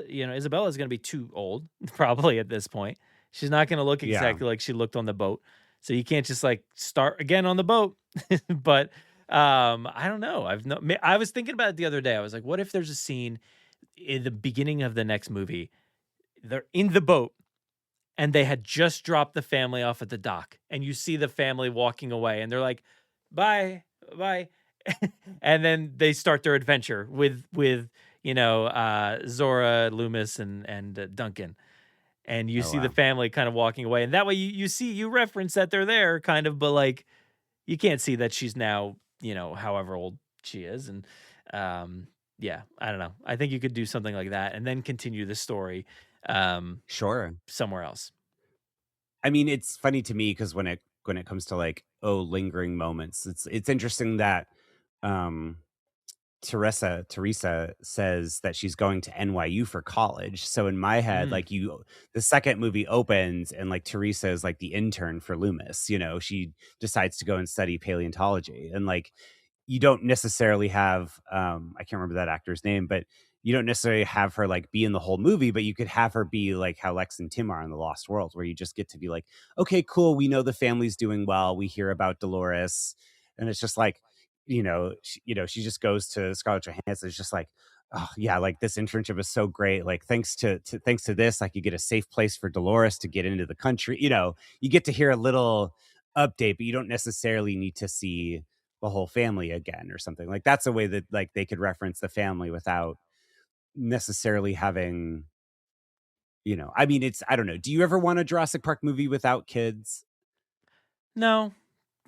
[SPEAKER 5] is going to be too old probably at this point. She's not going to look
[SPEAKER 12] Yeah.
[SPEAKER 5] exactly like she looked on the boat. So you can't just like start again on the boat. But I don't know. I was thinking about it the other day. I was like, what if there's a scene in the beginning of the next movie? They're in the boat and they had just dropped the family off at the dock, and you see the family walking away, and they're like, "Bye, bye," and then they start their adventure with Zora, Loomis, and Duncan. And you see the family kind of walking away, and that way you reference that they're there, kind of, but like you can't see that she's now however old she is, and yeah, I don't know. I think you could do something like that, and then continue the story,
[SPEAKER 12] Sure.
[SPEAKER 5] somewhere else.
[SPEAKER 12] I mean, it's funny to me because when it comes to like, oh, lingering moments, it's interesting that um Teresa says that she's going to NYU for college. So in my head, like the second movie opens and like Teresa is like the intern for Loomis. She decides to go and study paleontology, and like you don't necessarily have I can't remember that actor's name, but you don't necessarily have her like be in the whole movie, but you could have her be like how Lex and Tim are in The Lost World, where you just get to be like, okay, cool, we know the family's doing well, we hear about Dolores, and it's just like, she just goes to Scarlett Johansson. It's just like, oh yeah, like this internship is so great. Like thanks to this, like you get a safe place for Dolores to get into the country. You get to hear a little update, but you don't necessarily need to see the whole family again or something. Like that's a way that like they could reference the family without necessarily having, I mean, I don't know. Do you ever want a Jurassic Park movie without kids?
[SPEAKER 5] No,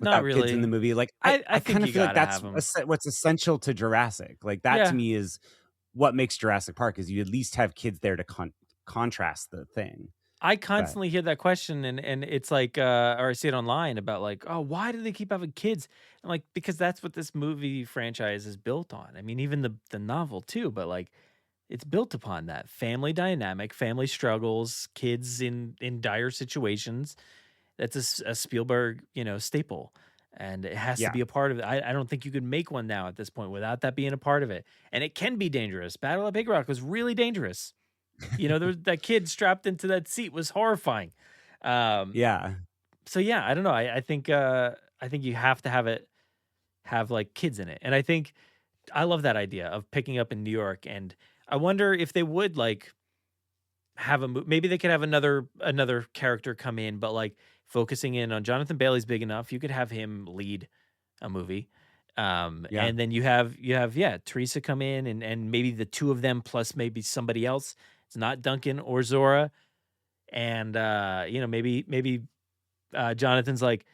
[SPEAKER 5] not
[SPEAKER 12] Without
[SPEAKER 5] really.
[SPEAKER 12] kids in the movie? Like
[SPEAKER 5] I
[SPEAKER 12] I
[SPEAKER 5] think
[SPEAKER 12] kind of
[SPEAKER 5] you
[SPEAKER 12] feel like
[SPEAKER 5] gotta
[SPEAKER 12] that's
[SPEAKER 5] have 'em.
[SPEAKER 12] what's essential to Jurassic. Like that
[SPEAKER 5] Yeah.
[SPEAKER 12] to me is what makes Jurassic Park, is you at least have kids there to contrast the thing.
[SPEAKER 5] I constantly hear that question, and it's like, or I see it online about like, oh, why do they keep having kids? I'm like, because that's what this movie franchise is built on. I mean, even the novel too, but like, it's built upon that family dynamic, family struggles, kids in dire situations. That's a Spielberg, staple, and it has to be a part of it. I don't think you could make one now at this point without that being a part of it, and it can be dangerous. Battle at Big Rock was really dangerous. That kid strapped into that seat was horrifying.
[SPEAKER 12] Yeah.
[SPEAKER 5] So yeah, I don't know. I think you have to have like kids in it, and I think I love that idea of picking up in New York. And I wonder if they would like have maybe they could have another character come in, but like focusing in on Jonathan Bailey's big enough. You could have him lead a movie.
[SPEAKER 12] Yeah.
[SPEAKER 5] And then you have Teresa come in and maybe the two of them plus maybe somebody else. It's not Duncan or Zora. And maybe Jonathan's like,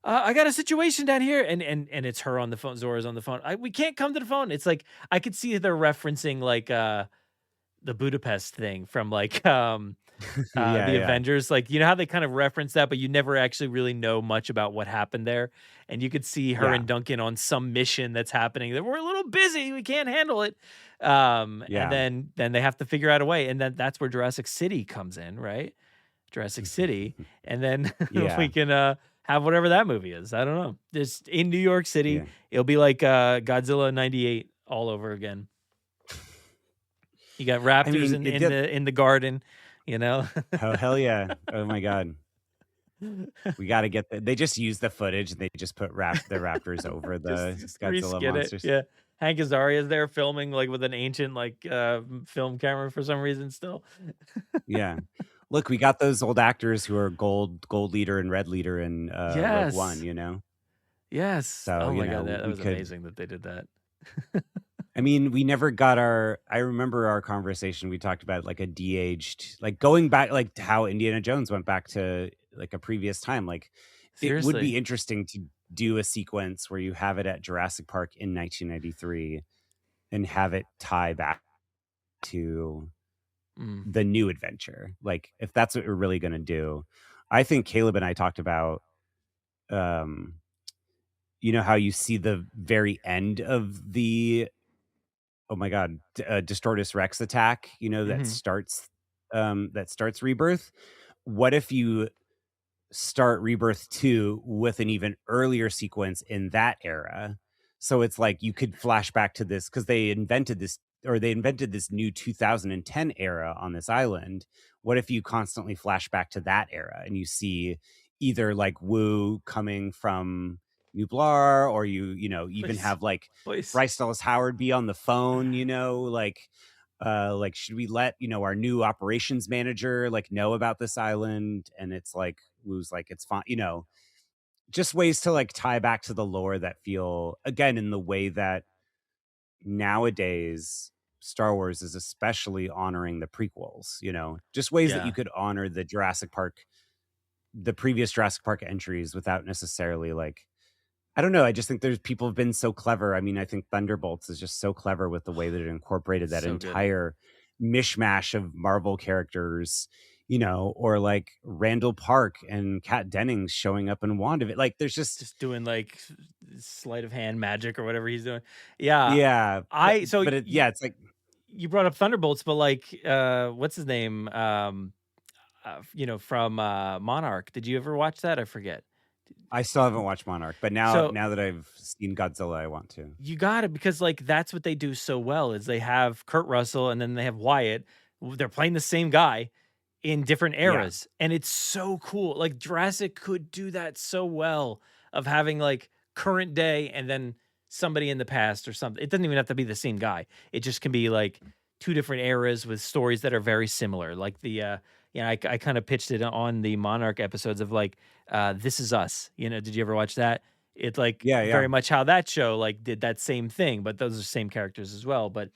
[SPEAKER 5] I got a situation down here, and it's her on the phone. Zora's on the phone. We can't come to the phone. It's like I could see they're referencing like the Budapest thing from like
[SPEAKER 12] Yeah,
[SPEAKER 5] the
[SPEAKER 12] yeah.
[SPEAKER 5] Avengers. Like you know how they kind of reference that, but you never actually really know much about what happened there. And you could see her
[SPEAKER 12] Yeah.
[SPEAKER 5] and Duncan on some mission that's happening. That we're a little busy. We can't handle it. And
[SPEAKER 12] Yeah.
[SPEAKER 5] then they have to figure out a way. And then that's where Jurassic City comes in, right? Jurassic City, and then we
[SPEAKER 12] Yeah.
[SPEAKER 5] can have whatever that movie is. I don't know. Just in New York City,
[SPEAKER 12] Yeah.
[SPEAKER 5] it'll be like Godzilla '98 all over again. You got
[SPEAKER 12] I
[SPEAKER 5] raptors
[SPEAKER 12] mean,
[SPEAKER 5] in
[SPEAKER 12] it did.
[SPEAKER 5] in the garden, you know.
[SPEAKER 12] Oh, hell yeah. Oh my God. We got to get they just use the footage and they just put the raptors over the
[SPEAKER 5] just
[SPEAKER 12] Godzilla
[SPEAKER 5] reskin it.
[SPEAKER 12] monsters.
[SPEAKER 5] Yeah, Hank Azaria is there filming like with an ancient like film camera for some reason still.
[SPEAKER 12] Yeah. Look, we got those old actors who are gold leader and red leader in Rogue One,
[SPEAKER 5] Yes,
[SPEAKER 12] you know?
[SPEAKER 5] yes.
[SPEAKER 12] So,
[SPEAKER 5] Oh
[SPEAKER 12] you
[SPEAKER 5] my god,
[SPEAKER 12] know,
[SPEAKER 5] that
[SPEAKER 12] we
[SPEAKER 5] was
[SPEAKER 12] could
[SPEAKER 5] amazing that they did that.
[SPEAKER 12] I mean, we never got I remember our conversation. We talked about like a de-aged, like going back, like to how Indiana Jones went back to like a previous time. Like it would
[SPEAKER 5] Seriously.
[SPEAKER 12] be interesting to do a sequence where you have it at Jurassic Park in 1993 and have it tie back to
[SPEAKER 5] Mm.
[SPEAKER 12] the new adventure. Like if that's what we're really going to do. I think Caleb and I talked about, um, how you see the very end of the oh my god, Distortus Rex attack,
[SPEAKER 5] Hmm.
[SPEAKER 12] that starts Rebirth. What if you start Rebirth 2 with an even earlier sequence in that era? So it's like you could flash back to this because they invented this new 2010 era on this island. What if you constantly flash back to that era and you see either like Wu coming from Nublar, or even
[SPEAKER 5] Please,
[SPEAKER 12] have like
[SPEAKER 5] please.
[SPEAKER 12] Bryce Dallas Howard be on the phone, like should we let our new operations manager like know about this island? And it's like Wu's like it's fine, just ways to like tie back to the lore that feel again in the way that nowadays Star Wars is especially honoring the prequels, just ways that you
[SPEAKER 5] Yeah.
[SPEAKER 12] could honor the previous Jurassic Park entries without necessarily like I don't know. I just think there's people have been so clever. I mean, I think Thunderbolts is just so clever with the way that it incorporated that
[SPEAKER 5] So good.
[SPEAKER 12] entire mishmash of Marvel characters, or like Randall Park and Kat Dennings showing up in WandaVision. Like there's just
[SPEAKER 5] Just doing like sleight of hand magic or whatever he's doing. Yeah.
[SPEAKER 12] yeah,
[SPEAKER 5] I so
[SPEAKER 12] it's like
[SPEAKER 5] you brought up Thunderbolts, but like what's his name? From Monarch. Did you ever watch that? I forget.
[SPEAKER 12] I still haven't watched Monarch, but now
[SPEAKER 5] So
[SPEAKER 12] now that I've seen Godzilla, I want to.
[SPEAKER 5] you got it because like that's what they do so well is they have Kurt Russell and then they have Wyatt. They're playing the same guy in different
[SPEAKER 12] Yeah.
[SPEAKER 5] eras, and it's so cool. Like Jurassic could do that so well of having like current day and then somebody in the past or something. It doesn't even have to be the same guy. It just can be like two different eras with stories that are very similar. Like I kind of pitched it on the Monarch episodes of like This Is Us. Did you ever watch that? It's like
[SPEAKER 12] Yeah, yeah.
[SPEAKER 5] very much how that show like did that same thing, but those are same characters as well. But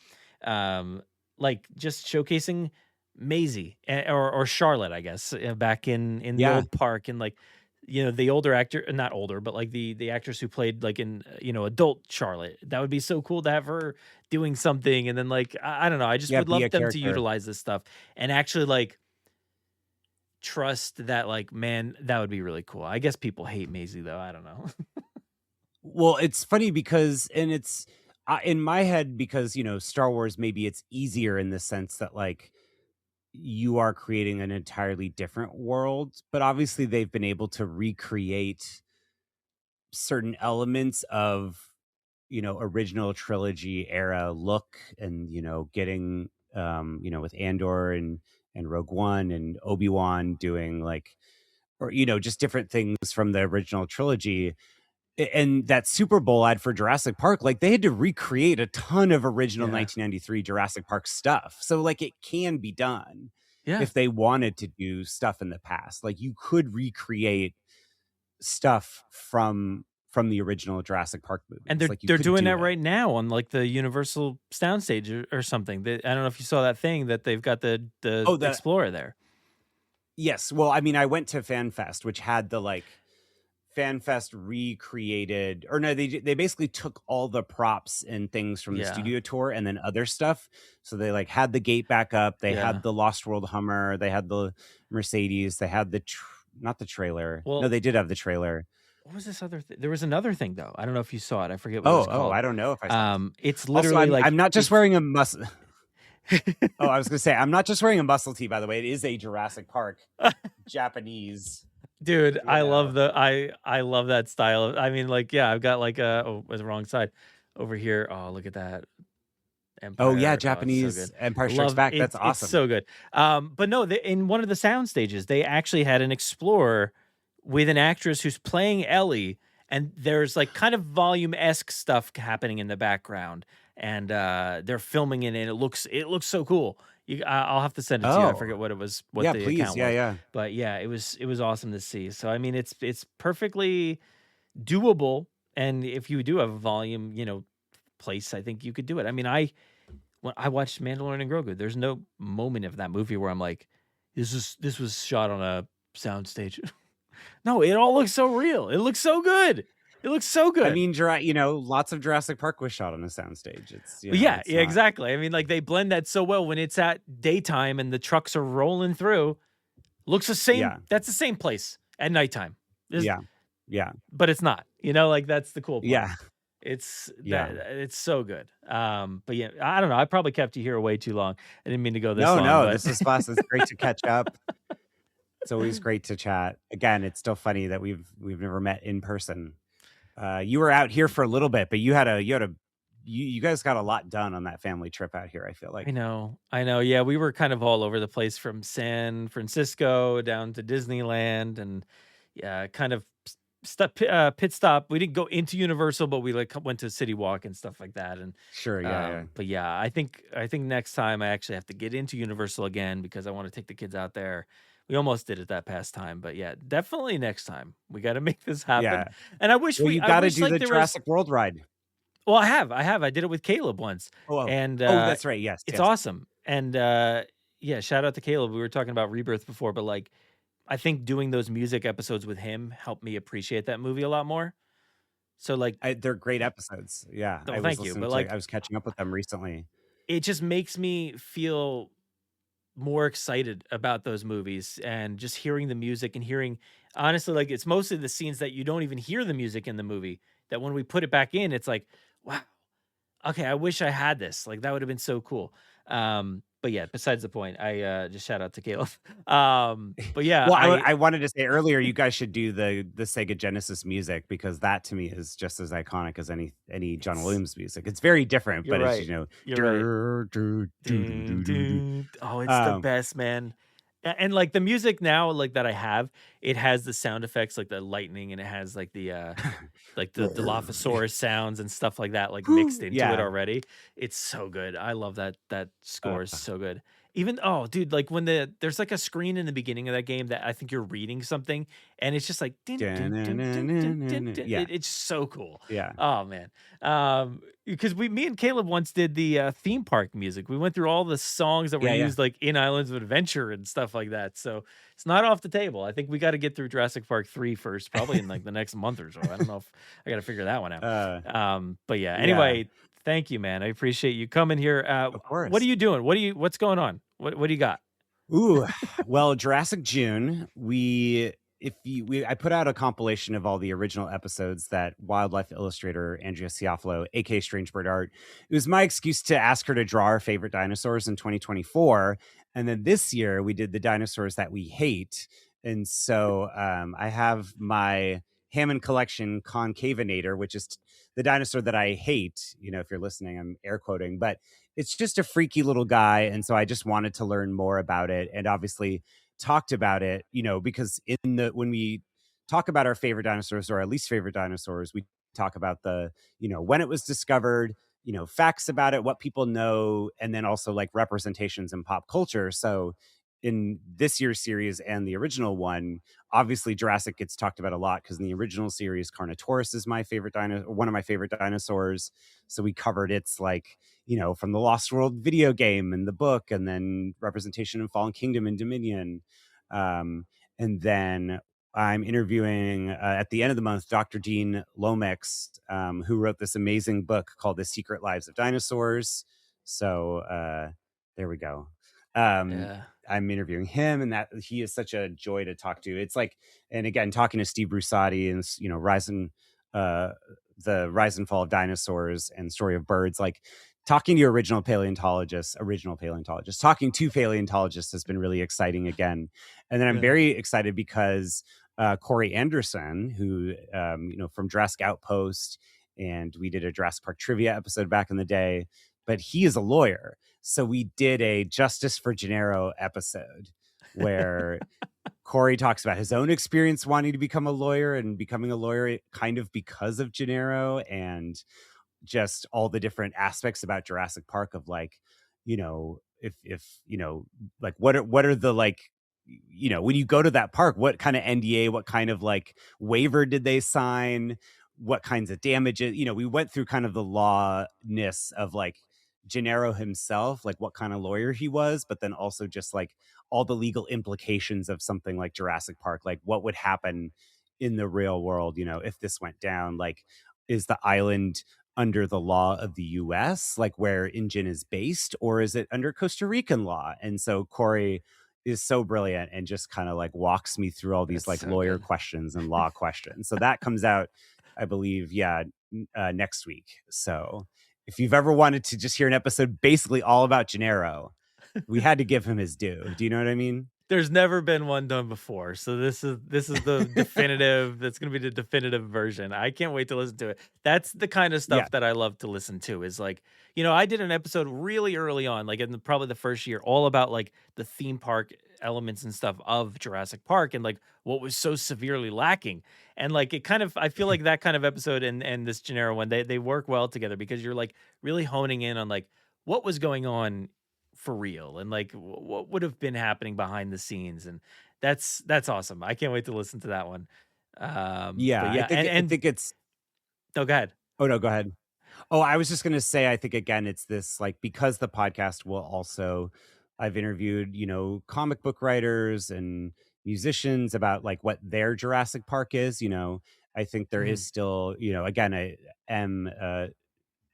[SPEAKER 5] like just showcasing Maisie or Charlotte, I guess, back in the
[SPEAKER 12] Yeah.
[SPEAKER 5] old park and like the older actor, not older, but like the actress who played like in adult Charlotte. That would be so cool to have her doing something, and then like I don't know, I just
[SPEAKER 12] Yeah,
[SPEAKER 5] would
[SPEAKER 12] be a
[SPEAKER 5] love them to
[SPEAKER 12] character.
[SPEAKER 5] utilize this stuff and actually like trust that like man, that would be really cool. I guess people hate Maisie though. I don't know.
[SPEAKER 12] Well, it's funny because, and it's in my head because, Star Wars, maybe it's easier in the sense that like you are creating an entirely different world, but obviously they've been able to recreate certain elements of, original trilogy era look and, getting, with Andor and Rogue One and Obi-Wan doing like, or, just different things from the original trilogy. And that Super Bowl ad for Jurassic Park, like they had to recreate a ton of original
[SPEAKER 5] Yeah.
[SPEAKER 12] 1993 Jurassic Park stuff. So like it can be done
[SPEAKER 5] Yeah.
[SPEAKER 12] if they wanted to do stuff in the past. Like you could recreate stuff from from the original Jurassic Park movies.
[SPEAKER 5] And they're
[SPEAKER 12] Like, you
[SPEAKER 5] they're
[SPEAKER 12] could
[SPEAKER 5] doing
[SPEAKER 12] do
[SPEAKER 5] that
[SPEAKER 12] it.
[SPEAKER 5] right now on like the Universal soundstage or something. I don't know if you saw that thing that they've got the
[SPEAKER 12] Oh, the
[SPEAKER 5] Explorer there.
[SPEAKER 12] yes. Well, I mean, I went to FanFest, which had the like FanFest recreated, or no, they basically took all the props and things from the
[SPEAKER 5] Yeah.
[SPEAKER 12] studio tour and then other stuff. So they like had the gate back up, they
[SPEAKER 5] Yeah.
[SPEAKER 12] had the Lost World Hummer, they had the Mercedes, they had the not the trailer. No,
[SPEAKER 5] Well,
[SPEAKER 12] they did have the trailer.
[SPEAKER 5] what was this other thing? There was another thing though. I don't know if you saw it. I forget what it was
[SPEAKER 12] Oh,
[SPEAKER 5] called.
[SPEAKER 12] I don't know if I saw it.
[SPEAKER 5] It's
[SPEAKER 12] Also,
[SPEAKER 5] literally like
[SPEAKER 12] I'm not just
[SPEAKER 5] it's
[SPEAKER 12] wearing a muscle. Oh, I was gonna say I'm not just wearing a muscle tee, by the way. It is a Jurassic Park Japanese.
[SPEAKER 5] dude,
[SPEAKER 12] You
[SPEAKER 5] I love
[SPEAKER 12] know.
[SPEAKER 5] I love that style. I mean, like, yeah, I've got like oh, it was the wrong side over here. Oh, look at that.
[SPEAKER 12] Oh yeah,
[SPEAKER 5] Empire. Oh, it's so
[SPEAKER 12] Japanese
[SPEAKER 5] good.
[SPEAKER 12] Empire Strikes
[SPEAKER 5] Love
[SPEAKER 12] Back.
[SPEAKER 5] it.
[SPEAKER 12] That's
[SPEAKER 5] It's
[SPEAKER 12] awesome.
[SPEAKER 5] so good. But no, in one of the sound stages, they actually had an Explorer with an actress who's playing Ellie, and there's like kind of volume-esque stuff happening in the background, and they're filming it, and it looks so cool. I'll have to send it to you. I
[SPEAKER 12] Oh,
[SPEAKER 5] forget what it was, what
[SPEAKER 12] yeah,
[SPEAKER 5] the
[SPEAKER 12] please.
[SPEAKER 5] account
[SPEAKER 12] Yeah,
[SPEAKER 5] was,
[SPEAKER 12] yeah.
[SPEAKER 5] but yeah, it was awesome to see. So I mean, it's perfectly doable, and if you do have a volume, place, I think you could do it. I mean, when I watched Mandalorian and Grogu, there's no moment of that movie where I'm like, this was shot on a soundstage. No, it all looks so real. It looks so good. It looks so
[SPEAKER 12] I
[SPEAKER 5] good.
[SPEAKER 12] mean, lots of Jurassic Park was shot on a soundstage. It's
[SPEAKER 5] Yeah,
[SPEAKER 12] it's not.
[SPEAKER 5] exactly. I mean, like they blend that so well when it's at daytime and the trucks are rolling through. Looks the same.
[SPEAKER 12] Yeah,
[SPEAKER 5] That's the same place at nighttime.
[SPEAKER 12] yeah, yeah,
[SPEAKER 5] But it's not. Like that's the cool part.
[SPEAKER 12] yeah,
[SPEAKER 5] It's
[SPEAKER 12] yeah.
[SPEAKER 5] it's so good. But yeah, I don't know. I probably kept you here way too long. I didn't mean to go this
[SPEAKER 12] No,
[SPEAKER 5] long,
[SPEAKER 12] no,
[SPEAKER 5] but
[SPEAKER 12] this is fun. It's great to catch up. It's always great to chat. Again, it's still funny that we've never met in person. You were out here for a little bit, but you guys got a lot done on that family trip out here, I feel
[SPEAKER 5] I
[SPEAKER 12] like.
[SPEAKER 5] know. Yeah, we were kind of all over the place from San Francisco down to Disneyland, and yeah, kind of pit stop. We didn't go into Universal, but we like went to City Walk and stuff like that. And
[SPEAKER 12] Sure, yeah.
[SPEAKER 5] but yeah, I think next time I actually have to get into Universal again because I want to take the kids out there. We almost did it that past time, but yeah, definitely next time we got to make this happen.
[SPEAKER 12] Yeah.
[SPEAKER 5] And I wish
[SPEAKER 12] Well, you
[SPEAKER 5] I
[SPEAKER 12] got to
[SPEAKER 5] wish
[SPEAKER 12] do
[SPEAKER 5] like
[SPEAKER 12] the
[SPEAKER 5] there was.
[SPEAKER 12] Jurassic World ride.
[SPEAKER 5] Well, I have. I did it with Caleb once,
[SPEAKER 12] Oh,
[SPEAKER 5] and
[SPEAKER 12] that's right. Yes,
[SPEAKER 5] it's
[SPEAKER 12] yes.
[SPEAKER 5] awesome. And yeah, shout out to Caleb. We were talking about Rebirth before, but like, I think doing those music episodes with him helped me appreciate that movie a lot more. So like,
[SPEAKER 12] They're great episodes. Yeah,
[SPEAKER 5] oh,
[SPEAKER 12] I was
[SPEAKER 5] thank you.
[SPEAKER 12] listening
[SPEAKER 5] But
[SPEAKER 12] to.
[SPEAKER 5] like,
[SPEAKER 12] I was catching up with them recently.
[SPEAKER 5] it just makes me feel more excited about those movies, and just hearing the music and hearing, honestly, like it's mostly the scenes that you don't even hear the music in the movie, that when we put it back in, it's like, wow, okay, I wish I had this. Like that would have been so cool. But yeah, besides the point, I just shout out to Caleb. But yeah,
[SPEAKER 12] Well, I wanted to say earlier, you guys should do the Sega Genesis music, because that to me is just as iconic as any John Williams music. It's very different,
[SPEAKER 5] You're
[SPEAKER 12] but
[SPEAKER 5] right.
[SPEAKER 12] it's
[SPEAKER 5] You're right. Oh, it's the best, man. And like the music now, like that I have, it has the sound effects like the lightning, and it has like the Dilophosaurus sounds and stuff like that, like mixed into it
[SPEAKER 12] Yeah.
[SPEAKER 5] already. It's so good. I love that score is so good. Even dude, like when there's like a screen in the beginning of that game that I think you're reading something, and it's just like
[SPEAKER 12] Yeah.
[SPEAKER 5] it's so cool.
[SPEAKER 12] Yeah.
[SPEAKER 5] Oh man. Because me and Caleb once did the theme park music. We went through all the songs that were
[SPEAKER 12] Yeah.
[SPEAKER 5] used like in Islands of Adventure and stuff like that. So it's not off the table. I think we got to get through Jurassic Park 3 first, probably in like the next month or so. I don't know if I got to figure that one out. But yeah, anyway, thank you, man. I appreciate you coming here.
[SPEAKER 12] Of course.
[SPEAKER 5] What are you doing? What's going on? What do you got?
[SPEAKER 12] Ooh, well, Jurassic June, I put out a compilation of all the original episodes that wildlife illustrator Andrea Ciafalo, aka Strange Bird Art, it was my excuse to ask her to draw our favorite dinosaurs in 2024. And then this year we did the dinosaurs that we hate. And so I have my Hammond collection Concavinator, which is the dinosaur that I hate. If you're listening, I'm air quoting, but it's just a freaky little guy. And so I just wanted to learn more about it, and obviously talked about it, because when we talk about our favorite dinosaurs or our least favorite dinosaurs, we talk about the, when it was discovered, facts about it, what people know, and then also like representations in pop culture. So in this year's series and the original one, obviously Jurassic gets talked about a lot because in the original series, Carnotaurus is my favorite dinosaur, one of my favorite dinosaurs. So we covered its like, from the Lost World video game and the book, and then representation in Fallen Kingdom and Dominion. And then I'm interviewing at the end of the month Dr. Dean Lomax, who wrote this amazing book called The Secret Lives of Dinosaurs. So there we go.
[SPEAKER 5] Yeah.
[SPEAKER 12] I'm interviewing him, and that he is such a joy to talk to. It's like, and again, talking to Steve Brusati and the Rise and Fall of Dinosaurs and Story of Birds, like talking to original paleontologists, talking to paleontologists has been really exciting again. And then I'm very excited because Corey Anderson, who from Jurassic Outpost, and we did a Jurassic Park trivia episode back in the day, but he is a lawyer. So we did a Justice for Gennaro episode where Corey talks about his own experience wanting to become a lawyer and becoming a lawyer kind of because of Gennaro, and just all the different aspects about Jurassic Park of like, if like what are the like, when you go to that park, what kind of NDA, what kind of like waiver did they sign? What kinds of damages? We went through kind of the lawness of like Gennaro himself, like what kind of lawyer he was, but then also just like all the legal implications of something like Jurassic Park, like what would happen in the real world, if this went down. Like, is the island under the law of the US, like where InGen is based, or is it under Costa Rican law? And so Corey is so brilliant and just kind of like walks me through all these
[SPEAKER 5] That's
[SPEAKER 12] like
[SPEAKER 5] so
[SPEAKER 12] lawyer
[SPEAKER 5] good.
[SPEAKER 12] questions and law questions. So that comes out, I believe, next week. So if you've ever wanted to just hear an episode basically all about Gennaro, we had to give him his due. Do you know what I mean?
[SPEAKER 5] There's never been one done before, so this is the definitive. That's going to be the definitive version. I can't wait to listen to it. That's the kind of stuff that I love to listen to. Is like, I did an episode really early on, like in probably the first year, all about like the theme park elements and stuff of Jurassic Park, and like what was so severely lacking. And like it kind of, I feel like that kind of episode and this Gennaro one, they work well together because you're like really honing in on like what was going on for real, and like what would have been happening behind the scenes. And that's awesome. I can't wait to listen to that one. But yeah,
[SPEAKER 12] I think it's
[SPEAKER 5] no, go ahead.
[SPEAKER 12] Oh no, go ahead. Oh, I was just going to say, I think again, it's this like, because the podcast will also, I've interviewed, comic book writers and musicians about like what their Jurassic Park is. I think there is still, again, I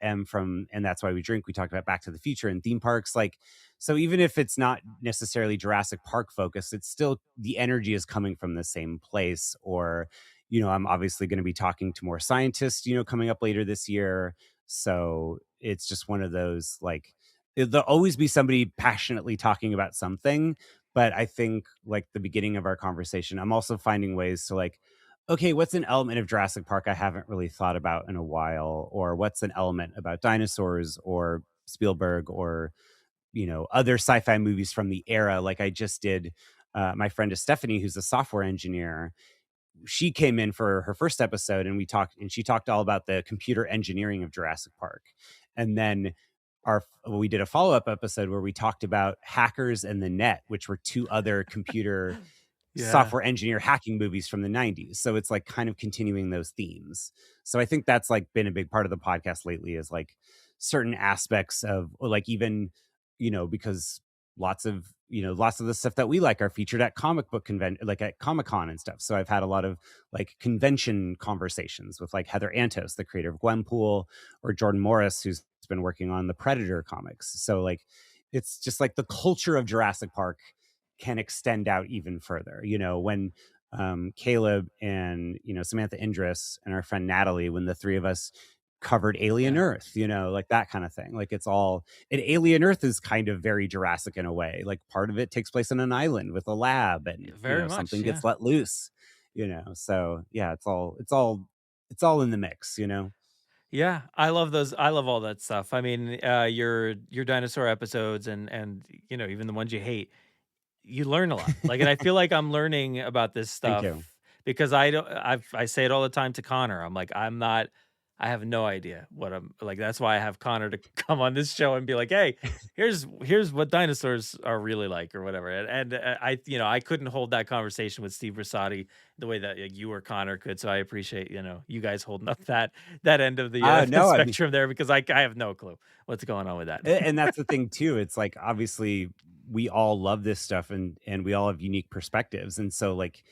[SPEAKER 12] am from And That's Why We Drink, we talked about Back to the Future and theme parks. Like, so even if it's not necessarily Jurassic Park focused, it's still, the energy is coming from the same place. Or, I'm obviously going to be talking to more scientists, coming up later this year. So it's just one of those, like, there'll always be somebody passionately talking about something. But I think like the beginning of our conversation, I'm also finding ways to like, okay, what's an element of Jurassic Park I haven't really thought about in a while? Or what's an element about dinosaurs or Spielberg or, other sci-fi movies from the era? Like I just did, my friend Stephanie, who's a software engineer. She came in for her first episode and she talked all about the computer engineering of Jurassic Park. And then we did a follow-up episode where we talked about Hackers and the Net, which were two other computer software engineer hacking movies from the 90s. So it's like kind of continuing those themes. So I think that's like been a big part of the podcast lately, is like certain aspects of, or like even, because lots of the stuff that we like are featured at comic book convention, like at Comic-Con and stuff. So I've had a lot of like convention conversations with like Heather Antos, the creator of Gwenpool, or Jordan Morris, who's been working on the Predator comics. So like, it's just like the culture of Jurassic Park can extend out even further. When Caleb and Samantha Indris and our friend Natalie, when the three of us covered Alien Earth, like that kind of thing. Like it's all, and Alien Earth is kind of very Jurassic in a way. Like part of it takes place on an island with a lab, and something gets let loose. So yeah, it's all in the mix.
[SPEAKER 5] Yeah, I love those. I love all that stuff. I mean, your dinosaur episodes and even the ones you hate, you learn a lot. Like, and I feel like I'm learning about this stuff
[SPEAKER 12] Thank you.
[SPEAKER 5] because I say it all the time to Connor. I'm like, I I have no idea what I'm like. That's why I have Connor to come on this show and be like, hey, here's what dinosaurs are really like or whatever. And I couldn't hold that conversation with Steve Rosati the way that you or Connor could. So I appreciate, you guys holding up that end of the
[SPEAKER 12] No, I mean,
[SPEAKER 5] spectrum there, because I have no clue what's going on with that.
[SPEAKER 12] and that's the thing too. It's like, obviously we all love this stuff, and we all have unique perspectives. And so, like,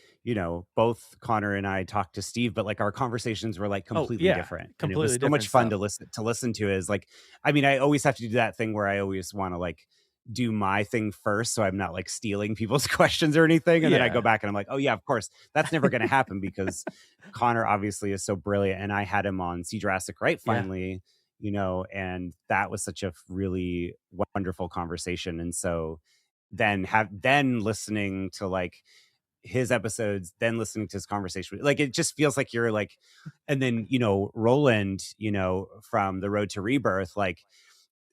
[SPEAKER 12] both Connor and I talked to Steve, but like our conversations were like completely different. And it was so much fun to listen to. Is like, I mean, I always have to do that thing where I always want to like do my thing first, so I'm not like stealing people's questions or anything. And then I go back and I'm like, oh yeah, of course, that's never going to happen, because Connor obviously is so brilliant, and I had him on See Jurassic Right finally. And that was such a really wonderful conversation. And so then listening to like his episodes, then listening to his conversation, like it just feels like you're like, and then Roland, from The Road to Rebirth, like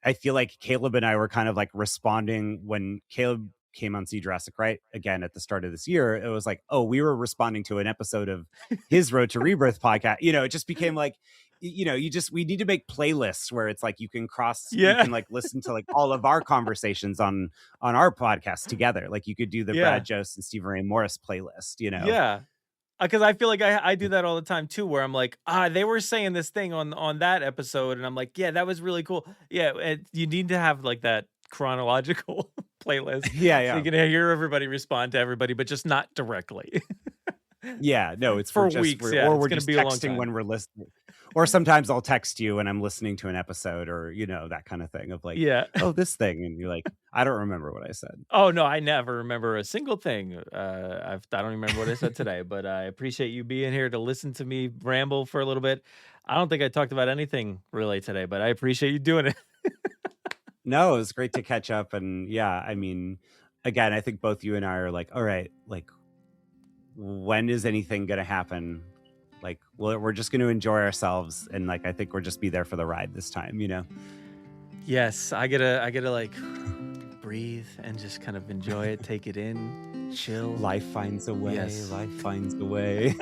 [SPEAKER 12] I feel like Caleb and I were kind of like responding when Caleb came on See Jurassic Right again at the start of this year. It was like, oh, we were responding to an episode of his Road to Rebirth podcast. It just became like, we need to make playlists where it's like you can you can like listen to like all of our conversations on our podcast together. Like you could do the Brad Jost and Stephen Ray Morris playlist,
[SPEAKER 5] Yeah. Because I feel like I do that all the time too, where I'm like, they were saying this thing on that episode, and I'm like, yeah, that was really cool. Yeah, you need to have like that chronological playlist.
[SPEAKER 12] Yeah.
[SPEAKER 5] So you can hear everybody respond to everybody, but just not directly.
[SPEAKER 12] Yeah, no, it's
[SPEAKER 5] for weeks.
[SPEAKER 12] Or we're just texting when we're listening. Or sometimes I'll text you when I'm listening to an episode, or that kind of thing of like, oh, this thing, and you're like, I don't remember what I said.
[SPEAKER 5] Oh no, I never remember a single thing. I don't remember what I said today, but I appreciate you being here to listen to me ramble for a little bit. I don't think I talked about anything really today, but I appreciate you doing it.
[SPEAKER 12] No, it was great to catch up, and I mean, again, I think both you and I are like, all right, like, when is anything gonna happen? Like, well, we're just going to enjoy ourselves, and like I think we'll just be there for the ride this time,
[SPEAKER 5] Yes, I gotta like breathe and just kind of enjoy it, take it in, chill.
[SPEAKER 12] Life finds a way.
[SPEAKER 5] Yes.
[SPEAKER 12] Life finds a way.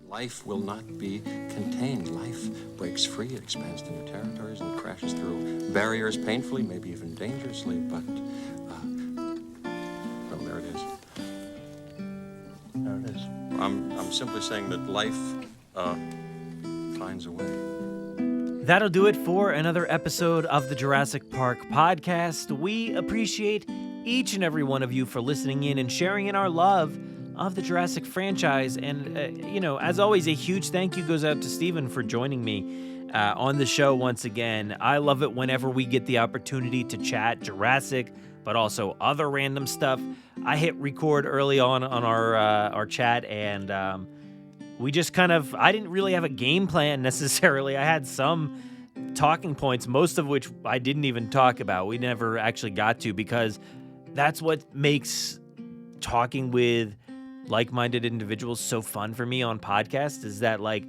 [SPEAKER 2] Life will not be contained. Life breaks free, it expands to new territories, and crashes through barriers painfully, maybe even dangerously. But there it is.
[SPEAKER 9] There it is.
[SPEAKER 2] I'm simply saying that life finds a way.
[SPEAKER 5] That'll do it for another episode of the Jurassic Park podcast. We appreciate each and every one of you for listening in and sharing in our love of the Jurassic franchise. And, as always, a huge thank you goes out to Steven for joining me on the show once again. I love it whenever we get the opportunity to chat Jurassic, but also other random stuff. I hit record early on our chat, and we just kind of, I didn't really have a game plan necessarily. I had some talking points, most of which I didn't even talk about. We never actually got to, because that's what makes talking with like-minded individuals so fun for me on podcasts, is that like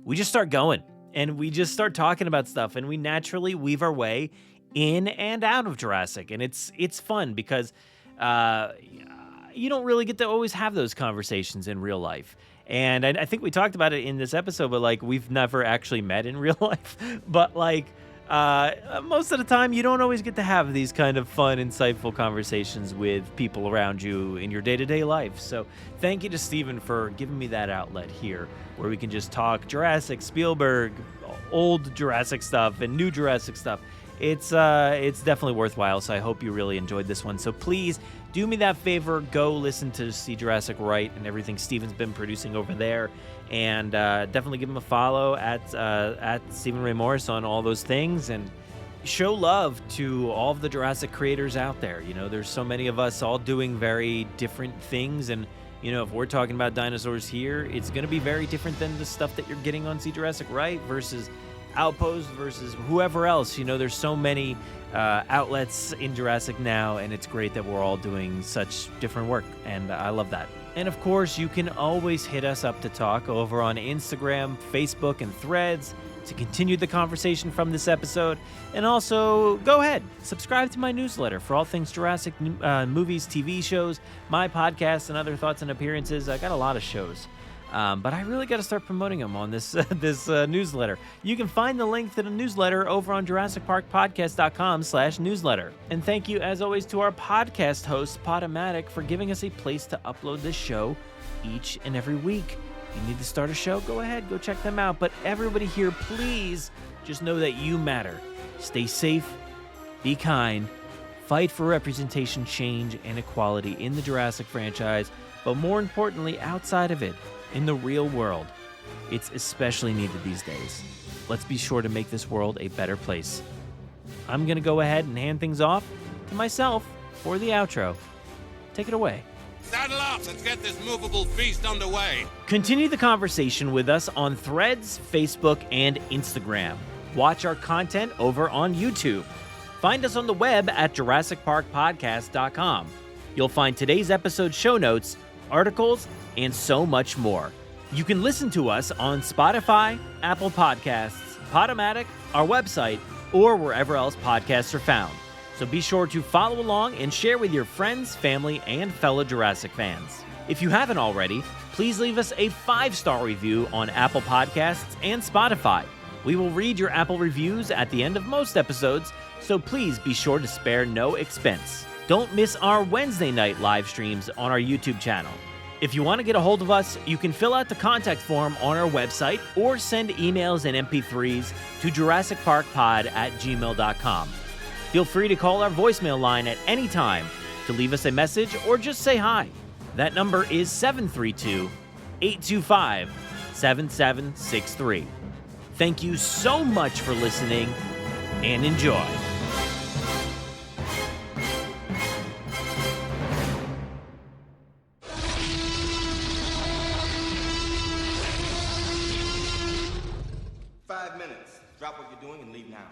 [SPEAKER 5] we just start going and we just start talking about stuff, and we naturally weave our way in and out of Jurassic. And it's fun because you don't really get to always have those conversations in real life. And I think we talked about it in this episode, but like we've never actually met in real life. But like most of the time, you don't always get to have these kind of fun, insightful conversations with people around you in your day-to-day life. So thank you to Steven for giving me that outlet here, where we can just talk Jurassic, Spielberg, old Jurassic stuff, and new Jurassic stuff. It's definitely worthwhile, so I hope you really enjoyed this one. So please do me that favor, go listen to See Jurassic Right and everything Steven's been producing over there, and definitely give him a follow at Stephen Ray Morris on all those things, and show love to all of the Jurassic creators out there. There's so many of us all doing very different things, and if we're talking about dinosaurs here, it's going to be very different than the stuff that you're getting on See Jurassic Right versus Outpost versus whoever else. There's so many outlets in Jurassic now, and it's great that we're all doing such different work, and I love that. And of course, you can always hit us up to talk over on Instagram, Facebook, and Threads to continue the conversation from this episode. And also, go ahead, subscribe to my newsletter for all things Jurassic movies, TV shows, my podcast, and other thoughts and appearances. I got a lot of shows But I really got to start promoting them on this newsletter. You can find the link to the newsletter over on JurassicParkPodcast.com/newsletter. And thank you, as always, to our podcast host, Podomatic, for giving us a place to upload this show each and every week. If you need to start a show, go ahead, go check them out. But everybody here, please just know that you matter. Stay safe, be kind, fight for representation, change, and equality in the Jurassic franchise, but more importantly, outside of it, in the real world. It's especially needed these days. Let's be sure to make this world a better place. I'm going to go ahead and hand things off to myself for the outro. Take it away.
[SPEAKER 13] Saddle up, let's get this movable feast underway.
[SPEAKER 5] Continue the conversation with us on Threads, Facebook, and Instagram. Watch our content over on YouTube. Find us on the web at JurassicParkPodcast.com. You'll find today's episode show notes, articles, and so much more. You can listen to us on Spotify, Apple Podcasts, Podomatic, our website, or wherever else podcasts are found. So be sure to follow along and share with your friends, family, and fellow Jurassic fans. If you haven't already, please leave us a 5-star review on Apple Podcasts and Spotify. We will read your Apple reviews at the end of most episodes, so please be sure to spare no expense. Don't miss our Wednesday night live streams on our YouTube channel. If you want to get a hold of us, you can fill out the contact form on our website or send emails and MP3s to JurassicParkPod@gmail.com. Feel free to call our voicemail line at any time to leave us a message or just say hi. That number is 732-825-7763. Thank you so much for listening, and enjoy.
[SPEAKER 13] Drop what you're doing and leave now.